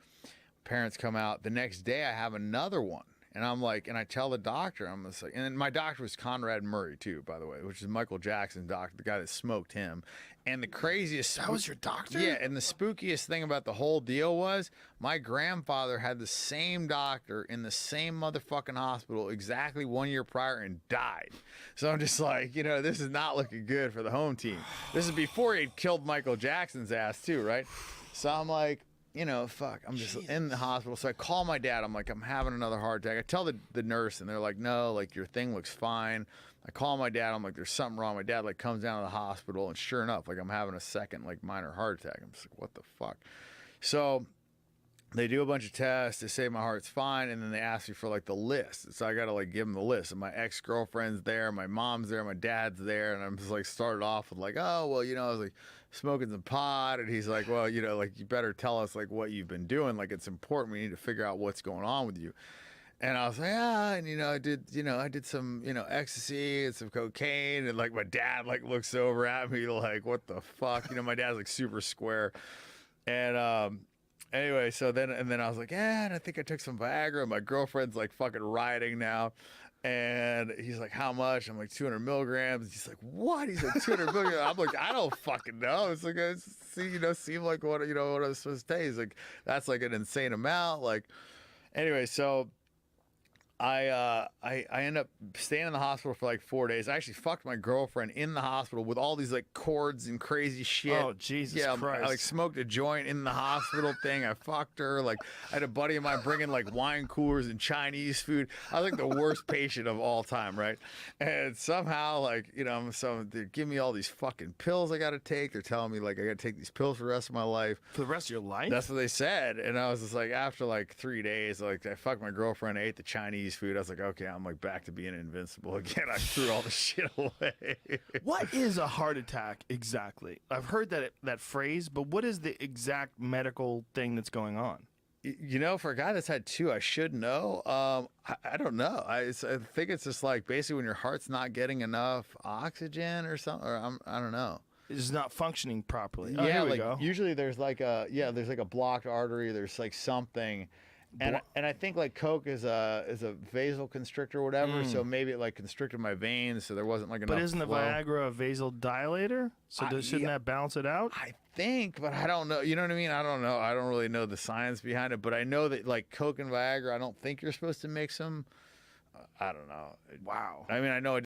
Parents come out. The next day I have another one. And I'm like, and I tell the doctor, I'm just like, and my doctor was Conrad Murray too, by the way, which is Michael Jackson's doctor, the guy that smoked him. And the craziest, that was your doctor? Yeah. And the spookiest thing about the whole deal was my grandfather had the same doctor in the same motherfucking hospital exactly 1 year prior and died. So I'm just like, this is not looking good for the home team. This is before he'd killed Michael Jackson's ass too, right? So I'm like, fuck, I'm just in the hospital. So I call my dad. I'm like, I'm having another heart attack. I tell the nurse, and they're like, no, like, your thing looks fine. I I call my dad. I'm like, there's something wrong. My dad like comes down to the hospital, and sure enough, like I'm having a second like minor heart attack. I'm just like, what the fuck? So they do a bunch of tests. They say my heart's fine, and then they ask me for like the list. So I gotta like give them the list. And my ex-girlfriend's there, my mom's there, my dad's there, and I'm just like started off with like, oh well, you know, I was like smoking some pot, and he's like, well, you know, like you better tell us like what you've been doing. Like it's important. We need to figure out what's going on with you. And I was like, ah, and I did some, ecstasy and some cocaine, and like my dad like looks over at me like, what the fuck? My dad's like super square, and anyway, so then I was like, yeah, and I think I took some Viagra. My girlfriend's like fucking rioting now. And he's like, how much? I'm like, 200 milligrams. He's like, what? He's like, 200 milligrams. I'm like, I don't fucking know. It's like, seem like what I was supposed to take. He's like, that's like an insane amount. Like, anyway, so I end up staying in the hospital for like 4 days. I actually fucked my girlfriend in the hospital with all these like cords and crazy shit. Oh, Jesus Christ. I like smoked a joint in the hospital thing. I fucked her. Like I had a buddy of mine bringing like wine coolers and Chinese food. I was like the worst patient of all time, right? And somehow like, so they give me all these fucking pills I got to take. They're telling me like I got to take these pills for the rest of my life. For the rest of your life? That's what they said. And I was just like, after like 3 days, like I fucked my girlfriend. I ate the Chinese food. I was like, okay, I'm like back to being invincible again. I threw all the shit away. What is a heart attack exactly? I've heard that phrase, but what is the exact medical thing that's going on? For a guy that's had two, I should know. I don't know. I think it's just like basically when your heart's not getting enough oxygen or something. Or I don't know. It's not functioning properly. Oh, yeah, here we like go. usually there's like a blocked artery. There's like something. And I think like Coke is a vasoconstrictor or whatever, so maybe it like constricted my veins, so there wasn't like enough. But isn't the flow. Viagra a vasodilator? So shouldn't that balance it out? I think, but I don't know. You know what I mean? I don't know. I don't really know the science behind it, but I know that like Coke and Viagra, I don't think you're supposed to mix them. I don't know. Wow. I mean, I know it